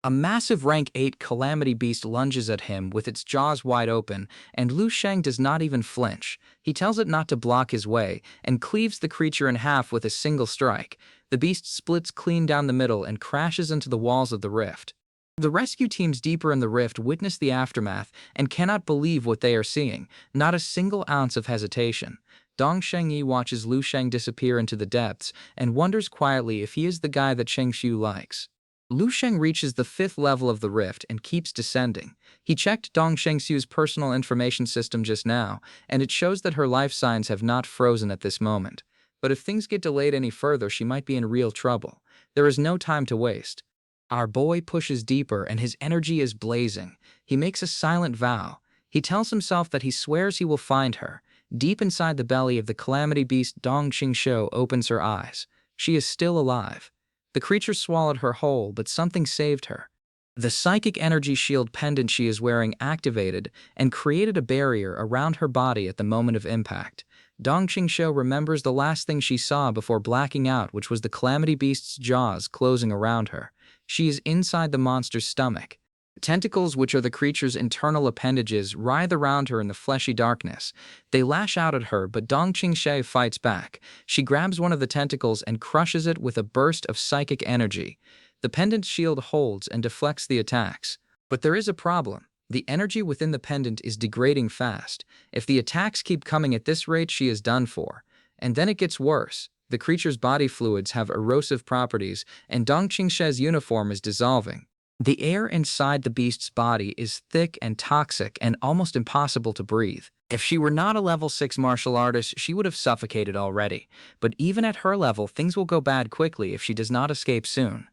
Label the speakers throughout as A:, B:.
A: A massive rank 8 calamity beast lunges at him with its jaws wide open, and Lu Sheng does not even flinch. He tells it not to block his way, and cleaves the creature in half with a single strike. The beast splits clean down the middle and crashes into the walls of the rift. The rescue teams deeper in the rift witness the aftermath and cannot believe what they are seeing, not a single ounce of hesitation. Dong Shengyi watches Lu Sheng disappear into the depths and wonders quietly if he is the guy that Xiu likes. Lu Sheng reaches the 5th level of the rift and keeps descending. He checked Dong Shengxiu's personal information system just now, and it shows that her life signs have not frozen at this moment. But if things get delayed any further, she might be in real trouble. There is no time to waste. Our boy pushes deeper and his energy is blazing. He makes a silent vow. He tells himself that he swears he will find her. Deep inside the belly of the calamity beast, Dong Qingshou opens her eyes. She is still alive. The creature swallowed her whole, but something saved her. The psychic energy shield pendant she is wearing activated and created a barrier around her body at the moment of impact. Dong Qingshou remembers the last thing she saw before blacking out, which was the calamity beast's jaws closing around her. She is inside the monster's stomach. Tentacles, which are the creature's internal appendages, writhe around her in the fleshy darkness. They lash out at her, but Dong Qingshou fights back. She grabs one of the tentacles and crushes it with a burst of psychic energy. The pendant shield holds and deflects the attacks. But there is a problem. The energy within the pendant is degrading fast. If the attacks keep coming at this rate, she is done for. And then it gets worse. The creature's body fluids have erosive properties, and Dong Qingshou's uniform is dissolving. The air inside the beast's body is thick and toxic and almost impossible to breathe. If she were not a level 6 martial artist, she would have suffocated already. But even at her level, things will go bad quickly if she does not escape soon.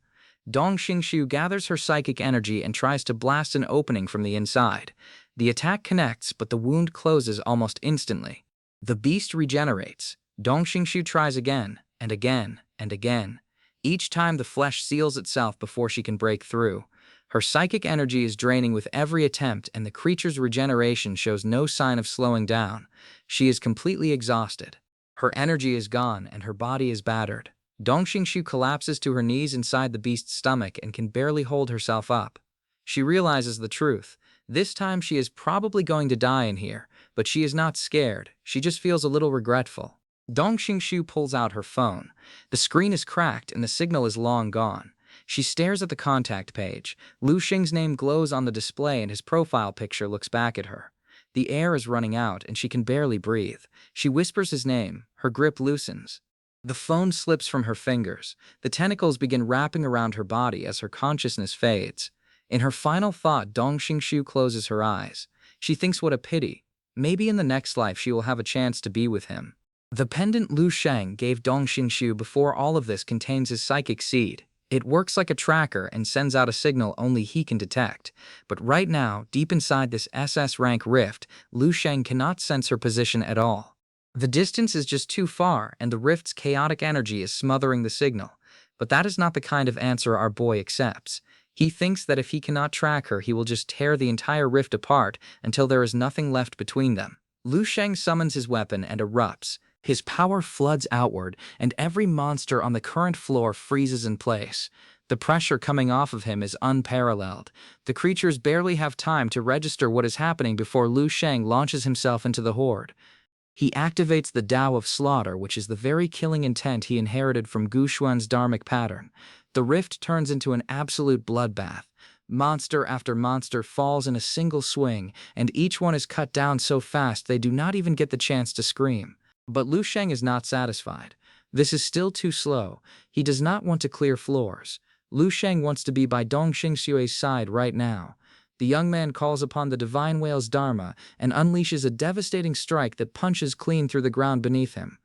A: Dong Xingshu gathers her psychic energy and tries to blast an opening from the inside. The attack connects, but the wound closes almost instantly. The beast regenerates. Dong Xingshu tries again, and again, and again. Each time the flesh seals itself before she can break through. Her psychic energy is draining with every attempt, and the creature's regeneration shows no sign of slowing down. She is completely exhausted. Her energy is gone, and her body is battered. Dong Xingshu collapses to her knees inside the beast's stomach and can barely hold herself up. She realizes the truth. This time she is probably going to die in here, but she is not scared. She just feels a little regretful. Dong Xingshu pulls out her phone. The screen is cracked and the signal is long gone. She stares at the contact page. Lu Xing's name glows on the display and his profile picture looks back at her. The air is running out and she can barely breathe. She whispers his name. Her grip loosens. The phone slips from her fingers. The tentacles begin wrapping around her body as her consciousness fades. In her final thought, Dong Xingshu closes her eyes. She thinks what a pity. Maybe in the next life she will have a chance to be with him. The pendant Lu Sheng gave Dong Xingshu before all of this contains his psychic seed. It works like a tracker and sends out a signal only he can detect. But right now, deep inside this SS rank rift, Lu Sheng cannot sense her position at all. The distance is just too far, and the rift's chaotic energy is smothering the signal. But that is not the kind of answer our boy accepts. He thinks that if he cannot track her, he will just tear the entire rift apart until there is nothing left between them. Lu Sheng summons his weapon and erupts. His power floods outward, and every monster on the current floor freezes in place. The pressure coming off of him is unparalleled. The creatures barely have time to register what is happening before Lu Sheng launches himself into the horde. He activates the Tao of Slaughter, which is the very killing intent he inherited from Gu Xuan's dharmic pattern. The rift turns into an absolute bloodbath. Monster after monster falls in a single swing, and each one is cut down so fast they do not even get the chance to scream. But Lu Sheng is not satisfied. This is still too slow. He does not want to clear floors. Lu Sheng wants to be by Dong Xingxue's side right now. The young man calls upon the divine whale's dharma and unleashes a devastating strike that punches clean through the ground beneath him.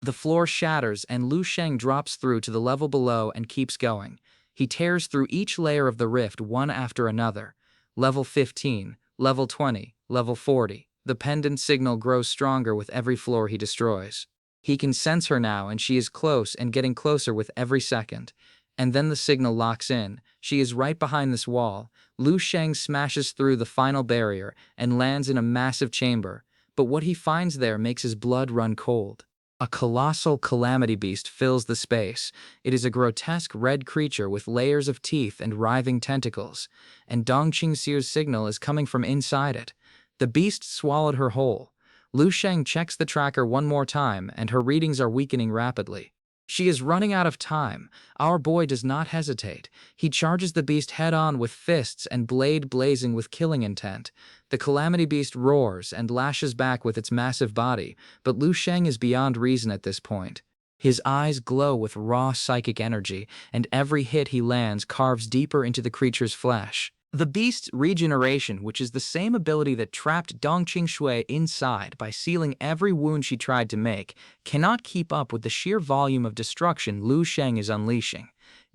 A: The floor shatters and Lu Sheng drops through to the level below and keeps going. He tears through each layer of the rift one after another. Level 15, level 20, level 40. The pendant signal grows stronger with every floor he destroys. He can sense her now, and she is close and getting closer with every second. And then the signal locks in. She is right behind this wall. Lu Sheng smashes through the final barrier and lands in a massive chamber. But what he finds there makes his blood run cold. A colossal calamity beast fills the space. It is a grotesque red creature with layers of teeth and writhing tentacles, and Dong Qingxiu's signal is coming from inside it. The beast swallowed her whole. Lu Sheng checks the tracker one more time, and her readings are weakening rapidly. She is running out of time. Our boy does not hesitate. He charges the beast head-on with fists and blade blazing with killing intent. The calamity beast roars and lashes back with its massive body, but Lu Sheng is beyond reason at this point. His eyes glow with raw psychic energy, and every hit he lands carves deeper into the creature's flesh. The beast's regeneration, which is the same ability that trapped Dong Qingshui inside by sealing every wound she tried to make, cannot keep up with the sheer volume of destruction Lu Sheng is unleashing.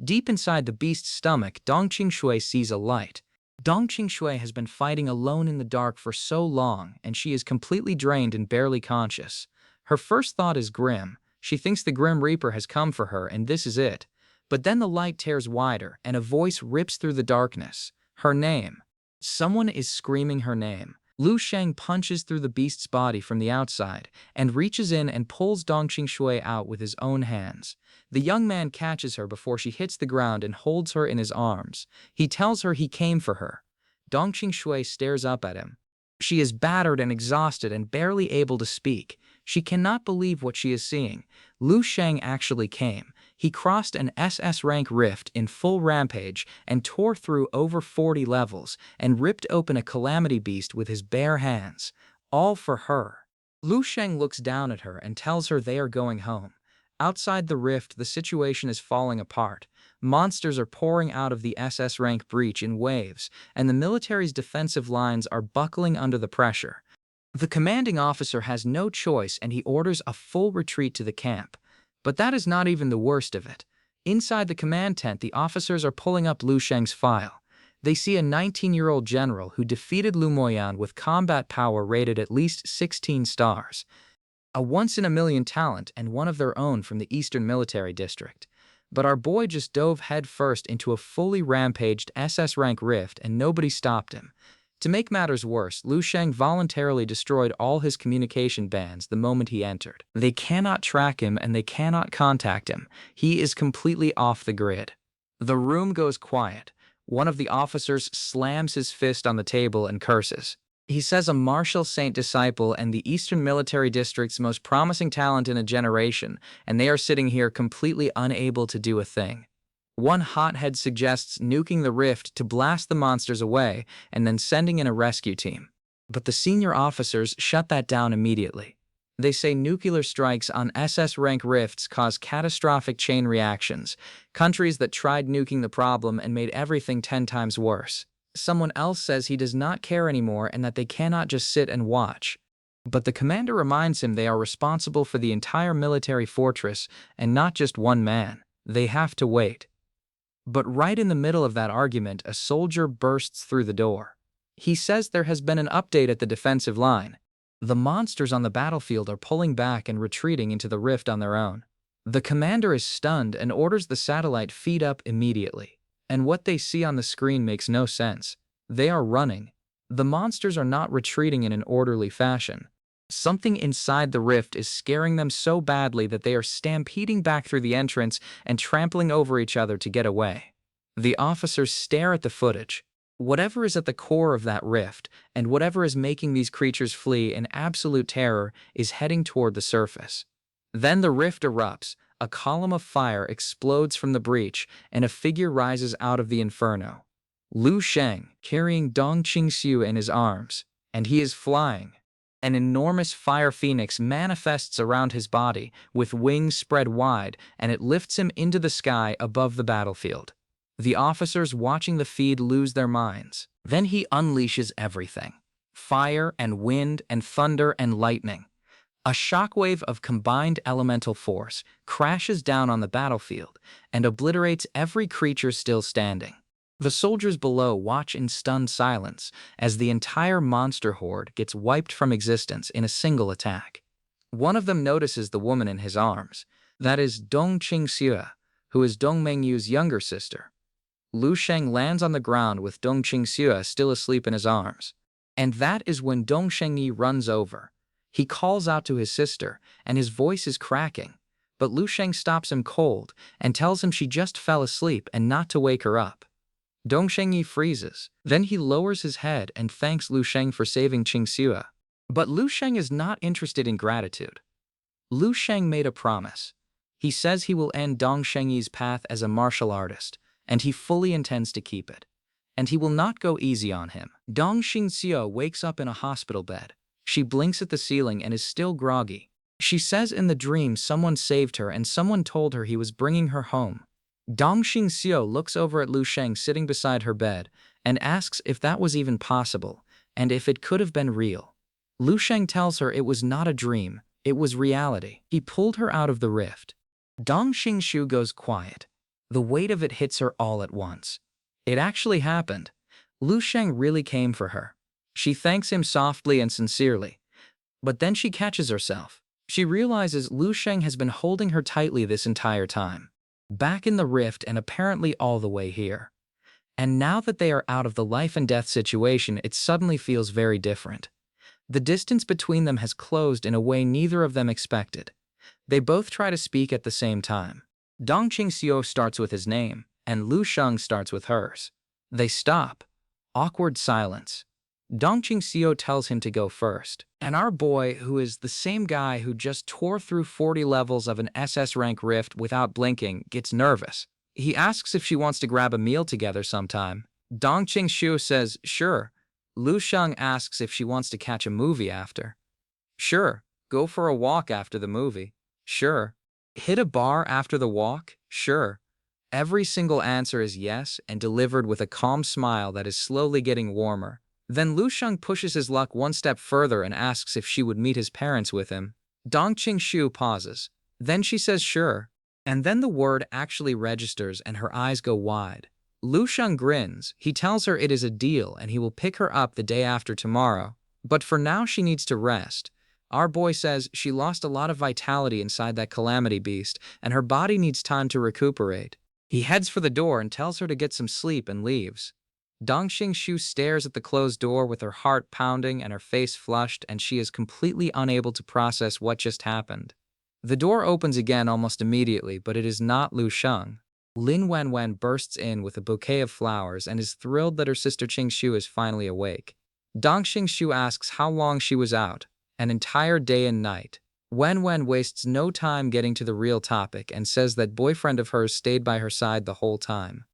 A: Deep inside the beast's stomach, Dong Qingshui sees a light. Dong Qingshui has been fighting alone in the dark for so long, and she is completely drained and barely conscious. Her first thought is grim. She thinks the Grim Reaper has come for her, and this is it. But then the light tears wider, and a voice rips through the darkness. Her name. Someone is screaming her name. Lu Sheng punches through the beast's body from the outside and reaches in and pulls Dong Qingshui out with his own hands. The young man catches her before she hits the ground and holds her in his arms. He tells her he came for her. Dong Qingshui stares up at him. She is battered and exhausted and barely able to speak. She cannot believe what she is seeing. Lu Sheng actually came. He crossed an SS rank rift in full rampage and tore through over 40 levels and ripped open a calamity beast with his bare hands. All for her. Lu Sheng looks down at her and tells her they are going home. Outside the rift, the situation is falling apart. Monsters are pouring out of the SS rank breach in waves, and the military's defensive lines are buckling under the pressure. The commanding officer has no choice, and he orders a full retreat to the camp. But that is not even the worst of it. Inside the command tent, the officers are pulling up Lu Sheng's file. They see a 19-year-old general who defeated Lu Moyan with combat power rated at least 16 stars. A once-in-a-million talent and one of their own from the Eastern Military District. But our boy just dove headfirst into a fully rampaged SS rank rift and nobody stopped him. To make matters worse, Lu Sheng voluntarily destroyed all his communication bands the moment he entered. They cannot track him and they cannot contact him. He is completely off the grid. The room goes quiet. One of the officers slams his fist on the table and curses. He says a Marshal Saint disciple and the Eastern Military District's most promising talent in a generation, and they are sitting here completely unable to do a thing. One hothead suggests nuking the rift to blast the monsters away and then sending in a rescue team. But the senior officers shut that down immediately. They say nuclear strikes on SS rank rifts cause catastrophic chain reactions, countries that tried nuking the problem and made everything 10 times worse. Someone else says he does not care anymore and that they cannot just sit and watch. But the commander reminds him they are responsible for the entire military fortress and not just one man. They have to wait. But right in the middle of that argument, a soldier bursts through the door. He says there has been an update at the defensive line. The monsters on the battlefield are pulling back and retreating into the rift on their own. The commander is stunned and orders the satellite feed up immediately. And what they see on the screen makes no sense. They are running. The monsters are not retreating in an orderly fashion. Something inside the rift is scaring them so badly that they are stampeding back through the entrance and trampling over each other to get away. The officers stare at the footage. Whatever is at the core of that rift, and whatever is making these creatures flee in absolute terror, is heading toward the surface. Then the rift erupts, a column of fire explodes from the breach, and a figure rises out of the inferno. Lu Sheng, carrying Dong Qingxiu in his arms, and he is flying. An enormous fire phoenix manifests around his body, with wings spread wide, and it lifts him into the sky above the battlefield. The officers watching the feed lose their minds. Then he unleashes everything. Fire and wind and thunder and lightning. A shockwave of combined elemental force crashes down on the battlefield and obliterates every creature still standing. The soldiers below watch in stunned silence as the entire monster horde gets wiped from existence in a single attack. One of them notices the woman in his arms. That is Dong Qingxiu, who is Dong Mengyu's younger sister. Lu Sheng lands on the ground with Dong Qingxiu still asleep in his arms. And that is when Dong Shengyi runs over. He calls out to his sister, and his voice is cracking. But Lu Sheng stops him cold and tells him she just fell asleep and not to wake her up. Dong Shengyi freezes. Then he lowers his head and thanks Lu Sheng for saving Qingxue. But Lu Sheng is not interested in gratitude. Lu Sheng made a promise. He says he will end Dong Shengyi's path as a martial artist, and he fully intends to keep it. And he will not go easy on him. Dong Xingxiu wakes up in a hospital bed. She blinks at the ceiling and is still groggy. She says in the dream someone saved her and someone told her he was bringing her home. Dong Xingxiu looks over at Lu Sheng sitting beside her bed and asks if that was even possible and if it could have been real. Lu Sheng tells her it was not a dream, it was reality. He pulled her out of the rift. Dong Xingxiu goes quiet. The weight of it hits her all at once. It actually happened. Lu Sheng really came for her. She thanks him softly and sincerely. But then she catches herself. She realizes Lu Sheng has been holding her tightly this entire time. Back in the rift and apparently all the way here. And now that they are out of the life and death situation, it suddenly feels very different. The distance between them has closed in a way neither of them expected. They both try to speak at the same time. Dong Qingxiu starts with his name, and Lu Sheng starts with hers. They stop. Awkward silence. Dong Qingxiu tells him to go first. And our boy, who is the same guy who just tore through 40 levels of an SS rank rift without blinking, gets nervous. He asks if she wants to grab a meal together sometime. Dong Qingxiu says, sure. Lu Sheng asks if she wants to catch a movie after. Sure. Go for a walk after the movie. Sure. Hit a bar after the walk? Sure. Every single answer is yes and delivered with a calm smile that is slowly getting warmer. Then Lu Sheng pushes his luck one step further and asks if she would meet his parents with him. Dong Qingxiu pauses. Then she says sure. And then the word actually registers and her eyes go wide. Lu Sheng grins. He tells her it is a deal and he will pick her up the day after tomorrow. But for now she needs to rest. Our boy says she lost a lot of vitality inside that calamity beast and her body needs time to recuperate. He heads for the door and tells her to get some sleep and leaves. Dong Xingxiu stares at the closed door with her heart pounding and her face flushed, and she is completely unable to process what just happened. The door opens again almost immediately, but it is not Lu Sheng. Lin Wenwen bursts in with a bouquet of flowers and is thrilled that her sister Qingxiu is finally awake. Dong Xingxiu asks how long she was out. An entire day and night. Wenwen wastes no time getting to the real topic and says that boyfriend of hers stayed by her side the whole time.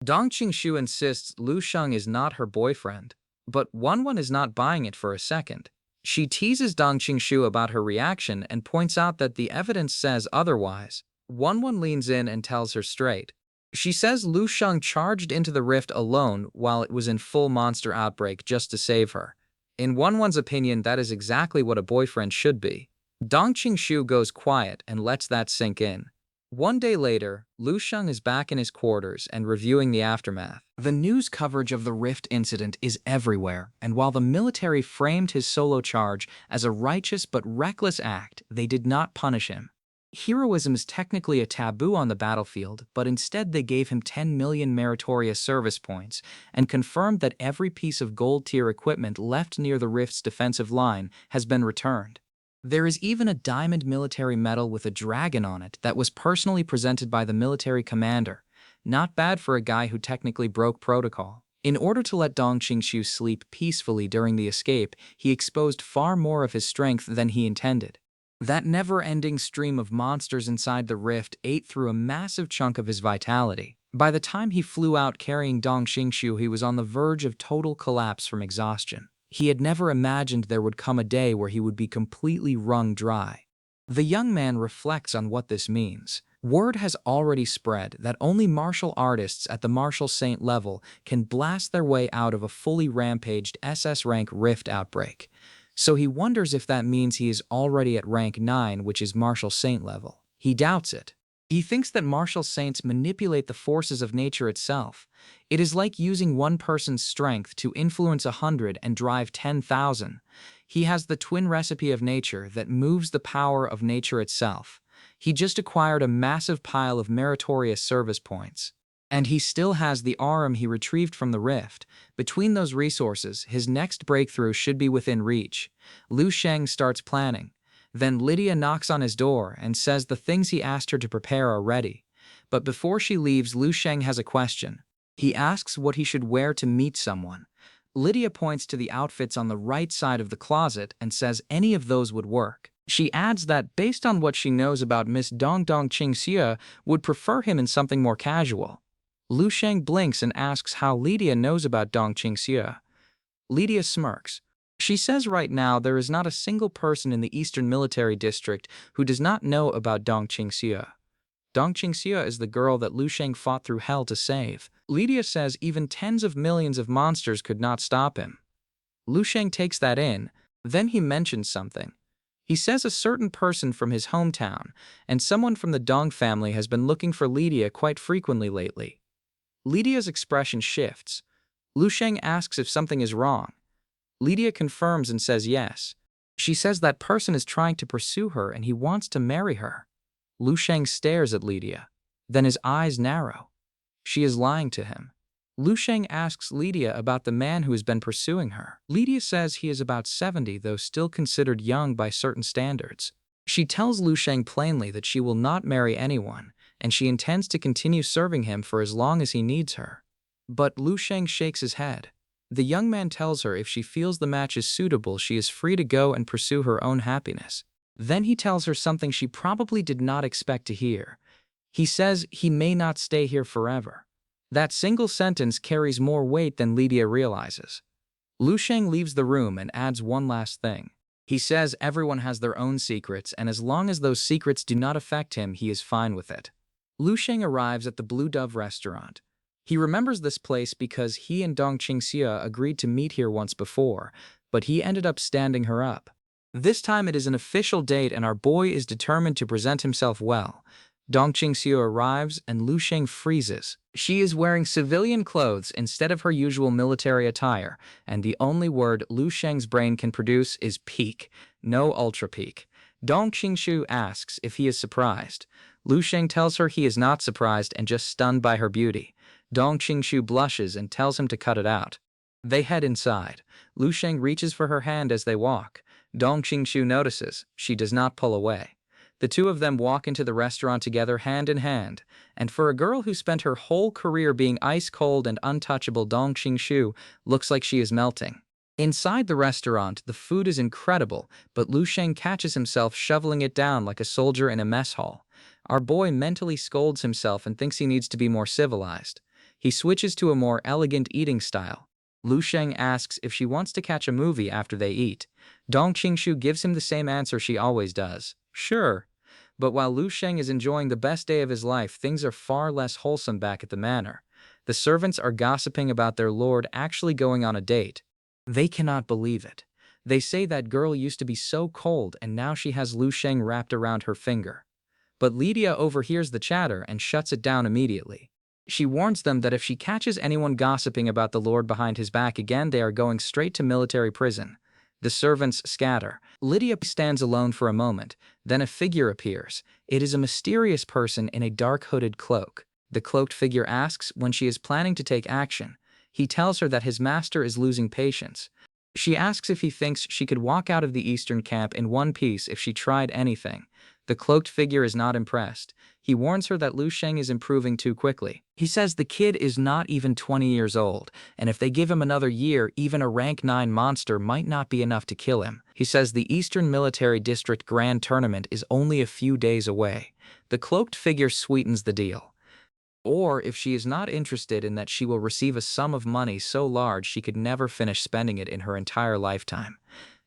A: Dong Qingxiu insists Lu Sheng is not her boyfriend, but Wenwen is not buying it for a second. She teases Dong Qingxiu about her reaction and points out that the evidence says otherwise. Wenwen leans in and tells her straight. She says Lu Sheng charged into the rift alone while it was in full monster outbreak just to save her. In Wenwen's opinion, that is exactly what a boyfriend should be. Dong Qingxiu goes quiet and lets that sink in. One day later, Lu Sheng is back in his quarters and reviewing the aftermath. The news coverage of the Rift incident is everywhere, and while the military framed his solo charge as a righteous but reckless act, they did not punish him. Heroism is technically a taboo on the battlefield, but instead they gave him 10 million meritorious service points and confirmed that every piece of gold-tier equipment left near the Rift's defensive line has been returned. There is even a diamond military medal with a dragon on it that was personally presented by the military commander. Not bad for a guy who technically broke protocol. In order to let Dong Qingxiu sleep peacefully during the escape, he exposed far more of his strength than he intended. That never-ending stream of monsters inside the rift ate through a massive chunk of his vitality. By the time he flew out carrying Dong Qingxiu, he was on the verge of total collapse from exhaustion. He had never imagined there would come a day where he would be completely wrung dry. The young man reflects on what this means. Word has already spread that only martial artists at the martial saint level can blast their way out of a fully rampaged SS rank rift outbreak. So he wonders if that means he is already at rank 9, which is martial saint level. He doubts it. He thinks that martial saints manipulate the forces of nature itself. It is like using one person's strength to influence 100 and drive 10,000. He has the twin recipe of nature that moves the power of nature itself. He just acquired a massive pile of meritorious service points. And he still has the arm he retrieved from the rift. Between those resources, his next breakthrough should be within reach. Lu Sheng starts planning. Then Lydia knocks on his door and says the things he asked her to prepare are ready. But before she leaves, Lu Sheng has a question. He asks what he should wear to meet someone. Lydia points to the outfits on the right side of the closet and says any of those would work. She adds that based on what she knows about Miss Dong Qingxia, would prefer him in something more casual. Lu Sheng blinks and asks how Lydia knows about Dong Qingxia. Lydia smirks. She says right now there is not a single person in the Eastern Military District who does not know about Dong Qingxia. Dong Qingxia is the girl that Lu Sheng fought through hell to save. Lydia says even tens of millions of monsters could not stop him. Lu Sheng takes that in, then he mentions something. He says a certain person from his hometown and someone from the Dong family has been looking for Lydia quite frequently lately. Lydia's expression shifts. Lu Sheng asks if something is wrong. Lydia confirms and says yes. She says that person is trying to pursue her and he wants to marry her. Lu Sheng stares at Lydia. Then his eyes narrow. She is lying to him. Lu Sheng asks Lydia about the man who has been pursuing her. Lydia says he is about 70, though still considered young by certain standards. She tells Lu Sheng plainly that she will not marry anyone, and she intends to continue serving him for as long as he needs her. But Lu Sheng shakes his head. The young man tells her if she feels the match is suitable, she is free to go and pursue her own happiness. Then he tells her something she probably did not expect to hear. He says he may not stay here forever. That single sentence carries more weight than Lydia realizes. Lu Sheng leaves the room and adds one last thing. He says everyone has their own secrets, and as long as those secrets do not affect him, he is fine with it. Lu Sheng arrives at the Blue Dove restaurant. He remembers this place because he and Dong Qingxia agreed to meet here once before, but he ended up standing her up. This time it is an official date and our boy is determined to present himself well. Dong Qingxia arrives and Lu Sheng freezes. She is wearing civilian clothes instead of her usual military attire, and the only word Lu Sheng's brain can produce is peak, no ultra peak. Dong Qingxia asks if he is surprised. Lu Sheng tells her he is not surprised and just stunned by her beauty. Dong Qingxia blushes and tells him to cut it out. They head inside. Lu Sheng reaches for her hand as they walk. Dong Qingxia notices. She does not pull away. The two of them walk into the restaurant together hand in hand, and for a girl who spent her whole career being ice-cold and untouchable, Dong Qingxia looks like she is melting. Inside the restaurant, the food is incredible, but Lu Sheng catches himself shoveling it down like a soldier in a mess hall. Our boy mentally scolds himself and thinks he needs to be more civilized. He switches to a more elegant eating style. Lu Sheng asks if she wants to catch a movie after they eat. Dong Qingxia gives him the same answer she always does. Sure. But while Lu Sheng is enjoying the best day of his life, things are far less wholesome back at the manor. The servants are gossiping about their lord actually going on a date. They cannot believe it. They say that girl used to be so cold and now she has Lu Sheng wrapped around her finger. But Lydia overhears the chatter and shuts it down immediately. She warns them that if she catches anyone gossiping about the lord behind his back again, they are going straight to military prison. The servants scatter. Lydia stands alone for a moment. Then a figure appears. It is a mysterious person in a dark hooded cloak. The cloaked figure asks when she is planning to take action. He tells her that his master is losing patience. She asks if he thinks she could walk out of the eastern camp in one piece if she tried anything. The cloaked figure is not impressed. He warns her that Lu Sheng is improving too quickly. He says the kid is not even 20 years old, and if they give him another year, even a rank 9 monster might not be enough to kill him. He says the Eastern Military District Grand Tournament is only a few days away. The cloaked figure sweetens the deal. Or if she is not interested in that, she will receive a sum of money so large she could never finish spending it in her entire lifetime.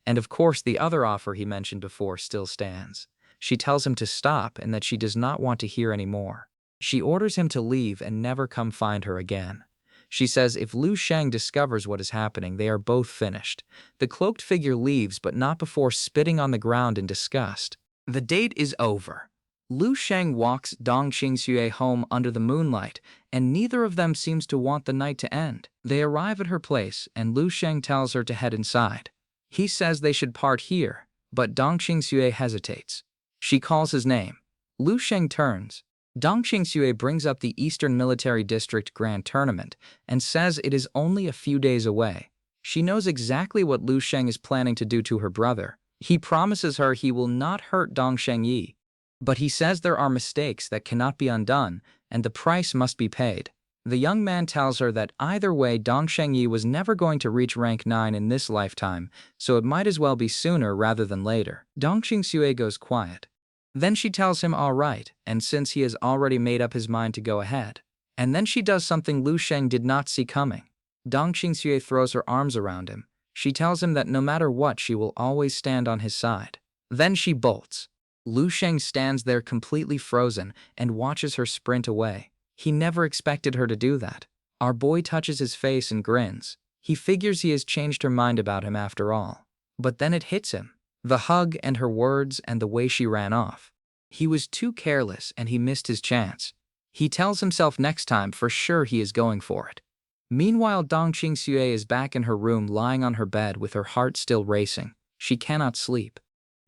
A: And of course the other offer he mentioned before still stands. She tells him to stop and that she does not want to hear any more. She orders him to leave and never come find her again. She says if Lu Sheng discovers what is happening, they are both finished. The cloaked figure leaves, but not before spitting on the ground in disgust. The date is over. Lu Sheng walks Dong Qingxia home under the moonlight, and neither of them seems to want the night to end. They arrive at her place, and Lu Sheng tells her to head inside. He says they should part here, but Dong Qingxia hesitates. She calls his name. Lu Sheng turns. Dong Xue brings up the Eastern Military District Grand Tournament and says it is only a few days away. She knows exactly what Lu Sheng is planning to do to her brother. He promises her he will not hurt Dong Shengyi, but he says there are mistakes that cannot be undone and the price must be paid. The young man tells her that either way Dong Shengyi was never going to reach rank 9 in this lifetime, so it might as well be sooner rather than later. Dong Xue goes quiet. Then she tells him all right, and since he has already made up his mind to go ahead. And then she does something Lu Sheng did not see coming. Dong Xue throws her arms around him. She tells him that no matter what she will always stand on his side. Then she bolts. Lu Sheng stands there completely frozen and watches her sprint away. He never expected her to do that. Our boy touches his face and grins. He figures he has changed her mind about him after all. But then it hits him. The hug and her words and the way she ran off. He was too careless and he missed his chance. He tells himself next time for sure he is going for it. Meanwhile, Dong Xue is back in her room lying on her bed with her heart still racing. She cannot sleep.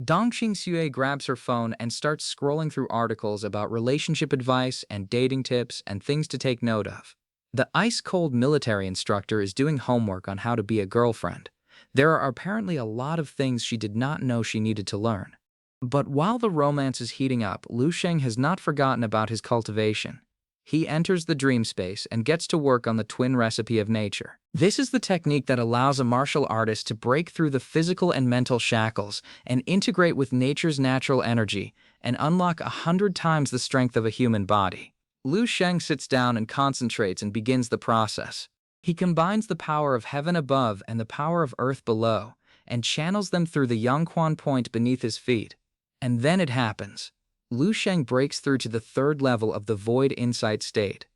A: Dong Xue grabs her phone and starts scrolling through articles about relationship advice and dating tips and things to take note of. The ice-cold military instructor is doing homework on how to be a girlfriend. There are apparently a lot of things she did not know she needed to learn. But while the romance is heating up, Lu Sheng has not forgotten about his cultivation. He enters the dream space and gets to work on the twin recipe of nature. This is the technique that allows a martial artist to break through the physical and mental shackles and integrate with nature's natural energy and unlock 100 times the strength of a human body. Lu Sheng sits down and concentrates and begins the process. He combines the power of heaven above and the power of earth below and channels them through the Yangquan point beneath his feet. And then it happens. Lu Sheng breaks through to the third level of the void insight state.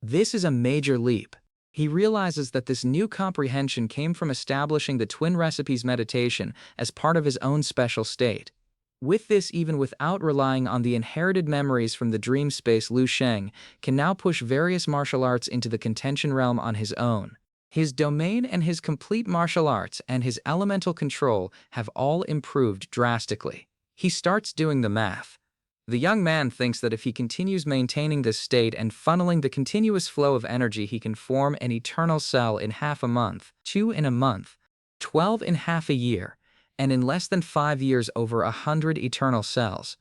A: This is a major leap. He realizes that this new comprehension came from establishing the twin recipes meditation as part of his own special state. With this, even without relying on the inherited memories from the dream space, Lu Sheng can now push various martial arts into the contention realm on his own. His domain and his complete martial arts and his elemental control have all improved drastically. He starts doing the math. The young man thinks that if he continues maintaining this state and funneling the continuous flow of energy, he can form an eternal cell in half a month, 2 in a month, 12 in half a year, and in less than 5 years over 100 eternal cells.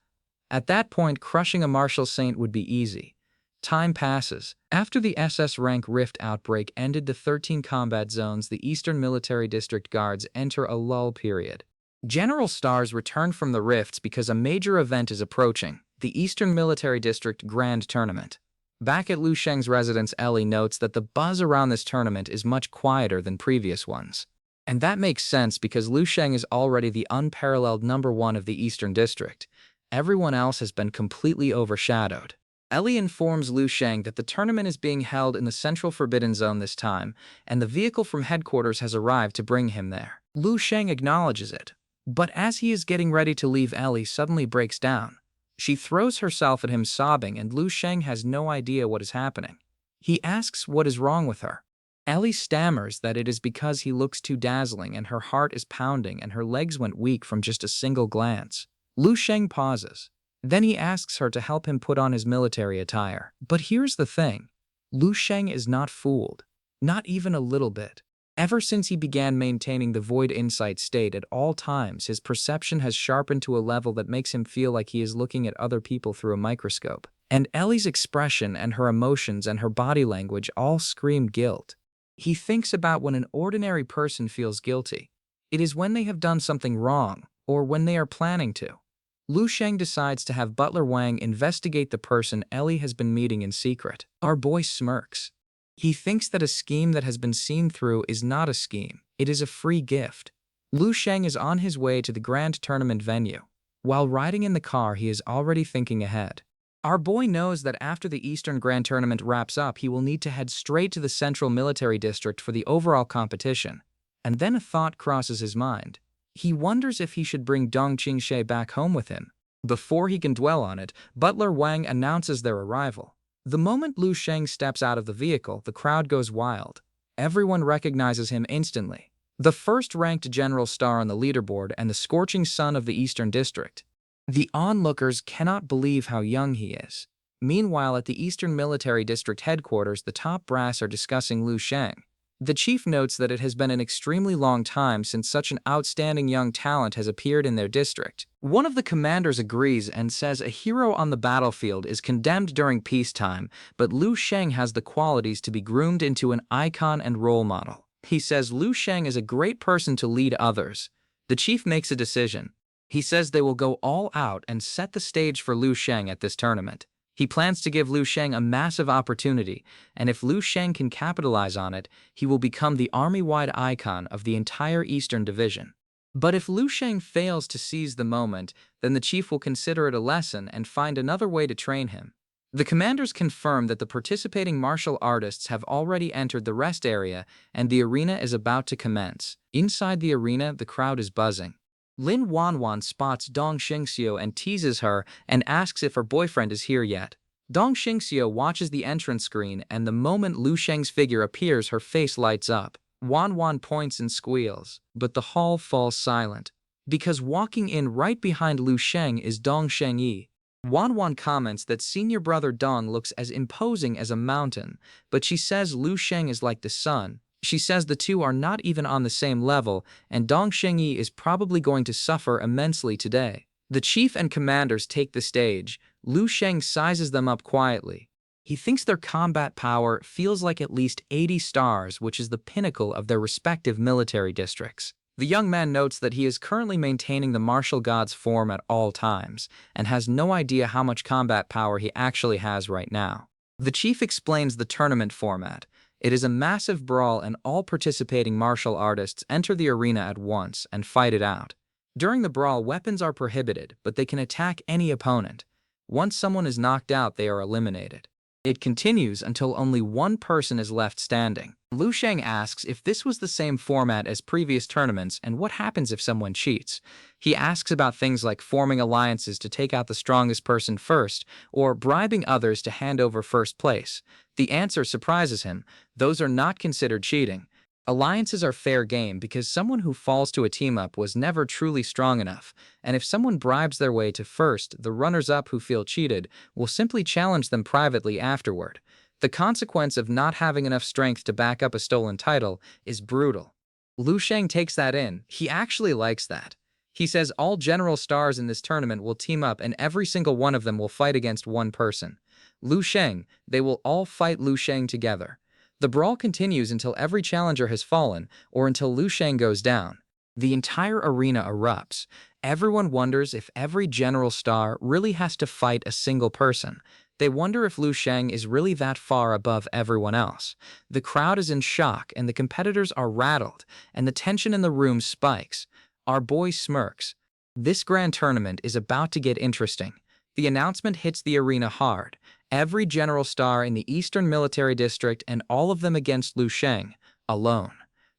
A: At that point, crushing a martial saint would be easy. Time passes. After the SS rank rift outbreak ended the 13 combat zones, the Eastern Military District Guards enter a lull period. General Stars returned from the rifts because a major event is approaching, the Eastern Military District Grand Tournament. Back at Lu Sheng's residence, Ellie notes that the buzz around this tournament is much quieter than previous ones. And that makes sense because Lu Sheng is already the unparalleled #1 of the Eastern District. Everyone else has been completely overshadowed. Ellie informs Lu Sheng that the tournament is being held in the Central Forbidden Zone this time, and the vehicle from headquarters has arrived to bring him there. Lu Sheng acknowledges it. But as he is getting ready to leave, Ellie suddenly breaks down. She throws herself at him sobbing, and Lu Sheng has no idea what is happening. He asks what is wrong with her. Ellie stammers that it is because he looks too dazzling and her heart is pounding and her legs went weak from just a single glance. Lu Sheng pauses. Then he asks her to help him put on his military attire. But here's the thing. Lu Sheng is not fooled. Not even a little bit. Ever since he began maintaining the void insight state at all times, his perception has sharpened to a level that makes him feel like he is looking at other people through a microscope. And Ellie's expression and her emotions and her body language all scream guilt. He thinks about when an ordinary person feels guilty. It is when they have done something wrong, or when they are planning to. Lu Sheng decides to have Butler Wang investigate the person Ellie has been meeting in secret. Our boy smirks. He thinks that a scheme that has been seen through is not a scheme, it is a free gift. Lu Sheng is on his way to the grand tournament venue. While riding in the car, he is already thinking ahead. Our boy knows that after the Eastern Grand Tournament wraps up, he will need to head straight to the Central Military District for the overall competition. And then a thought crosses his mind. He wonders if he should bring Dong Xingxie back home with him. Before he can dwell on it, Butler Wang announces their arrival. The moment Lu Sheng steps out of the vehicle, the crowd goes wild. Everyone recognizes him instantly. The first-ranked general star on the leaderboard and the scorching sun of the Eastern District. The onlookers cannot believe how young he is. Meanwhile, at the Eastern Military District headquarters, the top brass are discussing Lu Sheng. The chief notes that it has been an extremely long time since such an outstanding young talent has appeared in their district. One of the commanders agrees and says a hero on the battlefield is condemned during peacetime, but Lu Sheng has the qualities to be groomed into an icon and role model. He says Lu Sheng is a great person to lead others. The chief makes a decision. He says they will go all out and set the stage for Lu Sheng at this tournament. He plans to give Lu Sheng a massive opportunity, and if Lu Sheng can capitalize on it, he will become the army-wide icon of the entire Eastern Division. But if Lu Sheng fails to seize the moment, then the chief will consider it a lesson and find another way to train him. The commanders confirm that the participating martial artists have already entered the rest area and the arena is about to commence. Inside the arena, the crowd is buzzing. Lin Wanwan spots Dong Xingxiu and teases her and asks if her boyfriend is here yet. Dong Xingxiu watches the entrance screen and the moment Lu Sheng's figure appears, her face lights up. Wanwan points and squeals, but the hall falls silent. Because walking in right behind Lu Sheng is Dong Shengyi. Wanwan comments that senior brother Dong looks as imposing as a mountain, but she says Lu Sheng is like the sun. She says the two are not even on the same level, and Dong Shengyi is probably going to suffer immensely today. The chief and commanders take the stage. Lu Sheng sizes them up quietly. He thinks their combat power feels like at least 80 stars, which is the pinnacle of their respective military districts. The young man notes that he is currently maintaining the martial god's form at all times, and has no idea how much combat power he actually has right now. The chief explains the tournament format. It is a massive brawl and all participating martial artists enter the arena at once and fight it out. During the brawl, weapons are prohibited, but they can attack any opponent. Once someone is knocked out, they are eliminated. It continues until only one person is left standing. Lu Sheng asks if this was the same format as previous tournaments and what happens if someone cheats. He asks about things like forming alliances to take out the strongest person first, or bribing others to hand over first place. The answer surprises him. Those are not considered cheating. Alliances are fair game because someone who falls to a team-up was never truly strong enough, and if someone bribes their way to first, the runners-up who feel cheated will simply challenge them privately afterward. The consequence of not having enough strength to back up a stolen title is brutal. Lu Sheng takes that in. He actually likes that. He says all general stars in this tournament will team up and every single one of them will fight against one person. Lu Sheng, they will all fight Lu Sheng together. The brawl continues until every challenger has fallen, or until Lu Sheng goes down. The entire arena erupts. Everyone wonders if every general star really has to fight a single person. They wonder if Lu Sheng is really that far above everyone else. The crowd is in shock, and the competitors are rattled, and the tension in the room spikes. Our boy smirks. This grand tournament is about to get interesting. The announcement hits the arena hard. Every general star in the Eastern Military District and all of them against Lu Sheng, alone.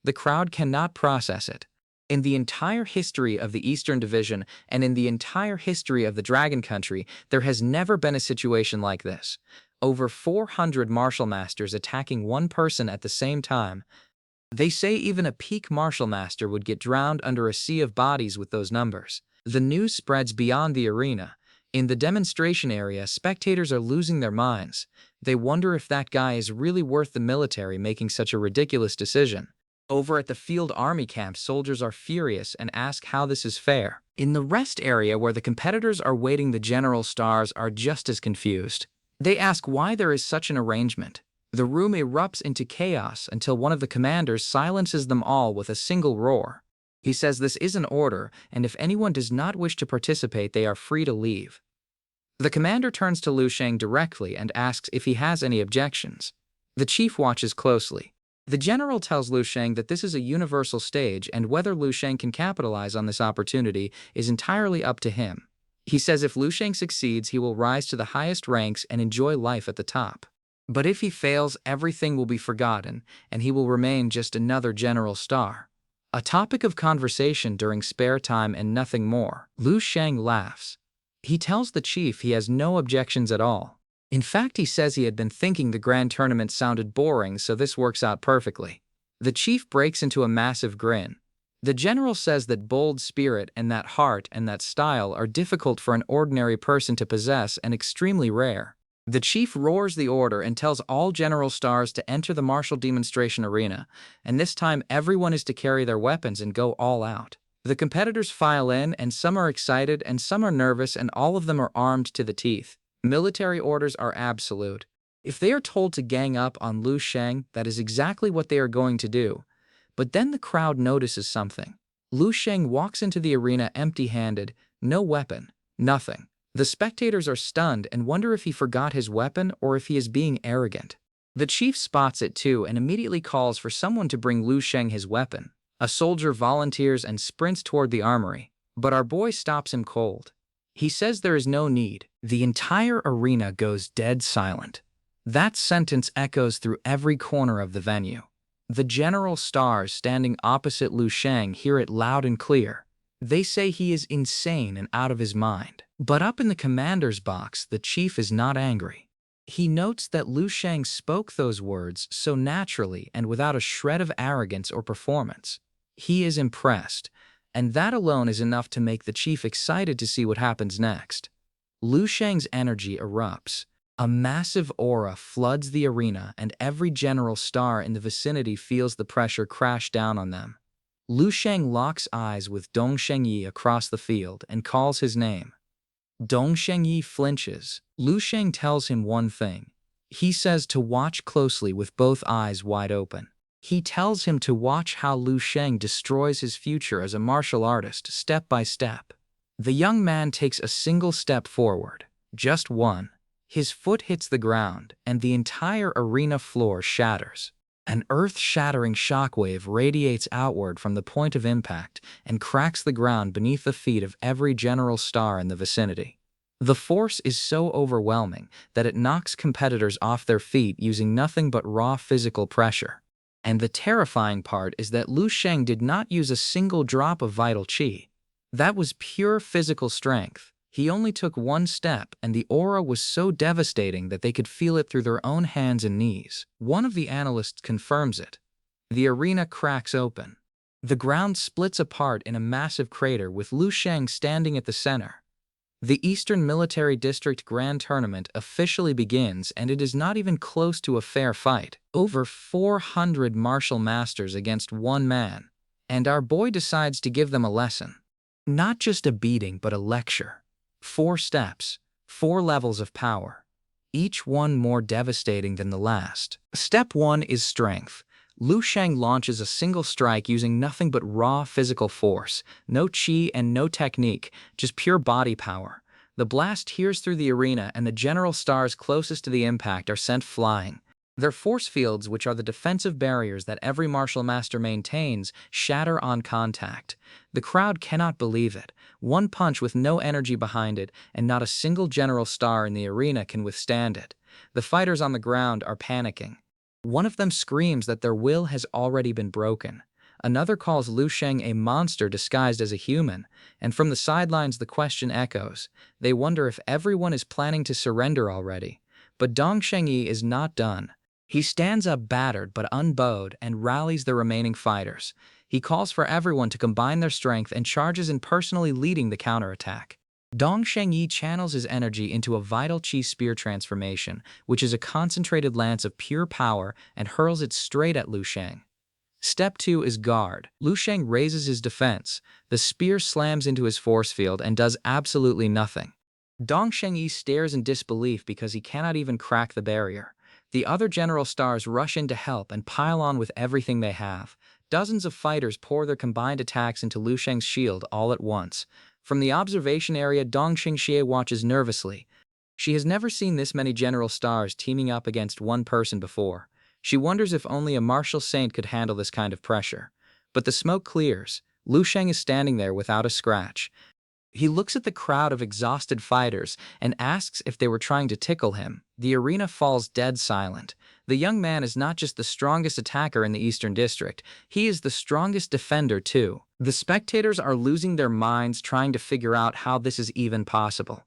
A: The crowd cannot process it. In the entire history of the Eastern Division and in the entire history of the Dragon Country, there has never been a situation like this. Over 400 martial masters attacking one person at the same time. They say even a peak martial master would get drowned under a sea of bodies with those numbers. The news spreads beyond the arena. In the demonstration area, spectators are losing their minds. They wonder if that guy is really worth the military making such a ridiculous decision. Over at the field army camp, soldiers are furious and ask how this is fair. In the rest area where the competitors are waiting, the general stars are just as confused. They ask why there is such an arrangement. The room erupts into chaos until one of the commanders silences them all with a single roar. He says this is an order, and if anyone does not wish to participate, they are free to leave. The commander turns to Lu Sheng directly and asks if he has any objections. The chief watches closely. The general tells Lu Sheng that this is a universal stage, and whether Lu Sheng can capitalize on this opportunity is entirely up to him. He says if Lu Sheng succeeds, he will rise to the highest ranks and enjoy life at the top. But if he fails, everything will be forgotten, and he will remain just another general star. A topic of conversation during spare time and nothing more. Lu Sheng laughs. He tells the chief he has no objections at all. In fact, he says he had been thinking the grand tournament sounded boring, so this works out perfectly. The chief breaks into a massive grin. The general says that bold spirit and that heart and that style are difficult for an ordinary person to possess and extremely rare. The chief roars the order and tells all general stars to enter the martial demonstration arena, and this time everyone is to carry their weapons and go all out. The competitors file in, and some are excited and some are nervous, and all of them are armed to the teeth. Military orders are absolute. If they are told to gang up on Lu Sheng, that is exactly what they are going to do. But then the crowd notices something. Lu Sheng walks into the arena empty-handed, no weapon, nothing. The spectators are stunned and wonder if he forgot his weapon or if he is being arrogant. The chief spots it too and immediately calls for someone to bring Lu Sheng his weapon. A soldier volunteers and sprints toward the armory, but our boy stops him cold. He says there is no need. The entire arena goes dead silent. That sentence echoes through every corner of the venue. The general stars standing opposite Lu Sheng hear it loud and clear. They say he is insane and out of his mind. But up in the commander's box, the chief is not angry. He notes that Lu Sheng spoke those words so naturally and without a shred of arrogance or performance. He is impressed, and that alone is enough to make the chief excited to see what happens next. Lu Sheng's energy erupts. A massive aura floods the arena, and every general star in the vicinity feels the pressure crash down on them. Lu Sheng locks eyes with Dong Shengyi across the field and calls his name. Dong Shengyi flinches. Lu Sheng tells him one thing. He says to watch closely with both eyes wide open. He tells him to watch how Lu Sheng destroys his future as a martial artist step by step. The young man takes a single step forward, just one. His foot hits the ground, and the entire arena floor shatters. An earth-shattering shockwave radiates outward from the point of impact and cracks the ground beneath the feet of every general star in the vicinity. The force is so overwhelming that it knocks competitors off their feet using nothing but raw physical pressure. And the terrifying part is that Lu Sheng did not use a single drop of vital qi. That was pure physical strength. He only took one step, and the aura was so devastating that they could feel it through their own hands and knees. One of the analysts confirms it. The arena cracks open. The ground splits apart in a massive crater with Lu Sheng standing at the center. The Eastern Military District Grand Tournament officially begins, and it is not even close to a fair fight. Over 400 martial masters against one man. And our boy decides to give them a lesson. Not just a beating, but a lecture. 4 steps, 4 levels of power, each one more devastating than the last. Step 1 is strength. Lu Sheng launches a single strike using nothing but raw physical force, no qi and no technique, just pure body power. The blast hears through the arena, and the general stars closest to the impact are sent flying. Their force fields, which are the defensive barriers that every martial master maintains, shatter on contact. The crowd cannot believe it. One punch with no energy behind it, and not a single general star in the arena can withstand it. The fighters on the ground are panicking. One of them screams that their will has already been broken. Another calls Lu Sheng a monster disguised as a human, and from the sidelines the question echoes. They wonder if everyone is planning to surrender already. But Dong Shengyi is not done. He stands up battered but unbowed and rallies the remaining fighters. He calls for everyone to combine their strength and charges in, personally leading the counterattack. Dong Shengyi channels his energy into a vital qi spear transformation, which is a concentrated lance of pure power, and hurls it straight at Lu Sheng. Step 2 is guard. Lu Sheng raises his defense. The spear slams into his force field and does absolutely nothing. Dong Shengyi stares in disbelief because he cannot even crack the barrier. The other general stars rush in to help and pile on with everything they have. Dozens of fighters pour their combined attacks into Lu Sheng's shield all at once. From the observation area, Dong Xingxie watches nervously. She has never seen this many general stars teaming up against one person before. She wonders if only a martial saint could handle this kind of pressure. But the smoke clears. Lu Sheng is standing there without a scratch. He looks at the crowd of exhausted fighters and asks if they were trying to tickle him. The arena falls dead silent. The young man is not just the strongest attacker in the Eastern District, he is the strongest defender too. The spectators are losing their minds trying to figure out how this is even possible.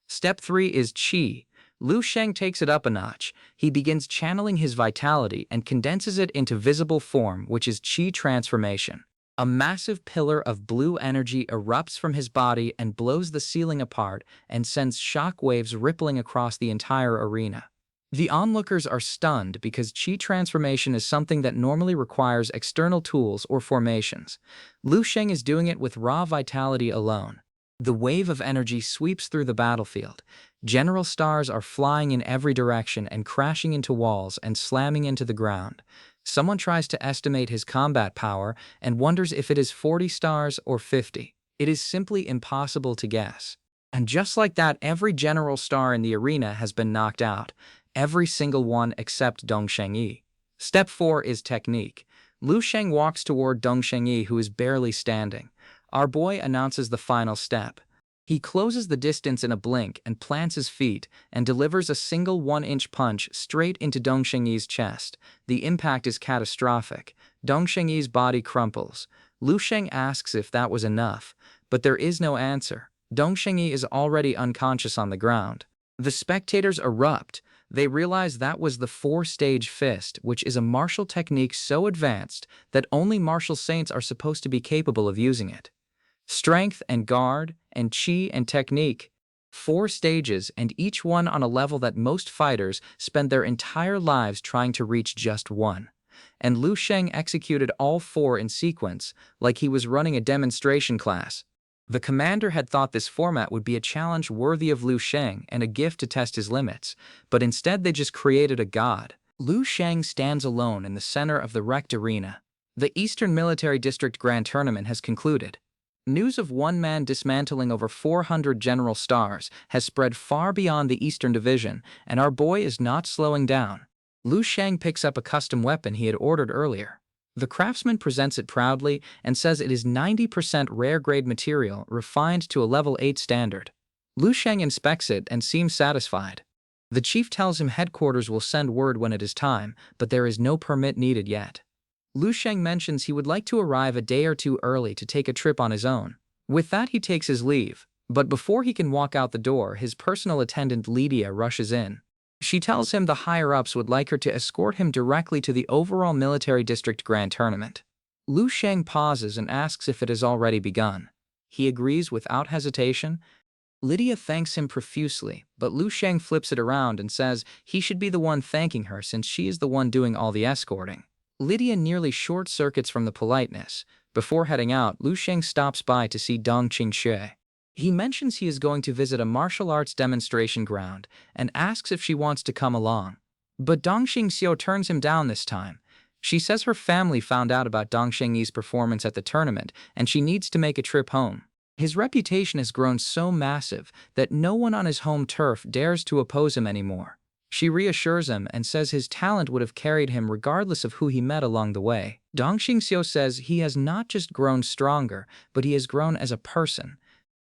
A: Step 3 is qi. Lu Sheng takes it up a notch. He begins channeling his vitality and condenses it into visible form, which is qi transformation. A massive pillar of blue energy erupts from his body and blows the ceiling apart and sends shock waves rippling across the entire arena. The onlookers are stunned because chi transformation is something that normally requires external tools or formations. Lu Sheng is doing it with raw vitality alone. The wave of energy sweeps through the battlefield. General stars are flying in every direction and crashing into walls and slamming into the ground. Someone tries to estimate his combat power and wonders if it is 40 stars or 50. It is simply impossible to guess. And just like that, every general star in the arena has been knocked out. Every single one except Dong Shengyi. Step 4 is technique. Lu Sheng walks toward Dong Shengyi, who is barely standing. Our boy announces the final step. He closes the distance in a blink and plants his feet and delivers a single 1-inch punch straight into Dong Shengyi's chest. The impact is catastrophic. Dong Shengyi's body crumples. Lu Sheng asks if that was enough, but there is no answer. Dong Shengyi is already unconscious on the ground. The spectators erupt. They realize that was the 4-stage fist, which is a martial technique so advanced that only martial saints are supposed to be capable of using it. Strength and guard and chi and technique. 4 stages, and each one on a level that most fighters spend their entire lives trying to reach just one. And Lu Sheng executed all 4 in sequence, like he was running a demonstration class. The commander had thought this format would be a challenge worthy of Lu Sheng and a gift to test his limits, but instead they just created a god. Lu Sheng stands alone in the center of the wrecked arena. The Eastern Military District Grand Tournament has concluded. News of one man dismantling over 400 general stars has spread far beyond the Eastern Division, and our boy is not slowing down. Lu Sheng picks up a custom weapon he had ordered earlier. The craftsman presents it proudly and says it is 90% rare-grade material refined to a level 8 standard. Lu Sheng inspects it and seems satisfied. The chief tells him headquarters will send word when it is time, but there is no permit needed yet. Lu Sheng mentions he would like to arrive a day or 2 early to take a trip on his own. With that, he takes his leave, but before he can walk out the door, his personal attendant Lydia rushes in. She tells him the higher-ups would like her to escort him directly to the overall military district grand tournament. Lu Sheng pauses and asks if it has already begun. He agrees without hesitation. Lydia thanks him profusely, but Lu Sheng flips it around and says he should be the one thanking her since she is the one doing all the escorting. Lydia nearly short-circuits from the politeness. Before heading out, Lu Sheng stops by to see Dong Qingxue. He mentions he is going to visit a martial arts demonstration ground and asks if she wants to come along. But Dong Qingxiu turns him down this time. She says her family found out about Dong Shengyi's performance at the tournament and she needs to make a trip home. His reputation has grown so massive that no one on his home turf dares to oppose him anymore. She reassures him and says his talent would have carried him regardless of who he met along the way. Dong Qingxiu says he has not just grown stronger, but he has grown as a person.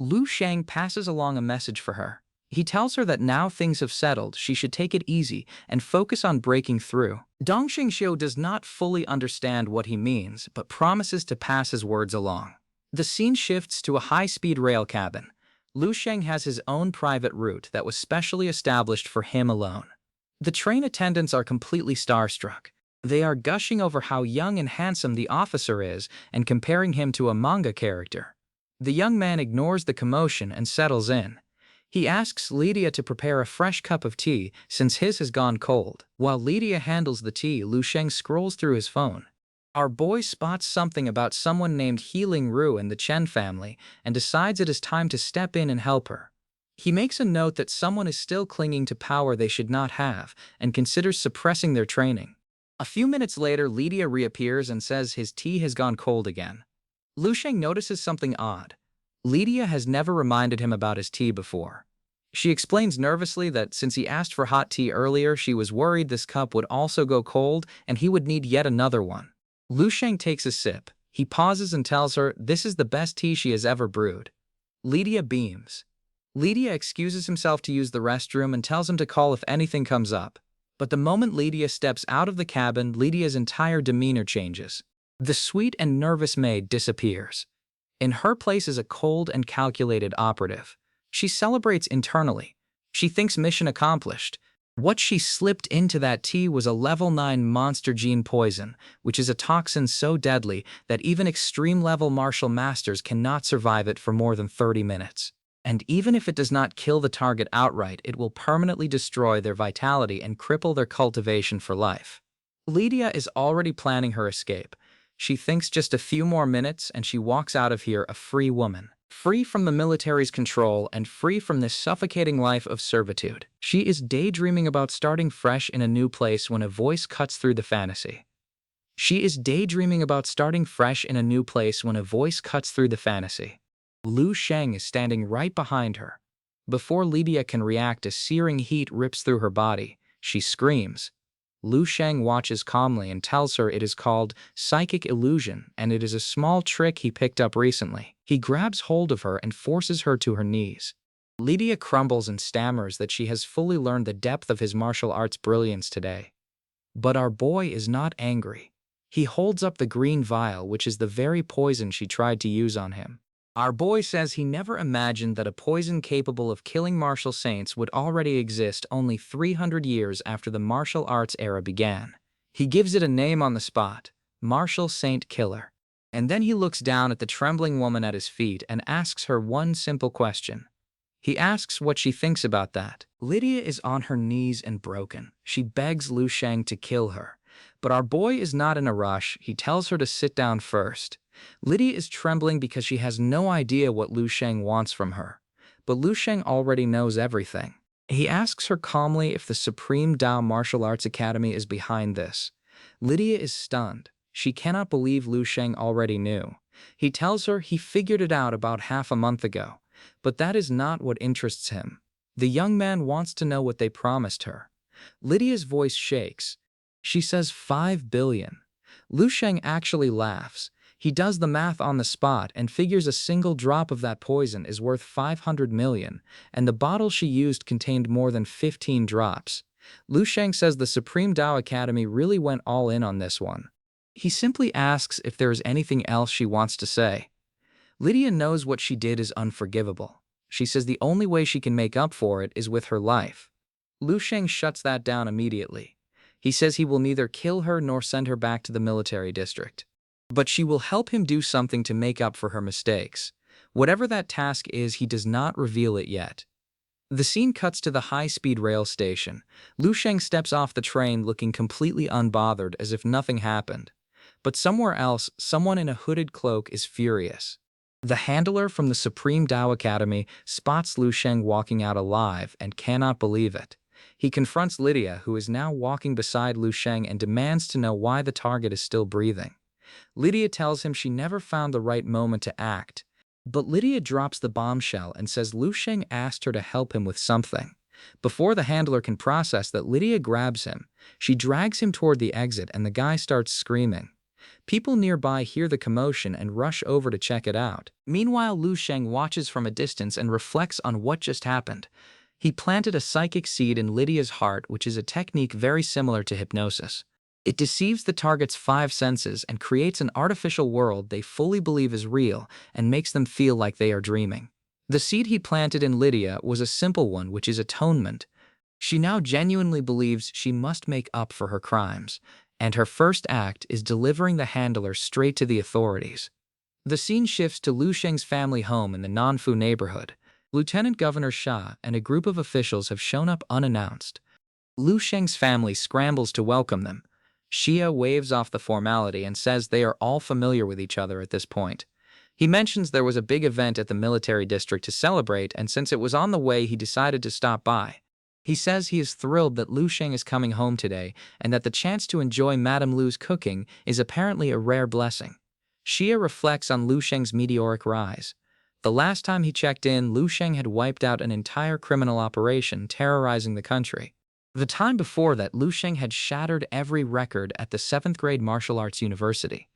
A: Lu Sheng passes along a message for her. He tells her that now things have settled, she should take it easy and focus on breaking through. Dong Qingxiu does not fully understand what he means, but promises to pass his words along. The scene shifts to a high-speed rail cabin. Lu Sheng has his own private route that was specially established for him alone. The train attendants are completely starstruck. They are gushing over how young and handsome the officer is and comparing him to a manga character. The young man ignores the commotion and settles in. He asks Lydia to prepare a fresh cup of tea since his has gone cold. While Lydia handles the tea, Lu Sheng scrolls through his phone. Our boy spots something about someone named Healing Ru in the Chen family and decides it is time to step in and help her. He makes a note that someone is still clinging to power they should not have and considers suppressing their training. A few minutes later, Lydia reappears and says his tea has gone cold again. Lu Sheng notices something odd. Lydia has never reminded him about his tea before. She explains nervously that since he asked for hot tea earlier, she was worried this cup would also go cold and he would need yet another one. Lu Sheng takes a sip. He pauses and tells her this is the best tea she has ever brewed. Lydia beams. Lydia excuses himself to use the restroom and tells him to call if anything comes up. But the moment Lydia steps out of the cabin, Lydia's entire demeanor changes. The sweet and nervous maid disappears. In her place is a cold and calculated operative. She celebrates internally. She thinks mission accomplished. What she slipped into that tea was a level 9 monster gene poison, which is a toxin so deadly that even extreme-level martial masters cannot survive it for more than 30 minutes. And even if it does not kill the target outright, it will permanently destroy their vitality and cripple their cultivation for life. Lydia is already planning her escape. She thinks just a few more minutes and she walks out of here a free woman. Free from the military's control and free from this suffocating life of servitude. She is daydreaming about starting fresh in a new place when a voice cuts through the fantasy. She is daydreaming about starting fresh in a new place when a voice cuts through the fantasy. Lu Sheng is standing right behind her. Before Lydia can react, a searing heat rips through her body. She screams. Lu Sheng watches calmly and tells her it is called psychic illusion and it is a small trick he picked up recently. He grabs hold of her and forces her to her knees. Lydia crumbles and stammers that she has fully learned the depth of his martial arts brilliance today. But our boy is not angry. He holds up the green vial, which is the very poison she tried to use on him. Our boy says he never imagined that a poison capable of killing martial saints would already exist only 300 years after the martial arts era began. He gives it a name on the spot, Martial Saint Killer. And then he looks down at the trembling woman at his feet and asks her one simple question. He asks what she thinks about that. Lydia is on her knees and broken. She begs Lu Sheng to kill her. But our boy is not in a rush. He tells her to sit down first. Lydia is trembling because she has no idea what Lu Sheng wants from her. But Lu Sheng already knows everything. He asks her calmly if the Supreme Tao Martial Arts Academy is behind this. Lydia is stunned. She cannot believe Lu Sheng already knew. He tells her he figured it out about half a month ago. But that is not what interests him. The young man wants to know what they promised her. Lydia's voice shakes. She says 5 billion. Lu Sheng actually laughs. He does the math on the spot and figures a single drop of that poison is worth 500 million, and the bottle she used contained more than 15 drops. Lu Sheng says the Supreme Tao Academy really went all in on this one. He simply asks if there is anything else she wants to say. Lydia knows what she did is unforgivable. She says the only way she can make up for it is with her life. Lu Sheng shuts that down immediately. He says he will neither kill her nor send her back to the military district. But she will help him do something to make up for her mistakes. Whatever that task is, he does not reveal it yet. The scene cuts to the high-speed rail station. Lu Sheng steps off the train looking completely unbothered as if nothing happened. But somewhere else, someone in a hooded cloak is furious. The handler from the Supreme Tao Academy spots Lu Sheng walking out alive and cannot believe it. He confronts Lydia, who is now walking beside Lu Sheng, and demands to know why the target is still breathing. Lydia tells him she never found the right moment to act. But Lydia drops the bombshell and says Lu Sheng asked her to help him with something. Before the handler can process that, Lydia grabs him. She drags him toward the exit and the guy starts screaming. People nearby hear the commotion and rush over to check it out. Meanwhile, Lu Sheng watches from a distance and reflects on what just happened. He planted a psychic seed in Lydia's heart, which is a technique very similar to hypnosis. It deceives the target's 5 senses and creates an artificial world they fully believe is real and makes them feel like they are dreaming. The seed he planted in Lydia was a simple one, which is atonement. She now genuinely believes she must make up for her crimes, and her first act is delivering the handler straight to the authorities. The scene shifts to Lu Sheng's family home in the Nanfu neighborhood. Lieutenant Governor Xia and a group of officials have shown up unannounced. Lu Sheng's family scrambles to welcome them. Xia waves off the formality and says they are all familiar with each other at this point. He mentions there was a big event at the military district to celebrate, and since it was on the way, he decided to stop by. He says he is thrilled that Lu Sheng is coming home today and that the chance to enjoy Madame Lu's cooking is apparently a rare blessing. Xia reflects on Lu Sheng's meteoric rise. The last time he checked in, Lu Sheng had wiped out an entire criminal operation, terrorizing the country. The time before that, Lu Sheng had shattered every record at the 7th grade martial arts university.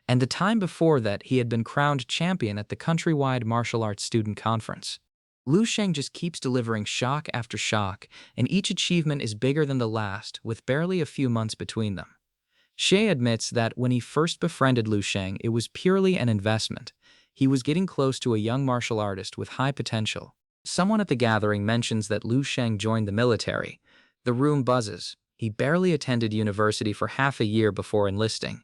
A: And the time before that, he had been crowned champion at the countrywide martial arts student conference. Lu Sheng just keeps delivering shock after shock, and each achievement is bigger than the last, with barely a few months between them. Xie admits that when he first befriended Lu Sheng, it was purely an investment. He was getting close to a young martial artist with high potential. Someone at the gathering mentions that Lu Sheng joined the military. The room buzzes. He barely attended university for half a year before enlisting.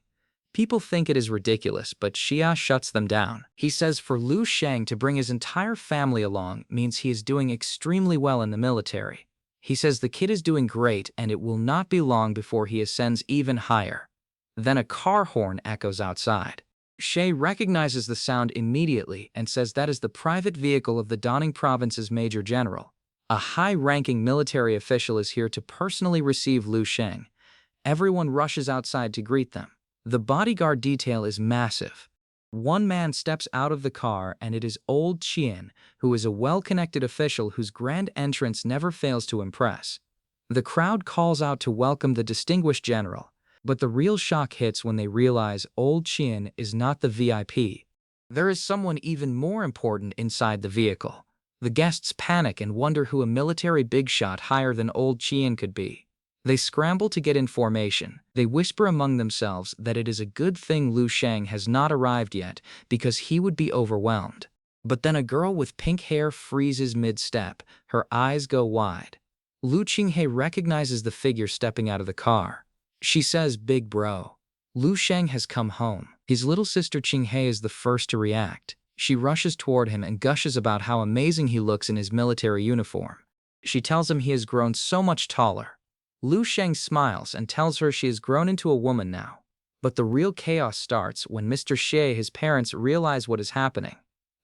A: People think it is ridiculous, but Xia shuts them down. He says for Lu Sheng to bring his entire family along means he is doing extremely well in the military. He says the kid is doing great and it will not be long before he ascends even higher. Then a car horn echoes outside. Xie recognizes the sound immediately and says that is the private vehicle of the Dawning Province's Major General. A high-ranking military official is here to personally receive Lu Sheng. Everyone rushes outside to greet them. The bodyguard detail is massive. One man steps out of the car and it is old Qian, who is a well-connected official whose grand entrance never fails to impress. The crowd calls out to welcome the distinguished general, but the real shock hits when they realize old Qian is not the VIP. There is someone even more important inside the vehicle. The guests panic and wonder who a military big shot higher than old Qian could be. They scramble to get information. They whisper among themselves that it is a good thing Lu Sheng has not arrived yet because he would be overwhelmed. But then a girl with pink hair freezes mid-step. Her eyes go wide. Lu Qinghe recognizes the figure stepping out of the car. She says, "Big bro." Lu Sheng has come home. His little sister Qinghe is the first to react. She rushes toward him and gushes about how amazing he looks in his military uniform. She tells him he has grown so much taller. Lu Sheng smiles and tells her she has grown into a woman now. But the real chaos starts when Mr. Xie, his parents, realize what is happening.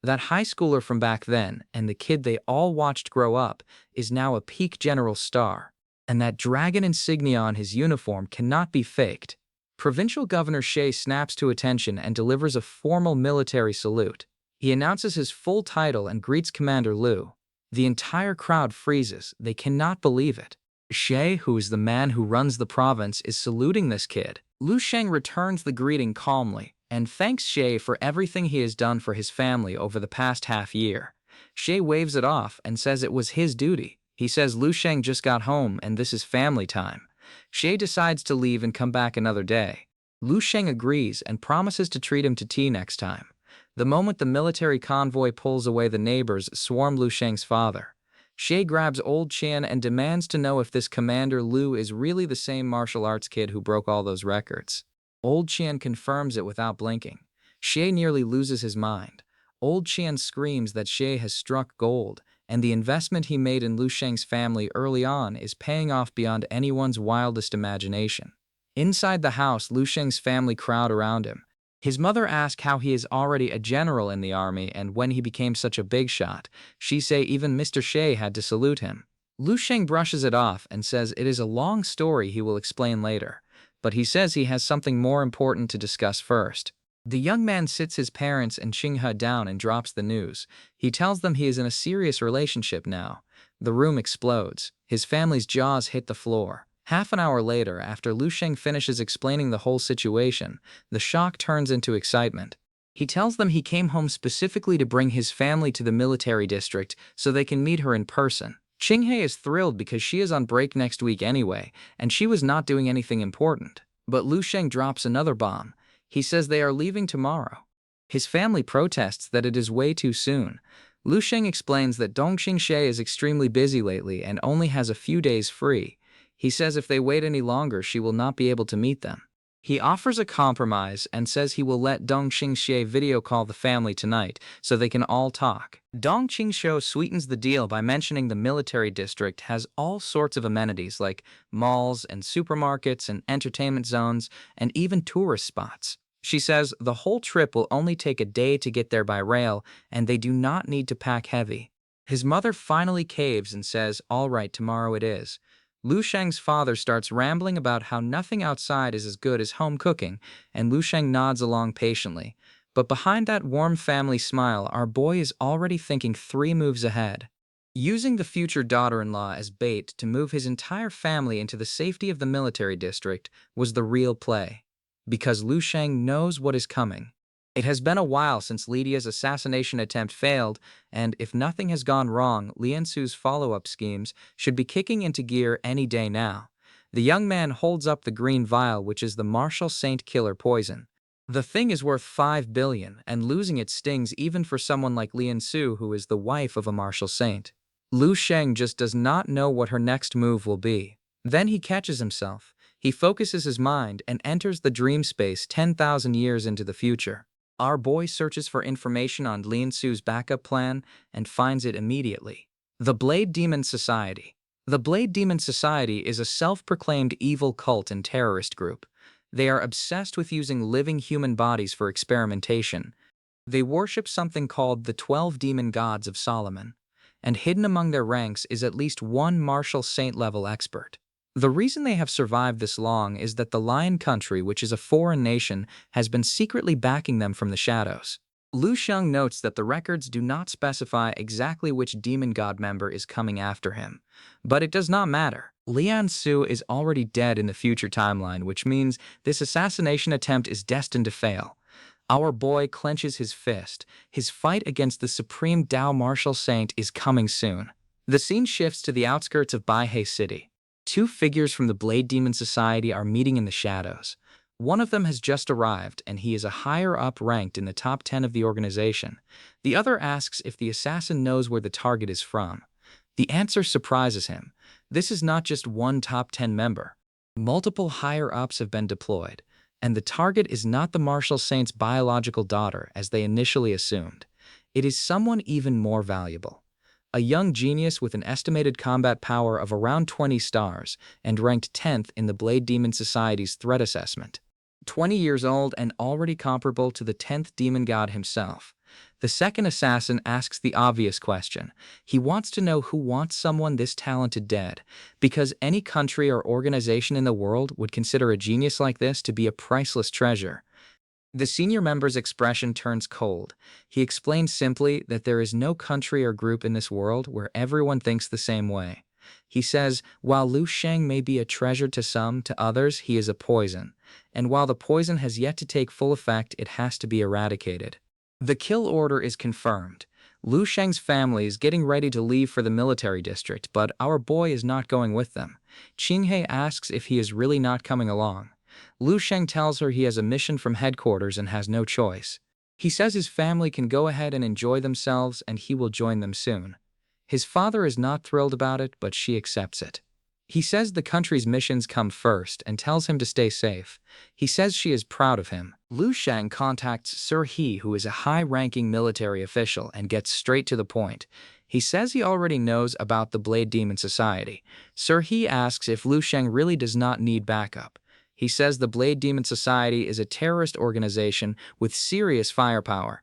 A: That high schooler from back then, and the kid they all watched grow up, is now a peak general star. And that dragon insignia on his uniform cannot be faked. Provincial Governor Xie snaps to attention and delivers a formal military salute. He announces his full title and greets Commander Lu. The entire crowd freezes. They cannot believe it. Xie, who is the man who runs the province, is saluting this kid. Lu Sheng returns the greeting calmly and thanks Xie for everything he has done for his family over the past half year. Xie waves it off and says it was his duty. He says Lu Sheng just got home and this is family time. Xie decides to leave and come back another day. Lu Sheng agrees and promises to treat him to tea next time. The moment the military convoy pulls away, the neighbors swarm Lu Sheng's father. Xie grabs old Qian and demands to know if this Commander Lu is really the same martial arts kid who broke all those records. Old Qian confirms it without blinking. Xie nearly loses his mind. Old Qian screams that Xie has struck gold, and the investment he made in Lu Sheng's family early on is paying off beyond anyone's wildest imagination. Inside the house, Lu Sheng's family crowd around him. His mother asks how he is already a general in the army and when he became such a big shot. She say even Mr. Xie had to salute him. Lu Sheng brushes it off and says it is a long story he will explain later, but he says he has something more important to discuss first. The young man sits his parents and Qinghe down and drops the news. He tells them he is in a serious relationship now. The room explodes. His family's jaws hit the floor. Half an hour later, after Lu Sheng finishes explaining the whole situation, the shock turns into excitement. He tells them he came home specifically to bring his family to the military district so they can meet her in person. Qinghe is thrilled because she is on break next week anyway, and she was not doing anything important. But Lu Sheng drops another bomb. He says they are leaving tomorrow. His family protests that it is way too soon. Lu Sheng explains that Dongqing Xie is extremely busy lately and only has a few days free. He says if they wait any longer, she will not be able to meet them. He offers a compromise and says he will let Dongqing Xie video call the family tonight so they can all talk. Dongqing Xie sweetens the deal by mentioning the military district has all sorts of amenities like malls and supermarkets and entertainment zones and even tourist spots. She says the whole trip will only take a day to get there by rail and they do not need to pack heavy. His mother finally caves and says, "All right, tomorrow it is." Lu Sheng's father starts rambling about how nothing outside is as good as home cooking, and Lu Sheng nods along patiently. But behind that warm family smile, our boy is already thinking 3 moves ahead. Using the future daughter-in-law as bait to move his entire family into the safety of the military district was the real play. Because Lu Sheng knows what is coming. It has been a while since Lydia's assassination attempt failed, and if nothing has gone wrong, Liansu's follow-up schemes should be kicking into gear any day now. The young man holds up the green vial, which is the Martial Saint killer poison. The thing is worth 5 billion, and losing it stings even for someone like Liansu, who is the wife of a Martial Saint. Lu Sheng just does not know what her next move will be. Then he catches himself. He focuses his mind and enters the dream space 10,000 years into the future. Our boy searches for information on Lin Su's backup plan and finds it immediately. The Blade Demon Society. The Blade Demon Society is a self-proclaimed evil cult and terrorist group. They are obsessed with using living human bodies for experimentation. They worship something called the 12 demon gods of Solomon, and hidden among their ranks is at least one martial saint-level expert. The reason they have survived this long is that the Lion Country, which is a foreign nation, has been secretly backing them from the shadows. Lu Sheng notes that the records do not specify exactly which demon god member is coming after him, but it does not matter. Lian Su is already dead in the future timeline, which means this assassination attempt is destined to fail. Our boy clenches his fist. His fight against the supreme Dao martial saint is coming soon. The scene shifts to the outskirts of Baihei City. Two figures from the Blade Demon Society are meeting in the shadows. One of them has just arrived, and he is a higher-up ranked in the top 10 of the organization. The other asks if the assassin knows where the target is from. The answer surprises him. This is not just one top 10 member. Multiple higher-ups have been deployed, and the target is not the martial saint's biological daughter, as they initially assumed. It is someone even more valuable. A young genius with an estimated combat power of around 20 stars and ranked 10th in the Blade Demon Society's threat assessment. 20 years old and already comparable to the 10th demon god himself. The second assassin asks the obvious question. He wants to know who wants someone this talented dead, because any country or organization in the world would consider a genius like this to be a priceless treasure. The senior member's expression turns cold. He explains simply that there is no country or group in this world where everyone thinks the same way. He says, while Lu Sheng may be a treasure to some, to others he is a poison. And while the poison has yet to take full effect, it has to be eradicated. The kill order is confirmed. Lu Sheng's family is getting ready to leave for the military district, but our boy is not going with them. Qinghe asks if he is really not coming along. Lu Sheng tells her he has a mission from headquarters and has no choice. He says his family can go ahead and enjoy themselves and he will join them soon. His father is not thrilled about it, but she accepts it. He says the country's missions come first and tells him to stay safe. He says she is proud of him. Lu Sheng contacts Sir He, who is a high-ranking military official, and gets straight to the point. He says he already knows about the Blade Demon Society. Sir He asks if Lu Sheng really does not need backup. He says the Blade Demon Society is a terrorist organization with serious firepower.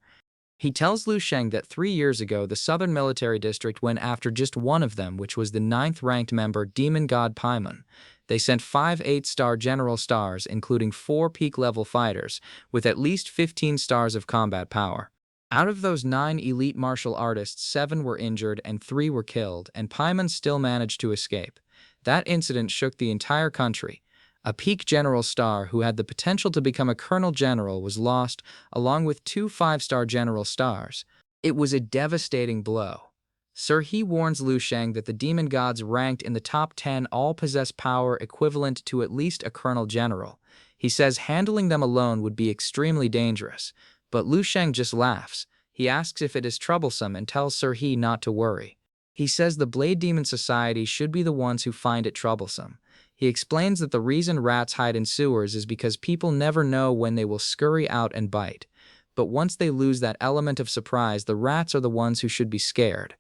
A: He tells Lu Sheng that 3 years ago the Southern Military District went after just one of them, which was the 9th-ranked member Demon God Paimon. They sent 5 8-star general stars, including 4 peak-level fighters, with at least 15 stars of combat power. Out of those 9 elite martial artists, 7 were injured and 3 were killed, and Paimon still managed to escape. That incident shook the entire country. A peak general star who had the potential to become a colonel general was lost, along with 2 5-star general stars. It was a devastating blow. Sir He warns Lu Sheng that the demon gods ranked in the top 10 all possess power equivalent to at least a colonel general. He says handling them alone would be extremely dangerous, but Lu Sheng just laughs. He asks if it is troublesome and tells Sir He not to worry. He says the Blade Demon Society should be the ones who find it troublesome. He explains that the reason rats hide in sewers is because people never know when they will scurry out and bite. But once they lose that element of surprise, the rats are the ones who should be scared.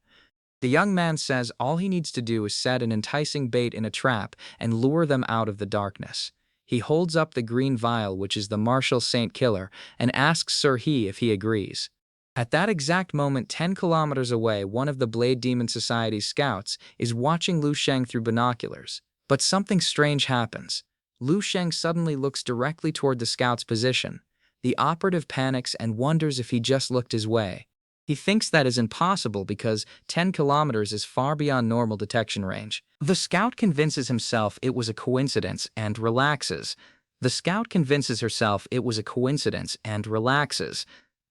A: The young man says all he needs to do is set an enticing bait in a trap and lure them out of the darkness. He holds up the green vial, which is the martial saint killer, and asks Sir He if he agrees. At that exact moment, 10 kilometers away, one of the Blade Demon Society's scouts is watching Lu Sheng through binoculars. But something strange happens. Lu Sheng suddenly looks directly toward the scout's position. The operative panics and wonders if he just looked his way. He thinks that is impossible because 10 kilometers is far beyond normal detection range. The scout convinces himself it was a coincidence and relaxes.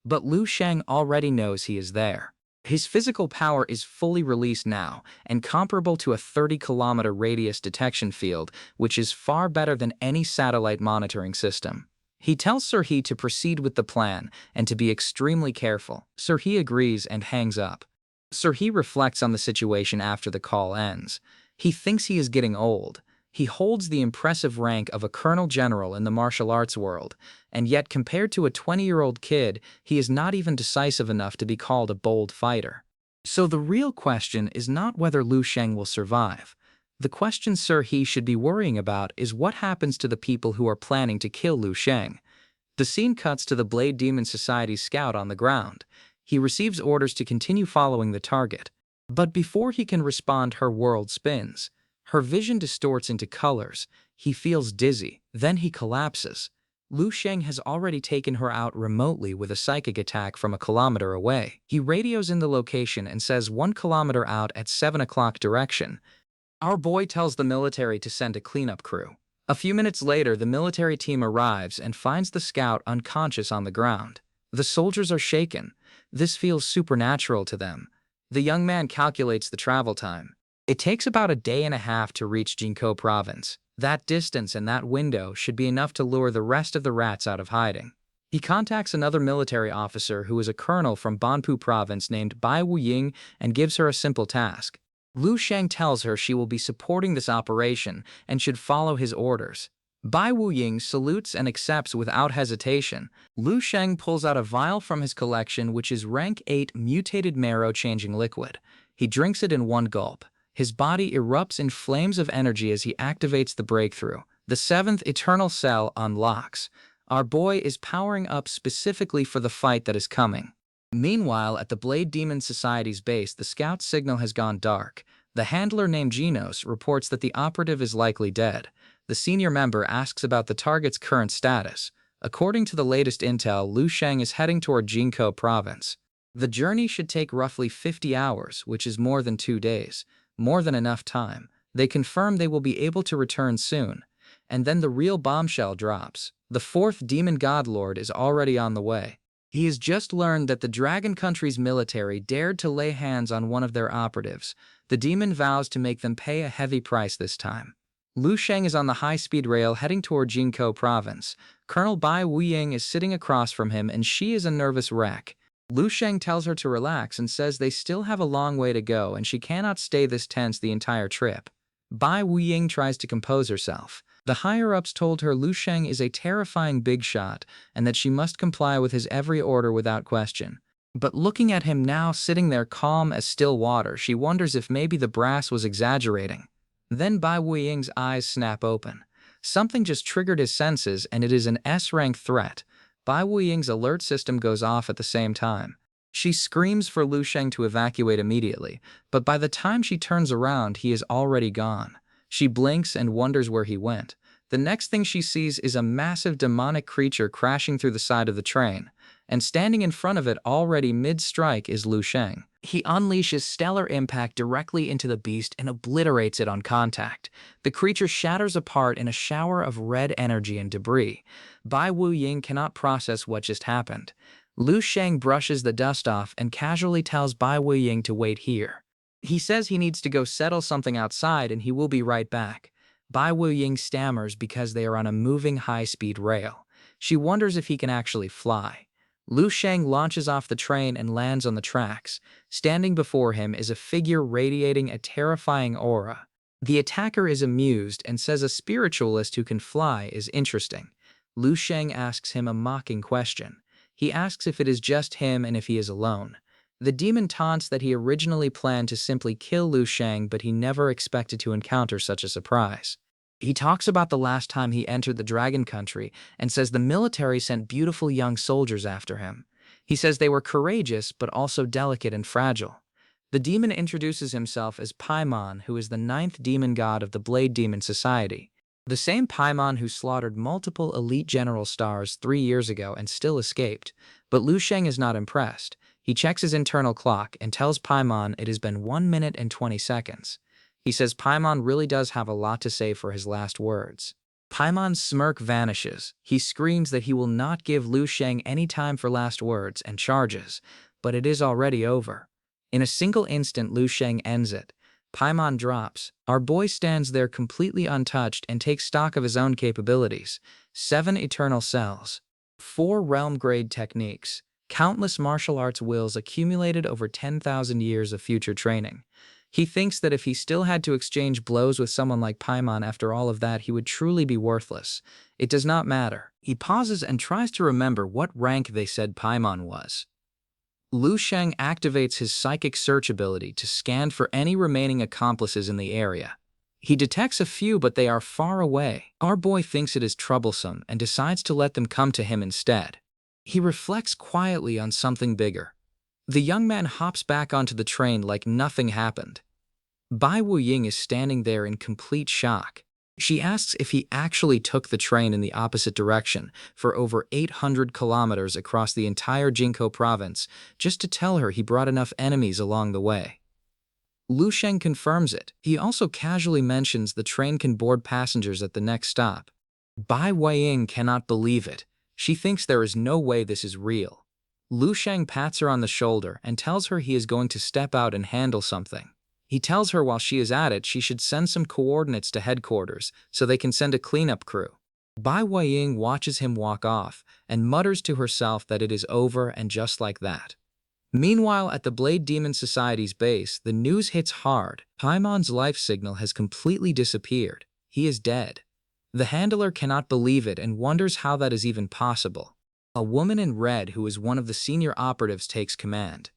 A: But Lu Sheng already knows he is there. His physical power is fully released now and comparable to a 30-kilometer radius detection field, which is far better than any satellite monitoring system. He tells Sir He to proceed with the plan and to be extremely careful. Sir He agrees and hangs up. Sir He reflects on the situation after the call ends. He thinks he is getting old. He holds the impressive rank of a colonel general in the martial arts world, and yet compared to a 20-year-old kid, he is not even decisive enough to be called a bold fighter. So the real question is not whether Lu Sheng will survive. The question Sir He should be worrying about is what happens to the people who are planning to kill Lu Sheng. The scene cuts to the Blade Demon Society's scout on the ground. He receives orders to continue following the target. But before he can respond, her world spins. Her vision distorts into colors. He feels dizzy. Then he collapses. Lu Sheng has already taken her out remotely with a psychic attack from a kilometer away. He radios in the location and says 1 kilometer out at 7 o'clock direction. Our boy tells the military to send a cleanup crew. A few minutes later, the military team arrives and finds the scout unconscious on the ground. The soldiers are shaken. This feels supernatural to them. The young man calculates the travel time. It takes about a day and a half to reach Jinko province. That distance and that window should be enough to lure the rest of the rats out of hiding. He contacts another military officer who is a colonel from Banpu province named Bai Wuying and gives her a simple task. Lu Sheng tells her she will be supporting this operation and should follow his orders. Bai Wuying salutes and accepts without hesitation. Lu Sheng pulls out a vial from his collection which is rank 8 mutated marrow-changing liquid. He drinks it in one gulp. His body erupts in flames of energy as he activates the breakthrough. The 7th eternal cell unlocks. Our boy is powering up specifically for the fight that is coming. Meanwhile, at the Blade Demon Society's base, the scout's signal has gone dark. The handler named Genos reports that the operative is likely dead. The senior member asks about the target's current status. According to the latest intel, Lu Sheng is heading toward Jinko province. The journey should take roughly 50 hours, which is more than 2 days. More than enough time. They confirm they will be able to return soon. And then the real bombshell drops. The 4th demon godlord is already on the way. He has just learned that the Dragon Country's military dared to lay hands on one of their operatives. The demon vows to make them pay a heavy price this time. Lu Sheng is on the high-speed rail heading toward Jinko province. Colonel Bai Wuying is sitting across from him and she is a nervous wreck. Lu Sheng tells her to relax and says they still have a long way to go and she cannot stay this tense the entire trip. Bai Wuying tries to compose herself. The higher-ups told her Lu Sheng is a terrifying big shot and that she must comply with his every order without question. But looking at him now sitting there calm as still water, she wonders if maybe the brass was exaggerating. Then Bai Wuying's eyes snap open. Something just triggered his senses and it is an S-rank threat. Bai Wuying's alert system goes off at the same time. She screams for Lu Sheng to evacuate immediately, but by the time she turns around, he is already gone. She blinks and wonders where he went. The next thing she sees is a massive demonic creature crashing through the side of the train, and standing in front of it already mid-strike is Lu Sheng. He unleashes stellar impact directly into the beast and obliterates it on contact. The creature shatters apart in a shower of red energy and debris. Bai Wuying cannot process what just happened. Lu Sheng brushes the dust off and casually tells Bai Wuying to wait here. He says he needs to go settle something outside and he will be right back. Bai Wuying stammers because they are on a moving high-speed rail. She wonders if he can actually fly. Lu Sheng launches off the train and lands on the tracks. Standing before him is a figure radiating a terrifying aura. The attacker is amused and says a spiritualist who can fly is interesting. Lu Sheng asks him a mocking question. He asks if it is just him and if he is alone. The demon taunts that he originally planned to simply kill Lu Sheng, but he never expected to encounter such a surprise. He talks about the last time he entered the Dragon Country and says the military sent beautiful young soldiers after him. He says they were courageous but also delicate and fragile. The demon introduces himself as Paimon, who is the 9th demon god of the Blade Demon Society. The same Paimon who slaughtered multiple elite general stars 3 years ago and still escaped. But Lu Sheng is not impressed. He checks his internal clock and tells Paimon it has been 1 minute and 20 seconds. He says Paimon really does have a lot to say for his last words. Paimon's smirk vanishes. He screams that he will not give Lu Sheng any time for last words and charges, but it is already over. In a single instant, Lu Sheng ends it. Paimon drops. Our boy stands there completely untouched and takes stock of his own capabilities. 7 eternal cells. 4 realm-grade techniques. Countless martial arts wills accumulated over 10,000 years of future training. He thinks that if he still had to exchange blows with someone like Paimon after all of that, he would truly be worthless. It does not matter. He pauses and tries to remember what rank they said Paimon was. Lu Sheng activates his psychic search ability to scan for any remaining accomplices in the area. He detects a few, but they are far away. Our boy thinks it is troublesome and decides to let them come to him instead. He reflects quietly on something bigger. The young man hops back onto the train like nothing happened. Bai Wuying is standing there in complete shock. She asks if he actually took the train in the opposite direction for over 800 kilometers across the entire Jinko province just to tell her he brought enough enemies along the way. Lu Sheng confirms it. He also casually mentions the train can board passengers at the next stop. Bai Wuying cannot believe it. She thinks there is no way this is real. Lu Sheng pats her on the shoulder and tells her he is going to step out and handle something. He tells her while she is at it, she should send some coordinates to headquarters so they can send a cleanup crew. Bai Wuying watches him walk off and mutters to herself that it is over, and just like that. Meanwhile, at the Blade Demon Society's base, the news hits hard. Paimon's life signal has completely disappeared. He is dead. The handler cannot believe it and wonders how that is even possible. A woman in red, who is one of the senior operatives, takes command.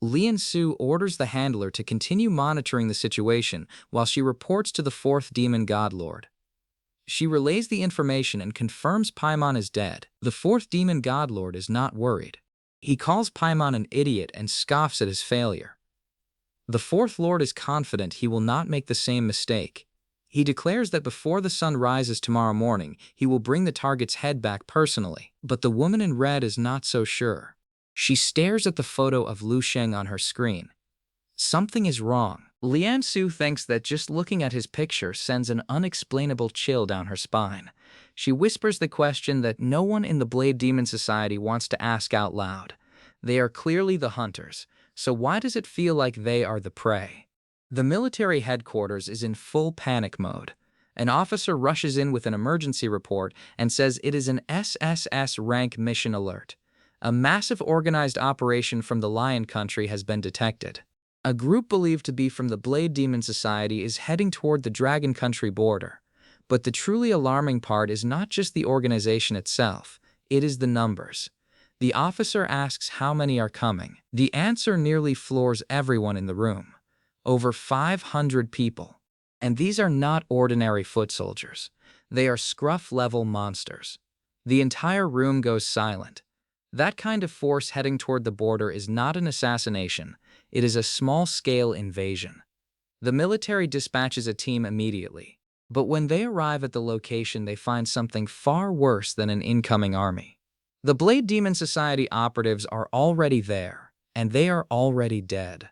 A: Lian Su orders the handler to continue monitoring the situation while she reports to the fourth demon godlord. She relays the information and confirms Paimon is dead. The fourth demon godlord is not worried. He calls Paimon an idiot and scoffs at his failure. The fourth lord is confident he will not make the same mistake. He declares that before the sun rises tomorrow morning, he will bring the target's head back personally. But the woman in red is not so sure. She stares at the photo of Lu Sheng on her screen. Something is wrong. Lian Su thinks that just looking at his picture sends an unexplainable chill down her spine. She whispers the question that no one in the Blade Demon Society wants to ask out loud. They are clearly the hunters, so why does it feel like they are the prey? The military headquarters is in full panic mode. An officer rushes in with an emergency report and says it is an SSS rank mission alert. A massive organized operation from the Lion Country has been detected. A group believed to be from the Blade Demon Society is heading toward the Dragon Country border. But the truly alarming part is not just the organization itself, it is the numbers. The officer asks how many are coming. The answer nearly floors everyone in the room. Over 500 people. And these are not ordinary foot soldiers. They are scruff-level monsters. The entire room goes silent. That kind of force heading toward the border is not an assassination, it is a small-scale invasion. The military dispatches a team immediately, but when they arrive at the location they find something far worse than an incoming army. The Blade Demon Society operatives are already there, and they are already dead.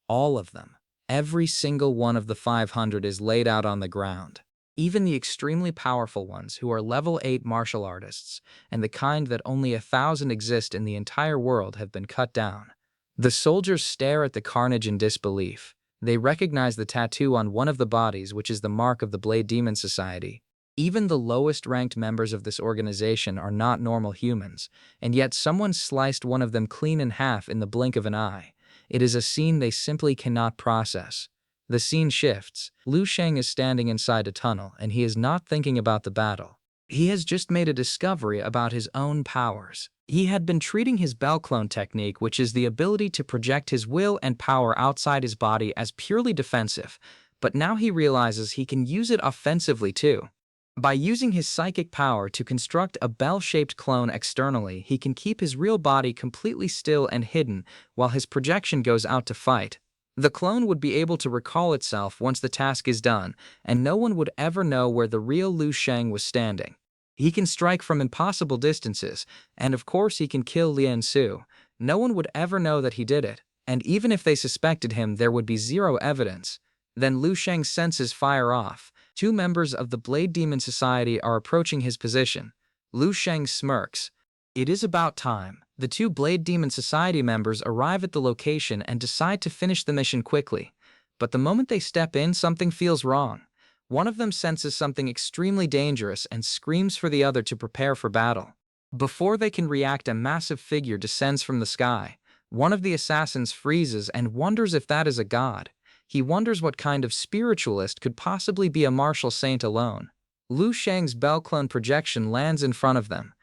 A: All of them. Every single one of the 500 is laid out on the ground. Even the extremely powerful ones, who are level 8 martial artists, and the kind that only 1,000 exist in the entire world, have been cut down. The soldiers stare at the carnage in disbelief. They recognize the tattoo on one of the bodies, which is the mark of the Blade Demon Society. Even the lowest-ranked members of this organization are not normal humans, and yet someone sliced one of them clean in half in the blink of an eye. It is a scene they simply cannot process. The scene shifts. Lu Sheng is standing inside a tunnel, and he is not thinking about the battle. He has just made a discovery about his own powers. He had been treating his Bell Clone technique, which is the ability to project his will and power outside his body, as purely defensive, but now he realizes he can use it offensively too. By using his psychic power to construct a bell-shaped clone externally, he can keep his real body completely still and hidden while his projection goes out to fight. The clone would be able to recall itself once the task is done, and no one would ever know where the real Lu Sheng was standing. He can strike from impossible distances, and of course he can kill Lian Su. No one would ever know that he did it, and even if they suspected him, there would be zero evidence. Then Lu Sheng's senses fire off. 2 members of the Blade Demon Society are approaching his position. Lu Sheng smirks. It is about time. The 2 Blade Demon Society members arrive at the location and decide to finish the mission quickly. But the moment they step in, something feels wrong. One of them senses something extremely dangerous and screams for the other to prepare for battle. Before they can react, a massive figure descends from the sky. One of the assassins freezes and wonders if that is a god. He wonders what kind of spiritualist could possibly be a martial saint alone. Lu Shang's bell clone projection lands in front of them.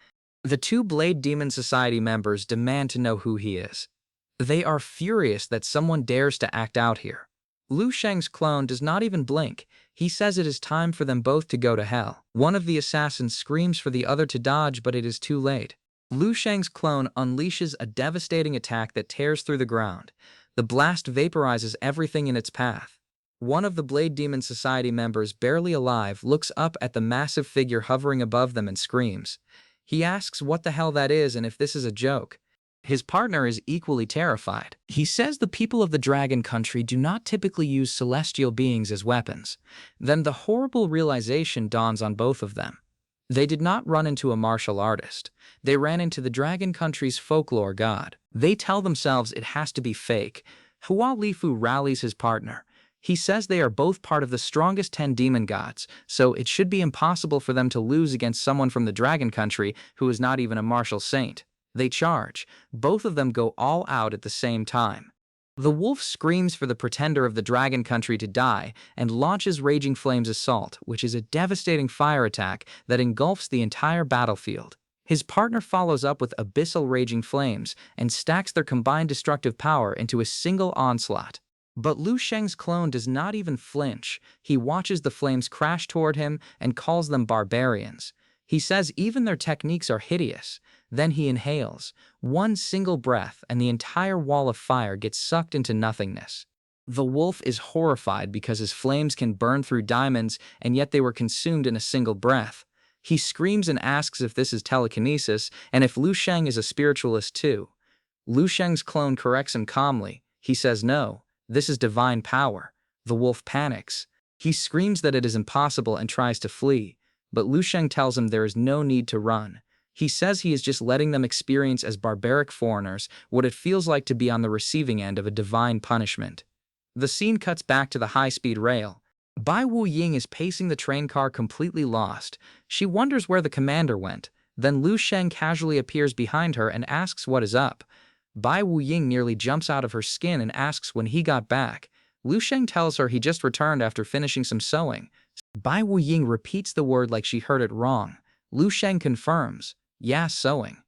A: The two Blade Demon Society members demand to know who he is. They are furious that someone dares to act out here. Lu Sheng's clone does not even blink. He says it is time for them both to go to hell. One of the assassins screams for the other to dodge, but it is too late. Lu Sheng's clone unleashes a devastating attack that tears through the ground. The blast vaporizes everything in its path. One of the Blade Demon Society members, barely alive, looks up at the massive figure hovering above them and screams. He asks what the hell that is and if this is a joke. His partner is equally terrified. He says the people of the Dragon Country do not typically use celestial beings as weapons. Then the horrible realization dawns on both of them. They did not run into a martial artist. They ran into the Dragon Country's folklore god. They tell themselves it has to be fake. Hua Lifu rallies his partner. He says they are both part of the strongest 10 demon gods, so it should be impossible for them to lose against someone from the Dragon Country who is not even a martial saint. They charge. Both of them go all out at the same time. The wolf screams for the pretender of the Dragon Country to die and launches Raging Flames Assault, which is a devastating fire attack that engulfs the entire battlefield. His partner follows up with Abyssal Raging Flames and stacks their combined destructive power into a single onslaught. But Lu Sheng's clone does not even flinch. He watches the flames crash toward him and calls them barbarians. He says even their techniques are hideous. Then he inhales. One single breath and the entire wall of fire gets sucked into nothingness. The wolf is horrified because his flames can burn through diamonds and yet they were consumed in a single breath. He screams and asks if this is telekinesis and if Lu Sheng is a spiritualist too. Lu Sheng's clone corrects him calmly. He says no, this is divine power. The wolf panics. He screams that it is impossible and tries to flee, but Lu Sheng tells him there is no need to run. He says he is just letting them experience as barbaric foreigners what it feels like to be on the receiving end of a divine punishment. The scene cuts back to the high-speed rail. Bai Wu Ying is pacing the train car completely lost. She wonders where the commander went. Then Lu Sheng casually appears behind her and asks what is up. Bai Wu Ying nearly jumps out of her skin and asks when he got back. Lu Sheng tells her he just returned after finishing some sewing. Bai Wu Ying repeats the word like she heard it wrong. Lu Sheng confirms. Yeah, sewing.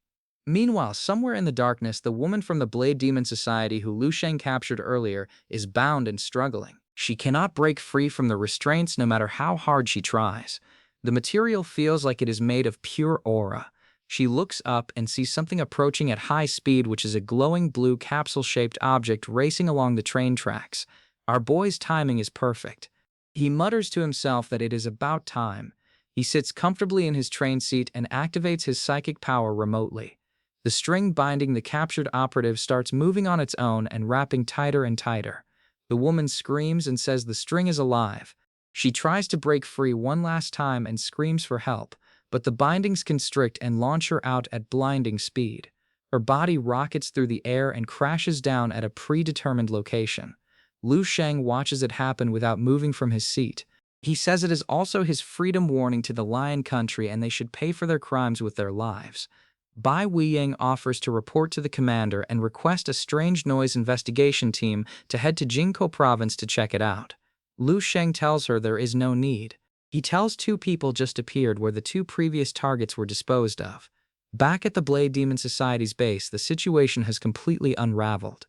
A: Meanwhile, somewhere in the darkness, the woman from the Blade Demon Society who Lu Sheng captured earlier is bound and struggling. She cannot break free from the restraints no matter how hard she tries. The material feels like it is made of pure aura. She looks up and sees something approaching at high speed, which is a glowing blue capsule-shaped object racing along the train tracks. Our boy's timing is perfect. He mutters to himself that it is about time. He sits comfortably in his train seat and activates his psychic power remotely. The string binding the captured operative starts moving on its own and wrapping tighter and tighter. The woman screams and says the string is alive. She tries to break free one last time and screams for help, but the bindings constrict and launch her out at blinding speed. Her body rockets through the air and crashes down at a predetermined location. Lu Sheng watches it happen without moving from his seat. He says it is also his freedom warning to the Lion Country and they should pay for their crimes with their lives. Bai Weiying offers to report to the commander and request a strange noise investigation team to head to Jingkou province to check it out. Lu Sheng tells her there is no need. He tells two people just appeared where the two previous targets were disposed of. Back at the Blade Demon Society's base, the situation has completely unraveled.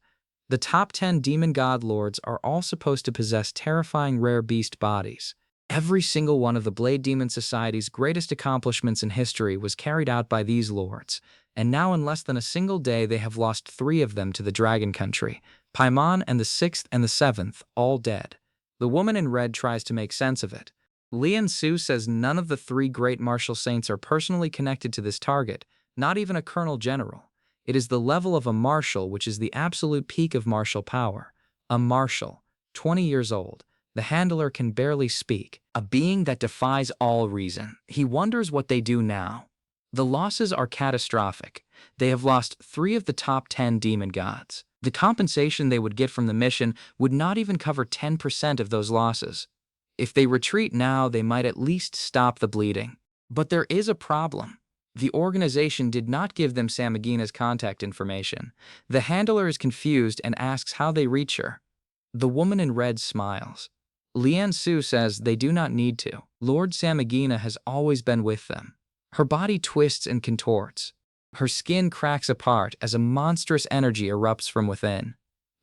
A: The top 10 demon god lords are all supposed to possess terrifying rare beast bodies. Every single one of the Blade Demon Society's greatest accomplishments in history was carried out by these lords, and now in less than a single day they have lost 3 of them to the Dragon Country, Paimon and the 6th and the 7th, all dead. The woman in red tries to make sense of it. Lian Su says none of the 3 great martial saints are personally connected to this target, not even a colonel general. It is the level of a marshal which is the absolute peak of martial power. A marshal, 20 years old. The handler can barely speak, a being that defies all reason. He wonders what they do now. The losses are catastrophic. They have lost 3 of the top 10 demon gods. The compensation they would get from the mission would not even cover 10% of those losses. If they retreat now, they might at least stop the bleeding. But there is a problem. The organization did not give them Samagina's contact information. The handler is confused and asks how they reach her. The woman in red smiles. Lian Su says they do not need to. Lord Samagina has always been with them. Her body twists and contorts. Her skin cracks apart as a monstrous energy erupts from within.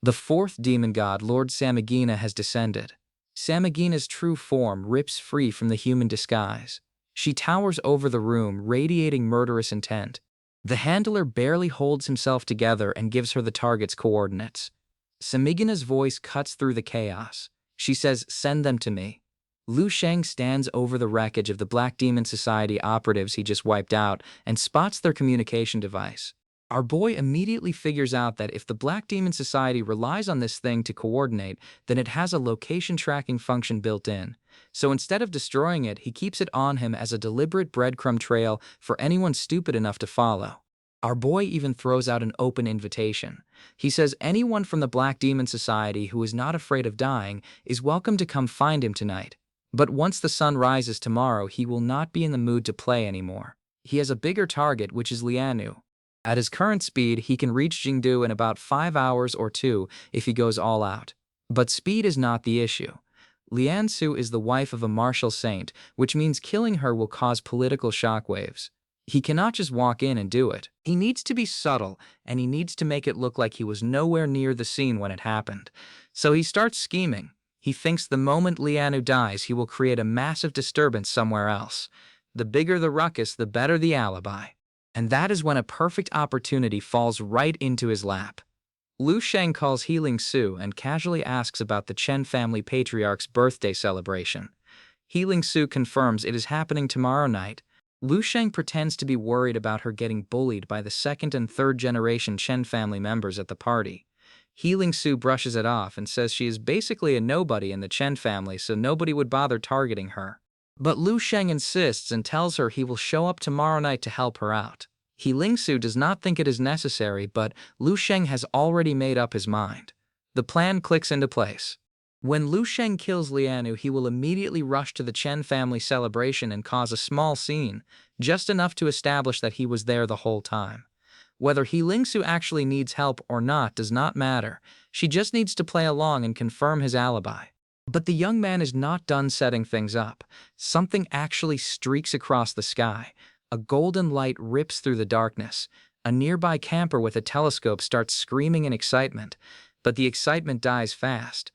A: The fourth demon god, Lord Samagina, has descended. Samagina's true form rips free from the human disguise. She towers over the room, radiating murderous intent. The handler barely holds himself together and gives her the target's coordinates. Samigina's voice cuts through the chaos. She says, "Send them to me." Lu Sheng stands over the wreckage of the Black Demon Society operatives he just wiped out and spots their communication device. Our boy immediately figures out that if the Black Demon Society relies on this thing to coordinate, then it has a location tracking function built in. So instead of destroying it, he keeps it on him as a deliberate breadcrumb trail for anyone stupid enough to follow. Our boy even throws out an open invitation. He says anyone from the Black Demon Society who is not afraid of dying is welcome to come find him tonight. But once the sun rises tomorrow, he will not be in the mood to play anymore. He has a bigger target, which is Lianu. At his current speed, he can reach Jingdu in about 5 hours or 2 if he goes all out. But speed is not the issue. Lian Su is the wife of a martial saint, which means killing her will cause political shockwaves. He cannot just walk in and do it. He needs to be subtle, and he needs to make it look like he was nowhere near the scene when it happened. So he starts scheming. He thinks the moment Lianu dies, he will create a massive disturbance somewhere else. The bigger the ruckus, the better the alibi. And that is when a perfect opportunity falls right into his lap. Lu Sheng calls Healing Su and casually asks about the Chen family patriarch's birthday celebration. Healing Su confirms it is happening tomorrow night. Lu Sheng pretends to be worried about her getting bullied by the second and third generation Chen family members at the party. Healing Su brushes it off and says she is basically a nobody in the Chen family, so nobody would bother targeting her. But Lu Sheng insists and tells her he will show up tomorrow night to help her out. Healing Su does not think it is necessary, but Lu Sheng has already made up his mind. The plan clicks into place. When Lu Sheng kills Lianu, he will immediately rush to the Chen family celebration and cause a small scene, just enough to establish that he was there the whole time. Whether Healing Su actually needs help or not does not matter. She just needs to play along and confirm his alibi. But the young man is not done setting things up. Something actually streaks across the sky. A golden light rips through the darkness. A nearby camper with a telescope starts screaming in excitement, but the excitement dies fast.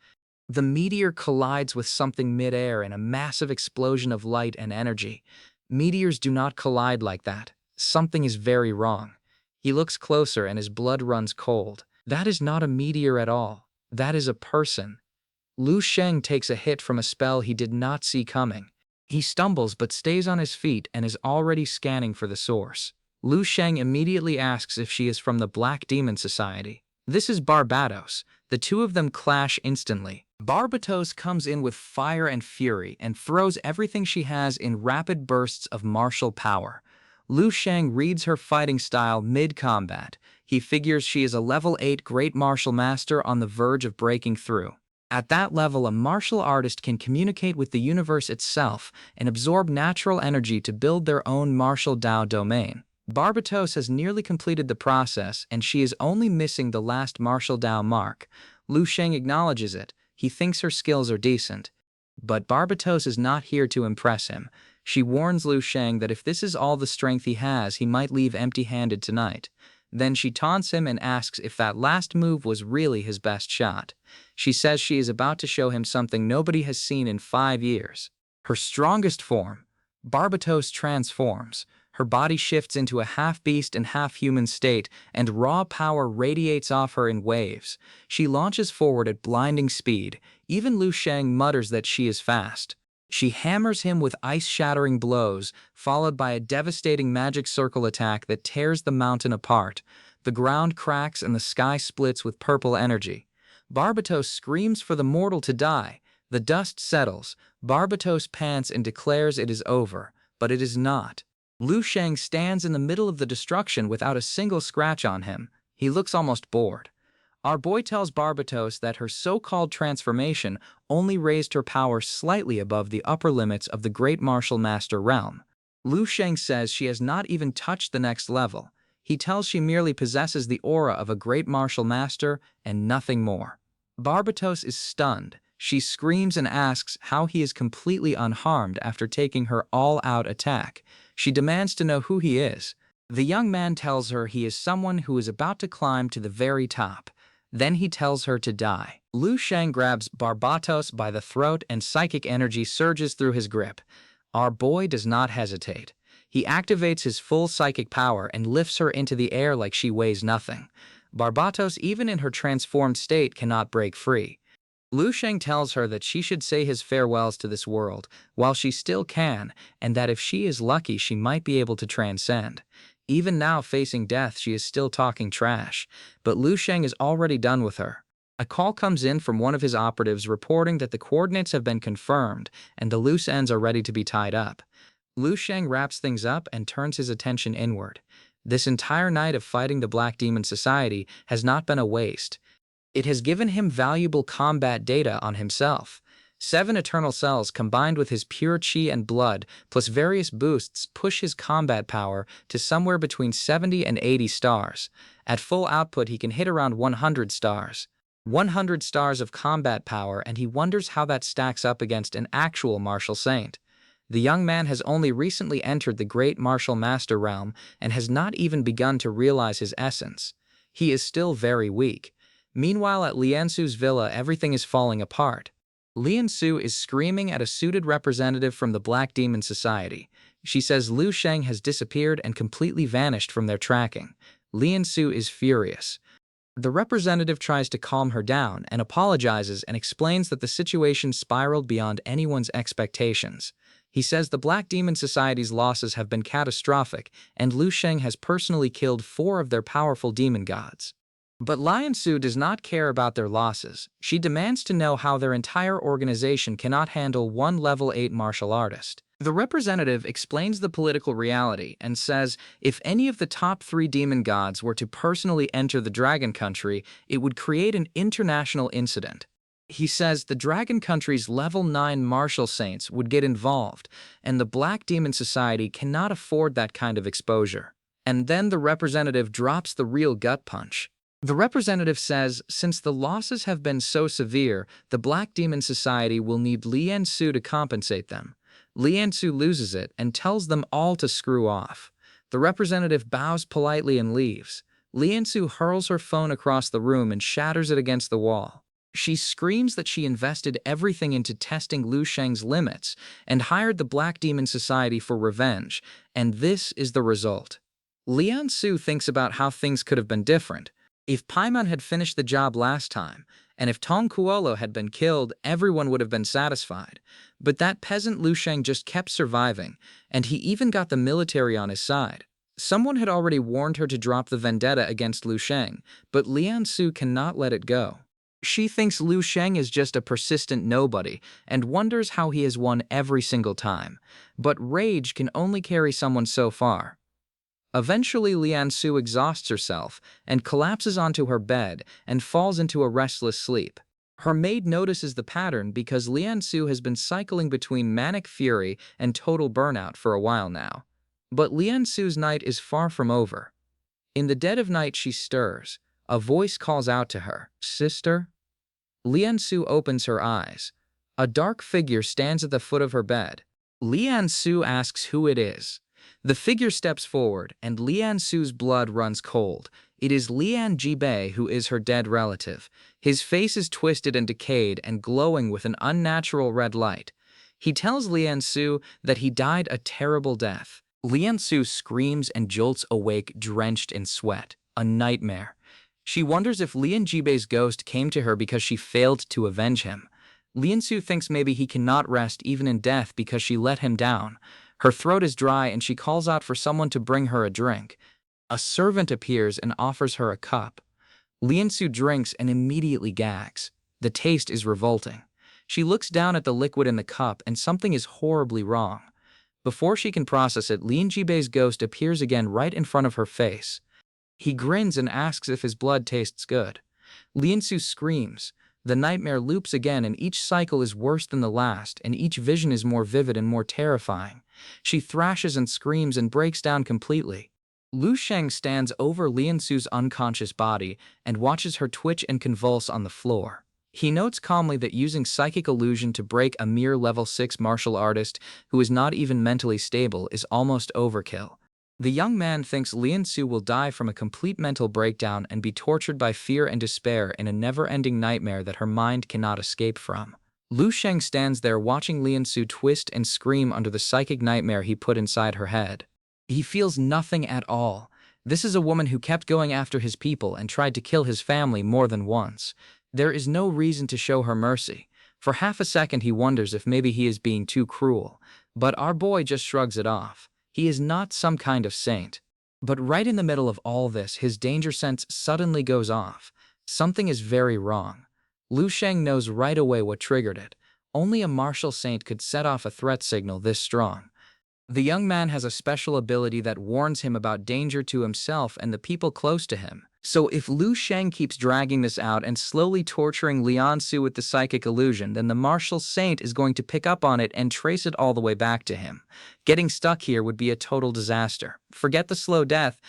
A: The meteor collides with something mid-air in a massive explosion of light and energy. Meteors do not collide like that. Something is very wrong. He looks closer and his blood runs cold. That is not a meteor at all. That is a person. Lu Sheng takes a hit from a spell he did not see coming. He stumbles but stays on his feet and is already scanning for the source. Lu Sheng immediately asks if she is from the Black Demon Society. This is Barbatos. The two of them clash instantly. Barbatos comes in with fire and fury and throws everything she has in rapid bursts of martial power. Lu Sheng reads her fighting style mid-combat. He figures she is a level 8 great martial master on the verge of breaking through. At that level, a martial artist can communicate with the universe itself and absorb natural energy to build their own martial Dao domain. Barbatos has nearly completed the process, and she is only missing the last martial Dao mark. Lu Sheng acknowledges it. He thinks her skills are decent. But Barbatos is not here to impress him. She warns Lu Sheng that if this is all the strength he has, he might leave empty-handed tonight. Then she taunts him and asks if that last move was really his best shot. She says she is about to show him something nobody has seen in 5 years. Her strongest form. Barbatos transforms. Her body shifts into a half-beast and half-human state, and raw power radiates off her in waves. She launches forward at blinding speed. Even Lu Sheng mutters that she is fast. She hammers him with ice-shattering blows, followed by a devastating magic circle attack that tears the mountain apart. The ground cracks and the sky splits with purple energy. Barbatos screams for the mortal to die. The dust settles. Barbatos pants and declares it is over, but it is not. Lu Sheng stands in the middle of the destruction without a single scratch on him. He looks almost bored. Our boy tells Barbatos that her so-called transformation only raised her power slightly above the upper limits of the Great Martial Master realm. Lu Sheng says she has not even touched the next level. He tells she merely possesses the aura of a Great Martial Master and nothing more. Barbatos is stunned. She screams and asks how he is completely unharmed after taking her all-out attack. She demands to know who he is. The young man tells her he is someone who is about to climb to the very top. Then he tells her to die. Lu Sheng grabs Barbatos by the throat and psychic energy surges through his grip. Our boy does not hesitate. He activates his full psychic power and lifts her into the air like she weighs nothing. Barbatos, even in her transformed state, cannot break free. Lu Sheng tells her that she should say his farewells to this world while she still can, and that if she is lucky she might be able to transcend. Even now, facing death, she is still talking trash, but Lu Sheng is already done with her. A call comes in from one of his operatives reporting that the coordinates have been confirmed and the loose ends are ready to be tied up. Lu Sheng wraps things up and turns his attention inward. This entire night of fighting the Black Demon Society has not been a waste. It has given him valuable combat data on himself. 7 eternal cells combined with his pure chi and blood, plus various boosts, push his combat power to somewhere between 70 and 80 stars. At full output, he can hit around 100 stars. 100 stars of combat power, and he wonders how that stacks up against an actual martial saint. The young man has only recently entered the great martial master realm and has not even begun to realize his essence. He is still very weak. Meanwhile, at Liansu's villa, everything is falling apart. Liansu is screaming at a suited representative from the Black Demon Society. She says Lu Sheng has disappeared and completely vanished from their tracking. Liansu is furious. The representative tries to calm her down and apologizes and explains that the situation spiraled beyond anyone's expectations. He says the Black Demon Society's losses have been catastrophic, and Lu Sheng has personally killed 4 of their powerful demon gods. But Liansu does not care about their losses. She demands to know how their entire organization cannot handle one level 8 martial artist. The representative explains the political reality and says if any of the top 3 demon gods were to personally enter the Dragon Country, it would create an international incident. He says the Dragon Country's level 9 martial saints would get involved, and the Black Demon Society cannot afford that kind of exposure. And then the representative drops the real gut punch. The representative says since the losses have been so severe, the Black Demon Society will need Liansu to compensate them. Liansu loses it and tells them all to screw off. The representative bows politely and leaves. Liansu hurls her phone across the room and shatters it against the wall. She screams that she invested everything into testing Lu Sheng's limits and hired the Black Demon Society for revenge, and this is the result. Liansu thinks about how things could have been different. If Paimon had finished the job last time, and if Tong Kuolo had been killed, everyone would have been satisfied. But that peasant Lu Sheng just kept surviving, and he even got the military on his side. Someone had already warned her to drop the vendetta against Lu Sheng, but Liansu cannot let it go. She thinks Lu Sheng is just a persistent nobody and wonders how he has won every single time. But rage can only carry someone so far. Eventually, Liansu exhausts herself and collapses onto her bed and falls into a restless sleep. Her maid notices the pattern because Liansu has been cycling between manic fury and total burnout for a while now. But Liansu's night is far from over. In the dead of night, she stirs. A voice calls out to her, "Sister?" Liansu opens her eyes. A dark figure stands at the foot of her bed. Liansu asks who it is. The figure steps forward, and Liansu's blood runs cold. It is Lian Jibei, who is her dead relative. His face is twisted and decayed and glowing with an unnatural red light. He tells Liansu that he died a terrible death. Liansu screams and jolts awake, drenched in sweat. A nightmare. She wonders if Lian Jibei's ghost came to her because she failed to avenge him. Liansu thinks maybe he cannot rest even in death because she let him down. Her throat is dry and she calls out for someone to bring her a drink. A servant appears and offers her a cup. Liansu drinks and immediately gags. The taste is revolting. She looks down at the liquid in the cup and something is horribly wrong. Before she can process it, Lian Jibei's ghost appears again right in front of her face. He grins and asks if his blood tastes good. Liansu screams. The nightmare loops again, and each cycle is worse than the last, and each vision is more vivid and more terrifying. She thrashes and screams and breaks down completely. Lu Sheng stands over Liansu's unconscious body and watches her twitch and convulse on the floor. He notes calmly that using psychic illusion to break a mere level 6 martial artist who is not even mentally stable is almost overkill. The young man thinks Lian Su will die from a complete mental breakdown and be tortured by fear and despair in a never-ending nightmare that her mind cannot escape from. Lu Sheng stands there watching Lian Su twist and scream under the psychic nightmare he put inside her head. He feels nothing at all. This is a woman who kept going after his people and tried to kill his family more than once. There is no reason to show her mercy. For half a second he wonders if maybe he is being too cruel, but our boy just shrugs it off. He is not some kind of saint. But right in the middle of all this, his danger sense suddenly goes off. Something is very wrong. Lu Sheng knows right away what triggered it. Only a martial saint could set off a threat signal this strong. The young man has a special ability that warns him about danger to himself and the people close to him. So if Lu Sheng keeps dragging this out and slowly torturing Lian Su with the psychic illusion, then the martial saint is going to pick up on it and trace it all the way back to him. Getting stuck here would be a total disaster. Forget the slow death.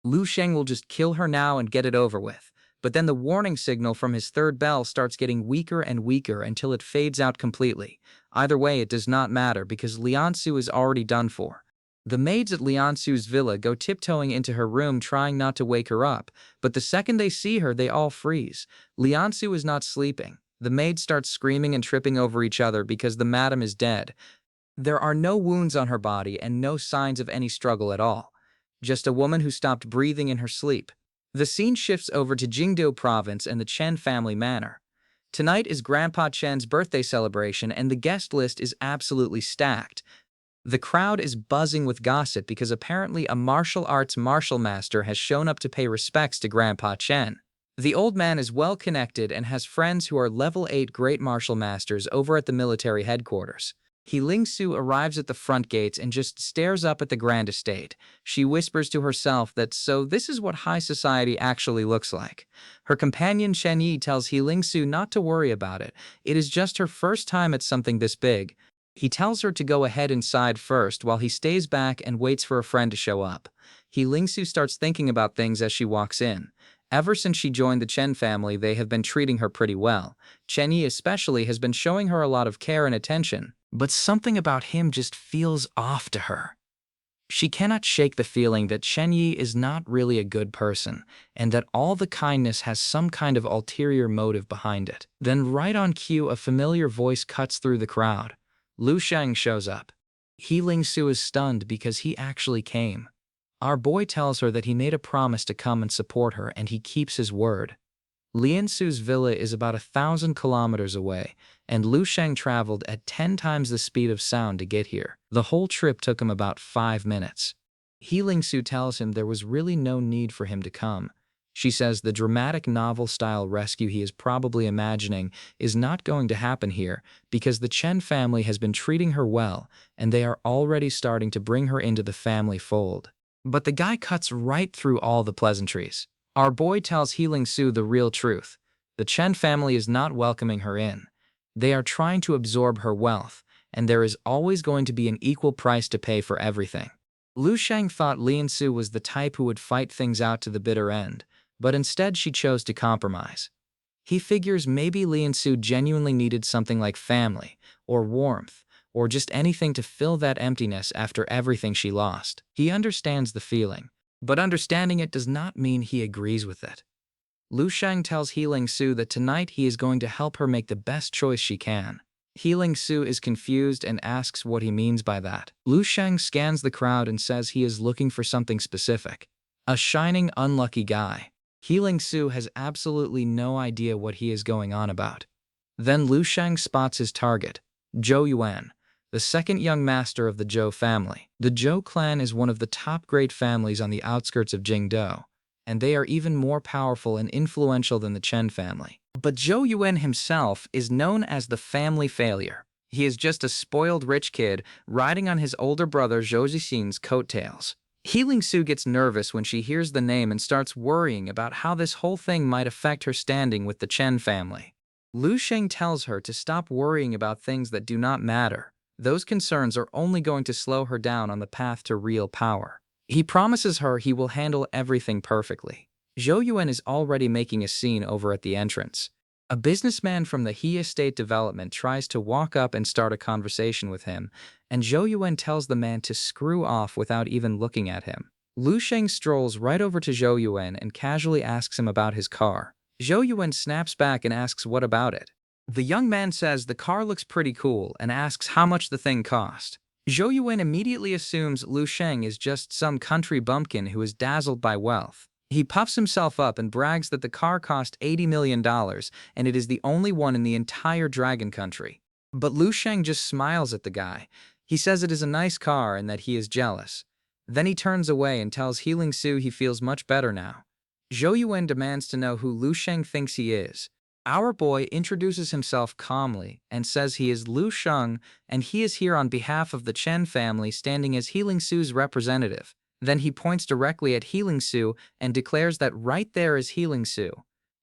A: Lu Sheng will just kill her now and get it over with. But then the warning signal from his third bell starts getting weaker and weaker until it fades out completely. Either way, it does not matter because Lian Su is already done for. The maids at Lian Su's villa go tiptoeing into her room trying not to wake her up, but the second they see her, they all freeze. Lian Su is not sleeping. The maids start screaming and tripping over each other because the madam is dead. There are no wounds on her body and no signs of any struggle at all. Just a woman who stopped breathing in her sleep. The scene shifts over to Jingdo province and the Chen family manor. Tonight is Grandpa Chen's birthday celebration and the guest list is absolutely stacked. The crowd is buzzing with gossip because apparently a martial arts martial master has shown up to pay respects to Grandpa Chen. The old man is well connected and has friends who are level 8 great martial masters over at the military headquarters. Ling Su arrives at the front gates and just stares up at the grand estate. She whispers to herself that so this is what high society actually looks like. Her companion Shen Yi tells Ling Su not to worry about it. It is just her first time at something this big. He tells her to go ahead inside first while he stays back and waits for a friend to show up. Ling Su starts thinking about things as she walks in. Ever since she joined the Chen family, they have been treating her pretty well. Chen Yi especially has been showing her a lot of care and attention. But something about him just feels off to her. She cannot shake the feeling that Chen Yi is not really a good person, and that all the kindness has some kind of ulterior motive behind it. Then right on cue, a familiar voice cuts through the crowd. Lu Sheng shows up. Ling Su is stunned because he actually came. Our boy tells her that he made a promise to come and support her, and he keeps his word. Lian Su's villa is about 1,000 kilometers away, and Lu Sheng traveled at 10 times the speed of sound to get here. The whole trip took him about 5 minutes. Ling Su tells him there was really no need for him to come. She says the dramatic novel-style rescue he is probably imagining is not going to happen here because the Chen family has been treating her well, and they are already starting to bring her into the family fold. But the guy cuts right through all the pleasantries. Our boy tells Ling Su the real truth. The Chen family is not welcoming her in. They are trying to absorb her wealth, and there is always going to be an equal price to pay for everything. Lu Sheng thought Lian Su was the type who would fight things out to the bitter end, but instead she chose to compromise. He figures maybe Lian Su genuinely needed something like family, or warmth, or just anything to fill that emptiness after everything she lost. He understands the feeling. But understanding it does not mean he agrees with it. Lu Sheng tells Ling Su that tonight he is going to help her make the best choice she can. Ling Su is confused and asks what he means by that. Lu Sheng scans the crowd and says he is looking for something specific. A shining, unlucky guy. Ling Su has absolutely no idea what he is going on about. Then Lu Sheng spots his target, Zhou Yuan, the second young master of the Zhou family. The Zhou clan is one of the top great families on the outskirts of Jingdo, and they are even more powerful and influential than the Chen family. But Zhou Yuan himself is known as the family failure. He is just a spoiled rich kid riding on his older brother Zhou Zixin's coattails. Ling Su gets nervous when she hears the name and starts worrying about how this whole thing might affect her standing with the Chen family. Lu Sheng tells her to stop worrying about things that do not matter. Those concerns are only going to slow her down on the path to real power. He promises her he will handle everything perfectly. Zhou Yuan is already making a scene over at the entrance. A businessman from the He Estate Development tries to walk up and start a conversation with him, and Zhou Yuan tells the man to screw off without even looking at him. Lu Sheng strolls right over to Zhou Yuan and casually asks him about his car. Zhou Yuan snaps back and asks what about it. The young man says the car looks pretty cool and asks how much the thing cost. Zhou Yuan immediately assumes Lu Sheng is just some country bumpkin who is dazzled by wealth. He puffs himself up and brags that the car cost $80 million and it is the only one in the entire Dragon Country. But Lu Sheng just smiles at the guy. He says it is a nice car and that he is jealous. Then he turns away and tells Healing Su he feels much better now. Zhou Yuan demands to know who Lu Sheng thinks he is. Our boy introduces himself calmly and says he is Lu Sheng and he is here on behalf of the Chen family standing as Healing Su's representative. Then he points directly at Healing Su and declares that right there is Healing Su.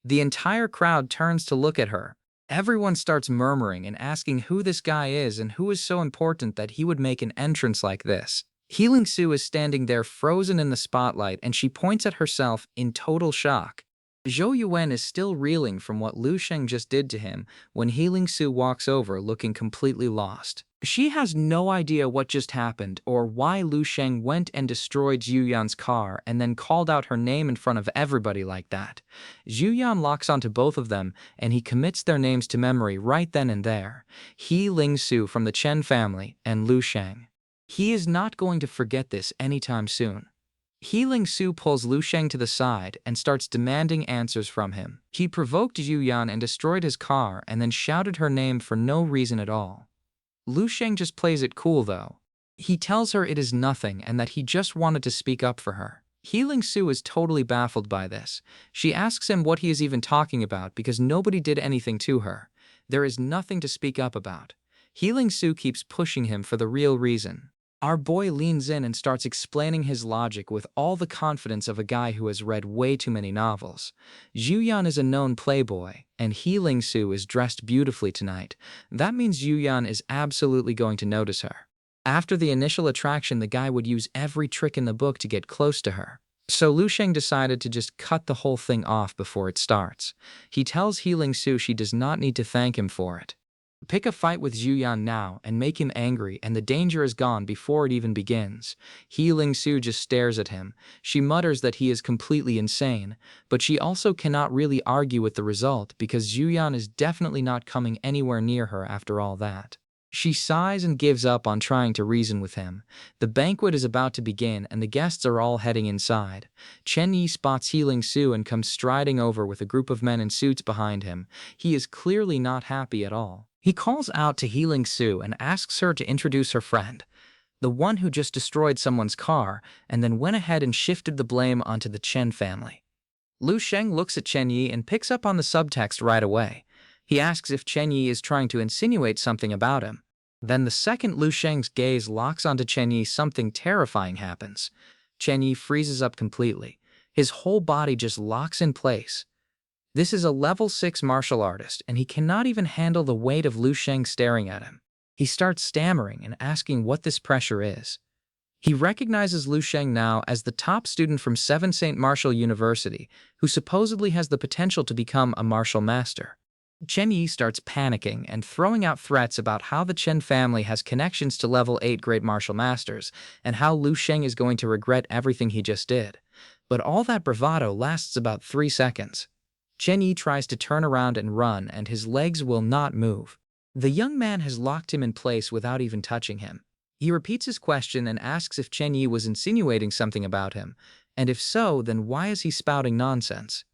A: The entire crowd turns to look at her. Everyone starts murmuring and asking who this guy is and who is so important that he would make an entrance like this. Healing Su is standing there frozen in the spotlight and she points at herself in total shock. Zhou Yuan is still reeling from what Lu Sheng just did to him when Healing Su walks over looking completely lost. She has no idea what just happened or why Lu Sheng went and destroyed Zhu Yan's car and then called out her name in front of everybody like that. Zhu Yan locks onto both of them and he commits their names to memory right then and there. Healing Su from the Chen family and Lu Sheng. He is not going to forget this anytime soon. Healing Su pulls Lu Sheng to the side and starts demanding answers from him. He provoked Zhu Yan and destroyed his car and then shouted her name for no reason at all. Lu Sheng just plays it cool though. He tells her it is nothing and that he just wanted to speak up for her. Healing Su is totally baffled by this. She asks him what he is even talking about because nobody did anything to her. There is nothing to speak up about. Healing Su keeps pushing him for the real reason. Our boy leans in and starts explaining his logic with all the confidence of a guy who has read way too many novels. Zhu Yan is a known playboy, and Healing Su is dressed beautifully tonight. That means Zhu Yan is absolutely going to notice her. After the initial attraction, the guy would use every trick in the book to get close to her. So Lu Sheng decided to just cut the whole thing off before it starts. He tells Healing Su she does not need to thank him for it. Pick a fight with Zhu Yan now and make him angry and the danger is gone before it even begins. Healing Su just stares at him. She mutters that he is completely insane, but she also cannot really argue with the result because Zhu Yan is definitely not coming anywhere near her after all that. She sighs and gives up on trying to reason with him. The banquet is about to begin and the guests are all heading inside. Chen Yi spots Healing Su and comes striding over with a group of men in suits behind him. He is clearly not happy at all. He calls out to Healing Su and asks her to introduce her friend, the one who just destroyed someone's car and then went ahead and shifted the blame onto the Chen family. Lu Sheng looks at Chen Yi and picks up on the subtext right away. He asks if Chen Yi is trying to insinuate something about him. Then the second Lu Sheng's gaze locks onto Chen Yi, something terrifying happens. Chen Yi freezes up completely. His whole body just locks in place. This is a level 6 martial artist, and he cannot even handle the weight of Lu Sheng staring at him. He starts stammering and asking what this pressure is. He recognizes Lu Sheng now as the top student from 7 St. Martial University, who supposedly has the potential to become a martial master. Chen Yi starts panicking and throwing out threats about how the Chen family has connections to level 8 great martial masters, and how Lu Sheng is going to regret everything he just did. But all that bravado lasts about 3 seconds. Chen Yi tries to turn around and run, and his legs will not move. The young man has locked him in place without even touching him. He repeats his question and asks if Chen Yi was insinuating something about him, and if so, then why is he spouting nonsense?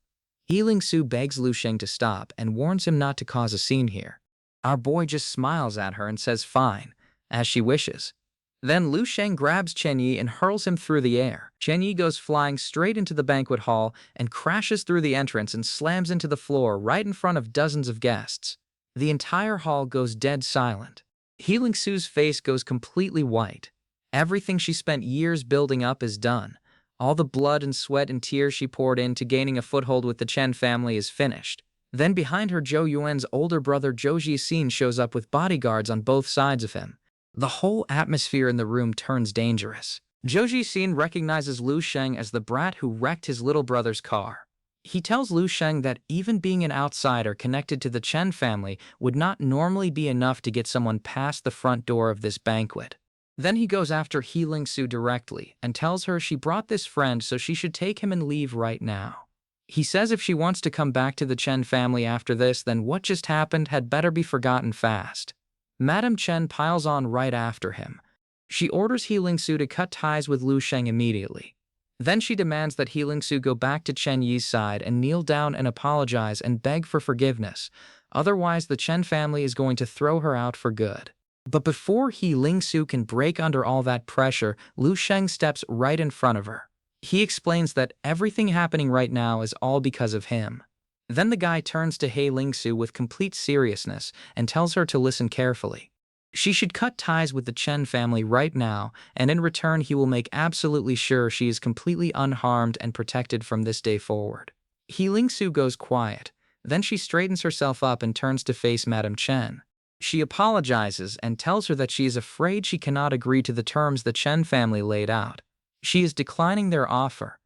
A: Healing Su begs Lu Sheng to stop and warns him not to cause a scene here. Our boy just smiles at her and says fine, as she wishes. Then Lu Sheng grabs Chen Yi and hurls him through the air. Chen Yi goes flying straight into the banquet hall and crashes through the entrance and slams into the floor right in front of dozens of guests. The entire hall goes dead silent. Healing Su's face goes completely white. Everything she spent years building up is done. All the blood and sweat and tears she poured into gaining a foothold with the Chen family is finished. Then behind her, Zhou Yuan's older brother Zhou Jixin shows up with bodyguards on both sides of him. The whole atmosphere in the room turns dangerous. Zhou Jixin recognizes Lu Sheng as the brat who wrecked his little brother's car. He tells Lu Sheng that even being an outsider connected to the Chen family would not normally be enough to get someone past the front door of this banquet. Then he goes after Healing Su directly and tells her she brought this friend so she should take him and leave right now. He says if she wants to come back to the Chen family after this, then what just happened had better be forgotten fast. Madame Chen piles on right after him. She orders Healing Su to cut ties with Lu Sheng immediately. Then she demands that Healing Su go back to Chen Yi's side and kneel down and apologize and beg for forgiveness. Otherwise, the Chen family is going to throw her out for good. But before Healing Su can break under all that pressure, Lu Sheng steps right in front of her. He explains that everything happening right now is all because of him. Then the guy turns to Healing Su with complete seriousness and tells her to listen carefully. She should cut ties with the Chen family right now, and in return he will make absolutely sure she is completely unharmed and protected from this day forward. Healing Su goes quiet. Then she straightens herself up and turns to face Madame Chen. She apologizes and tells her that she is afraid she cannot agree to the terms the Chen family laid out. She is declining their offer.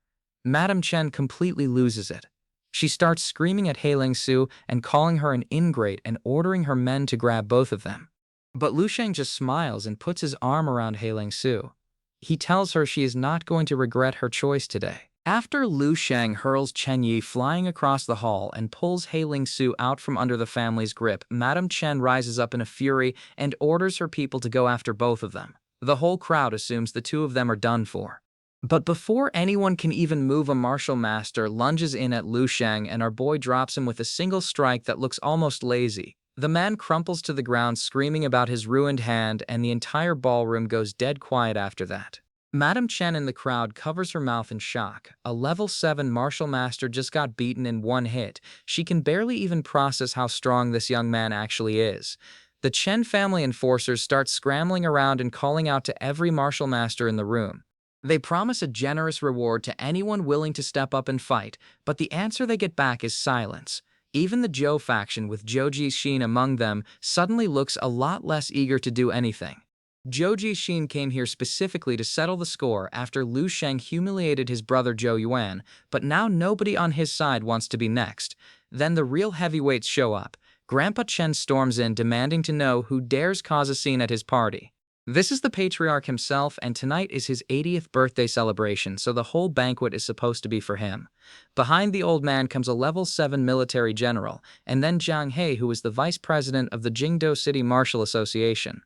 A: Madame Chen completely loses it. She starts screaming at Healing Su and calling her an ingrate and ordering her men to grab both of them. But Lu Sheng just smiles and puts his arm around Healing Su. He tells her she is not going to regret her choice today. After Lu Sheng hurls Chen Yi flying across the hall and pulls Healing Su out from under the family's grip, Madame Chen rises up in a fury and orders her people to go after both of them. The whole crowd assumes the two of them are done for. But before anyone can even move, a martial master lunges in at Lu Sheng and our boy drops him with a single strike that looks almost lazy. The man crumples to the ground screaming about his ruined hand, and the entire ballroom goes dead quiet after that. Madame Chen in the crowd covers her mouth in shock. A level 7 martial master just got beaten in one hit. She can barely even process how strong this young man actually is. The Chen family enforcers start scrambling around and calling out to every martial master in the room. They promise a generous reward to anyone willing to step up and fight, but the answer they get back is silence. Even the Zhou faction, with Zhou Jixin among them, suddenly looks a lot less eager to do anything. Zhou Jixin came here specifically to settle the score after Lu Sheng humiliated his brother Zhou Yuan, but now nobody on his side wants to be next. Then the real heavyweights show up. Grandpa Chen storms in demanding to know who dares cause a scene at his party. This is the patriarch himself, and tonight is his 80th birthday celebration, so the whole banquet is supposed to be for him. Behind the old man comes a level 7 military general, and then Zhang He, who is the vice president of the Jingdou City Martial Association.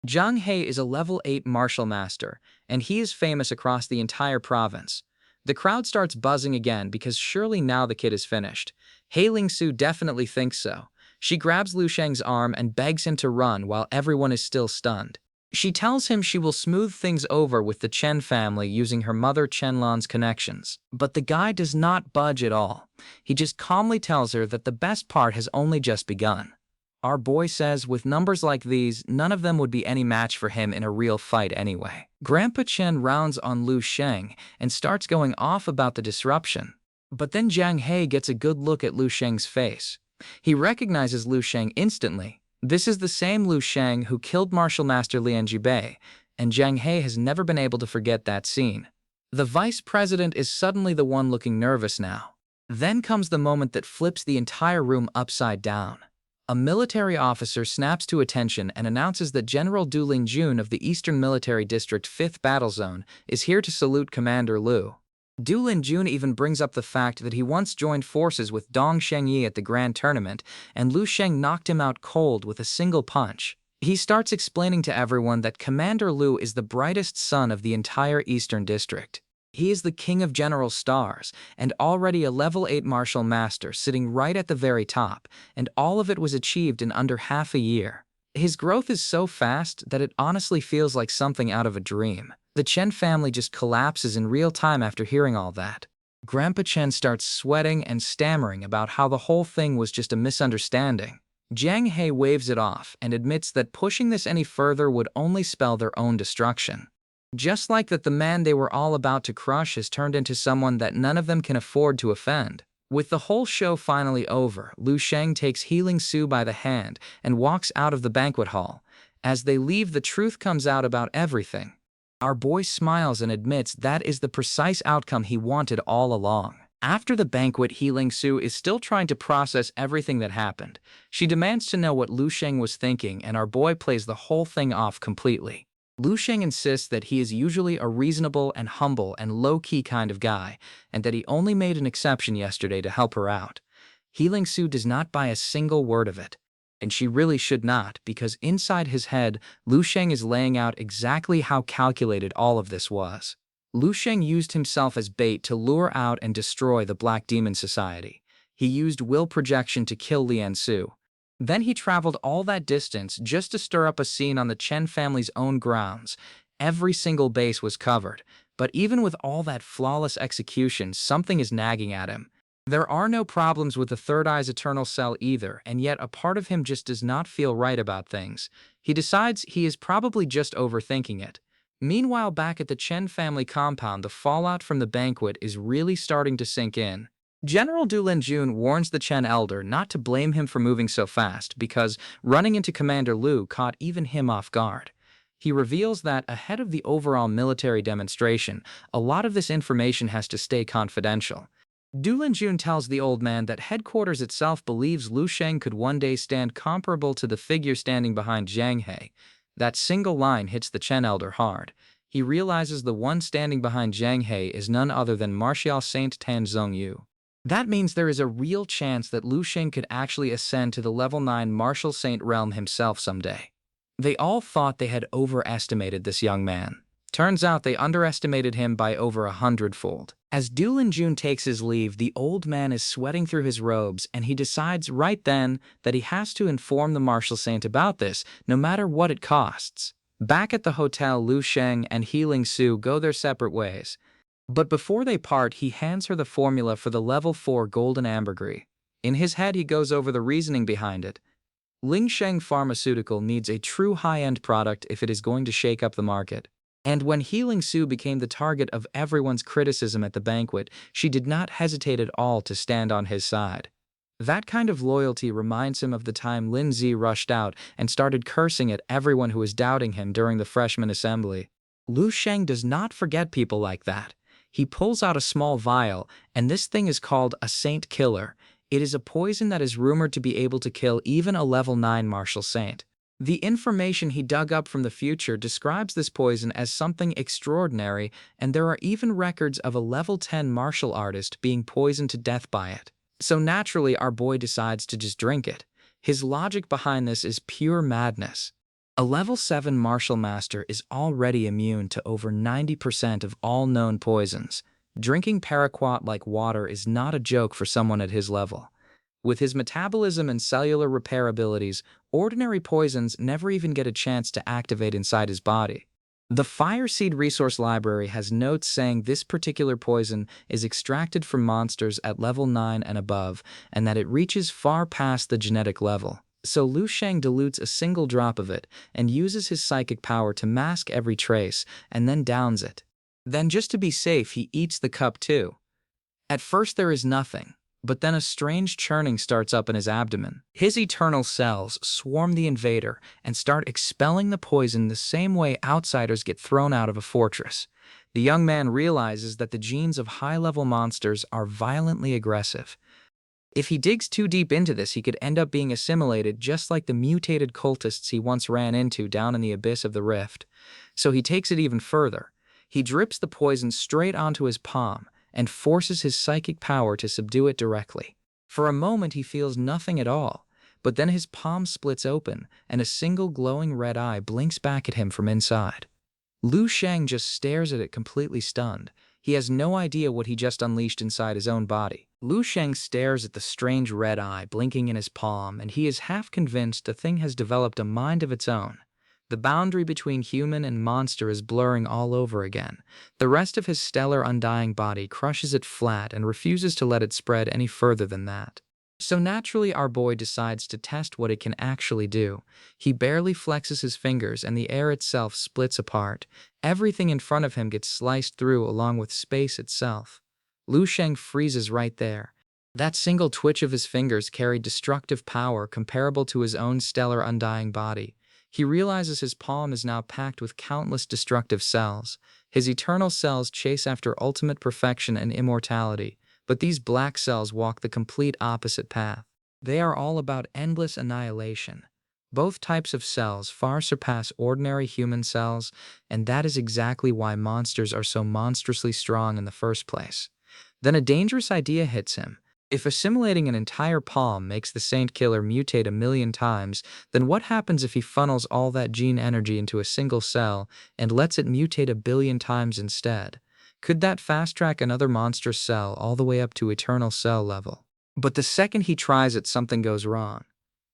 A: Zhang He is a level 8 martial master, and he is famous across the entire province. The crowd starts buzzing again because surely now the kid is finished. Healing Su definitely thinks so. She grabs Lu Sheng's arm and begs him to run while everyone is still stunned. She tells him she will smooth things over with the Chen family using her mother Chenlan's connections. But the guy does not budge at all. He just calmly tells her that the best part has only just begun. Our boy says with numbers like these, none of them would be any match for him in a real fight anyway. Grandpa Chen rounds on Lu Sheng and starts going off about the disruption. But then Zhang He gets a good look at Lu Sheng's face. He recognizes Lu Sheng instantly. This is the same Lu Sheng who killed Martial Master Lian Jibei, and Zhang He has never been able to forget that scene. The vice president is suddenly the one looking nervous now. Then comes the moment that flips the entire room upside down. A military officer snaps to attention and announces that General Du Lingjun of the Eastern Military District 5th Battle Zone is here to salute Commander Lu. Du Lingjun even brings up the fact that he once joined forces with Dong Shengyi at the Grand Tournament, and Lu Sheng knocked him out cold with a single punch. He starts explaining to everyone that Commander Lu is the brightest son of the entire Eastern District. He is the king of general stars, and already a level 8 martial master sitting right at the very top, and all of it was achieved in under half a year. His growth is so fast that it honestly feels like something out of a dream. The Chen family just collapses in real time after hearing all that. Grandpa Chen starts sweating and stammering about how the whole thing was just a misunderstanding. Zhang He waves it off and admits that pushing this any further would only spell their own destruction. Just like that, the man they were all about to crush has turned into someone that none of them can afford to offend. With the whole show finally over, Lu Sheng takes Healing Su by the hand and walks out of the banquet hall. As they leave, the truth comes out about everything. Our boy smiles and admits that is the precise outcome he wanted all along. After the banquet, Healing Su is still trying to process everything that happened. She demands to know what Lu Sheng was thinking, and our boy plays the whole thing off completely. Lu Sheng insists that he is usually a reasonable and humble and low-key kind of guy, and that he only made an exception yesterday to help her out. Healing Su does not buy a single word of it. And she really should not, because inside his head, Lu Sheng is laying out exactly how calculated all of this was. Lu Sheng used himself as bait to lure out and destroy the Black Demon Society. He used will projection to kill Lian Su. Then he traveled all that distance just to stir up a scene on the Chen family's own grounds. Every single base was covered, but even with all that flawless execution, something is nagging at him. There are no problems with the Third Eye's eternal cell either, and yet a part of him just does not feel right about things. He decides he is probably just overthinking it. Meanwhile, back at the Chen family compound, the fallout from the banquet is really starting to sink in. General Du Linjun warns the Chen elder not to blame him for moving so fast because running into Commander Lu caught even him off guard. He reveals that ahead of the overall military demonstration, a lot of this information has to stay confidential. Du Linjun tells the old man that headquarters itself believes Lu Sheng could one day stand comparable to the figure standing behind Zhang He. That single line hits the Chen elder hard. He realizes the one standing behind Zhang He is none other than Martial Saint Tan Zhongyu. That means there is a real chance that Lu Sheng could actually ascend to the level 9 Martial Saint realm himself someday. They all thought they had overestimated this young man. Turns out they underestimated him by over 100-fold. As Du Linjun takes his leave, the old man is sweating through his robes, and he decides right then that he has to inform the Martial Saint about this, no matter what it costs. Back at the hotel, Lu Sheng and Healing Su go their separate ways. But before they part, he hands her the formula for the level 4 golden ambergris. In his head, he goes over the reasoning behind it. Lingsheng Pharmaceutical needs a true high-end product if it is going to shake up the market. And when Healing Su became the target of everyone's criticism at the banquet, she did not hesitate at all to stand on his side. That kind of loyalty reminds him of the time Lin Zi rushed out and started cursing at everyone who was doubting him during the freshman assembly. Lu Sheng does not forget people like that. He pulls out a small vial, and this thing is called a Saint Killer. It is a poison that is rumored to be able to kill even a level 9 Martial Saint. The information he dug up from the future describes this poison as something extraordinary, and there are even records of a level 10 martial artist being poisoned to death by it. So naturally, our boy decides to just drink it. His logic behind this is pure madness. A level 7 martial master is already immune to over 90% of all known poisons. Drinking paraquat like water is not a joke for someone at his level. With his metabolism and cellular repair abilities, ordinary poisons never even get a chance to activate inside his body. The Fire Seed Resource Library has notes saying this particular poison is extracted from monsters at level 9 and above, and that it reaches far past the genetic level. So Lu Sheng dilutes a single drop of it and uses his psychic power to mask every trace, and then downs it. Then, just to be safe, he eats the cup too. At first there is nothing, but then a strange churning starts up in his abdomen. His eternal cells swarm the invader and start expelling the poison the same way outsiders get thrown out of a fortress. The young man realizes that the genes of high-level monsters are violently aggressive. If he digs too deep into this, he could end up being assimilated just like the mutated cultists he once ran into down in the abyss of the rift. So he takes it even further. He drips the poison straight onto his palm and forces his psychic power to subdue it directly. For a moment he feels nothing at all, but then his palm splits open and a single glowing red eye blinks back at him from inside. Lu Sheng just stares at it completely stunned. He has no idea what he just unleashed inside his own body. Lu Sheng stares at the strange red eye blinking in his palm, and he is half convinced the thing has developed a mind of its own. The boundary between human and monster is blurring all over again. The rest of his stellar undying body crushes it flat and refuses to let it spread any further than that. So naturally, our boy decides to test what it can actually do. He barely flexes his fingers and the air itself splits apart. Everything in front of him gets sliced through along with space itself. Lu Sheng freezes right there. That single twitch of his fingers carried destructive power comparable to his own stellar undying body. He realizes his palm is now packed with countless destructive cells. His eternal cells chase after ultimate perfection and immortality, But these black cells walk the complete opposite path. They are all about endless annihilation. Both types of cells far surpass ordinary human cells, and that is exactly why monsters are so monstrously strong in the first place. Then a dangerous idea hits him. If assimilating an entire palm makes the Saint Killer mutate 1,000,000 times, then what happens if he funnels all that gene energy into a single cell and lets it mutate 1,000,000,000 times instead? Could that fast-track another monstrous cell all the way up to eternal cell level? But the second he tries it, something goes wrong.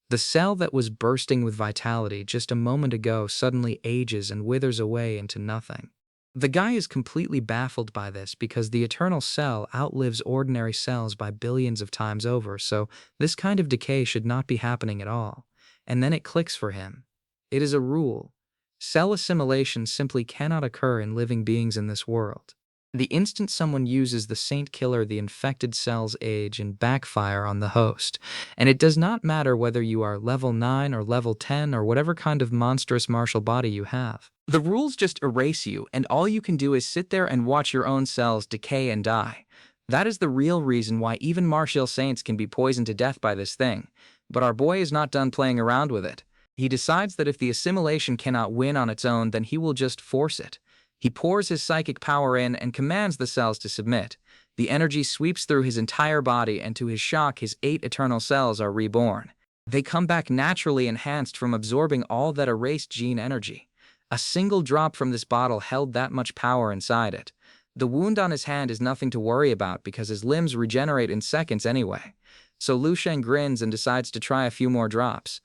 A: The cell that was bursting with vitality just a moment ago suddenly ages and withers away into nothing. The guy is completely baffled by this because the eternal cell outlives ordinary cells by billions of times over, so this kind of decay should not be happening at all. And then it clicks for him. It is a rule. Cell assimilation simply cannot occur in living beings in this world. The instant someone uses the Saint Killer, the infected cells age and backfire on the host. And it does not matter whether you are level 9 or level 10 or whatever kind of monstrous martial body you have. The rules just erase you, and all you can do is sit there and watch your own cells decay and die. That is the real reason why even martial saints can be poisoned to death by this thing. But our boy is not done playing around with it. He decides that if the assimilation cannot win on its own, then he will just force it. He pours his psychic power in and commands the cells to submit. The energy sweeps through his entire body, and to his shock, his 8 eternal cells are reborn. They come back naturally enhanced from absorbing all that erased gene energy. A single drop from this bottle held that much power inside it. The wound on his hand is nothing to worry about because his limbs regenerate in seconds anyway. So Lu Sheng grins and decides to try a few more drops.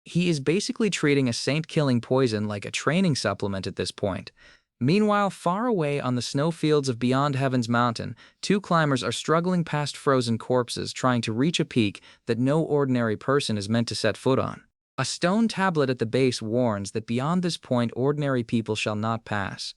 A: He is basically treating a saint-killing poison like a training supplement at this point. Meanwhile, far away on the snowfields of Beyond Heaven's Mountain, 2 climbers are struggling past frozen corpses trying to reach a peak that no ordinary person is meant to set foot on. A stone tablet at the base warns that beyond this point ordinary people shall not pass.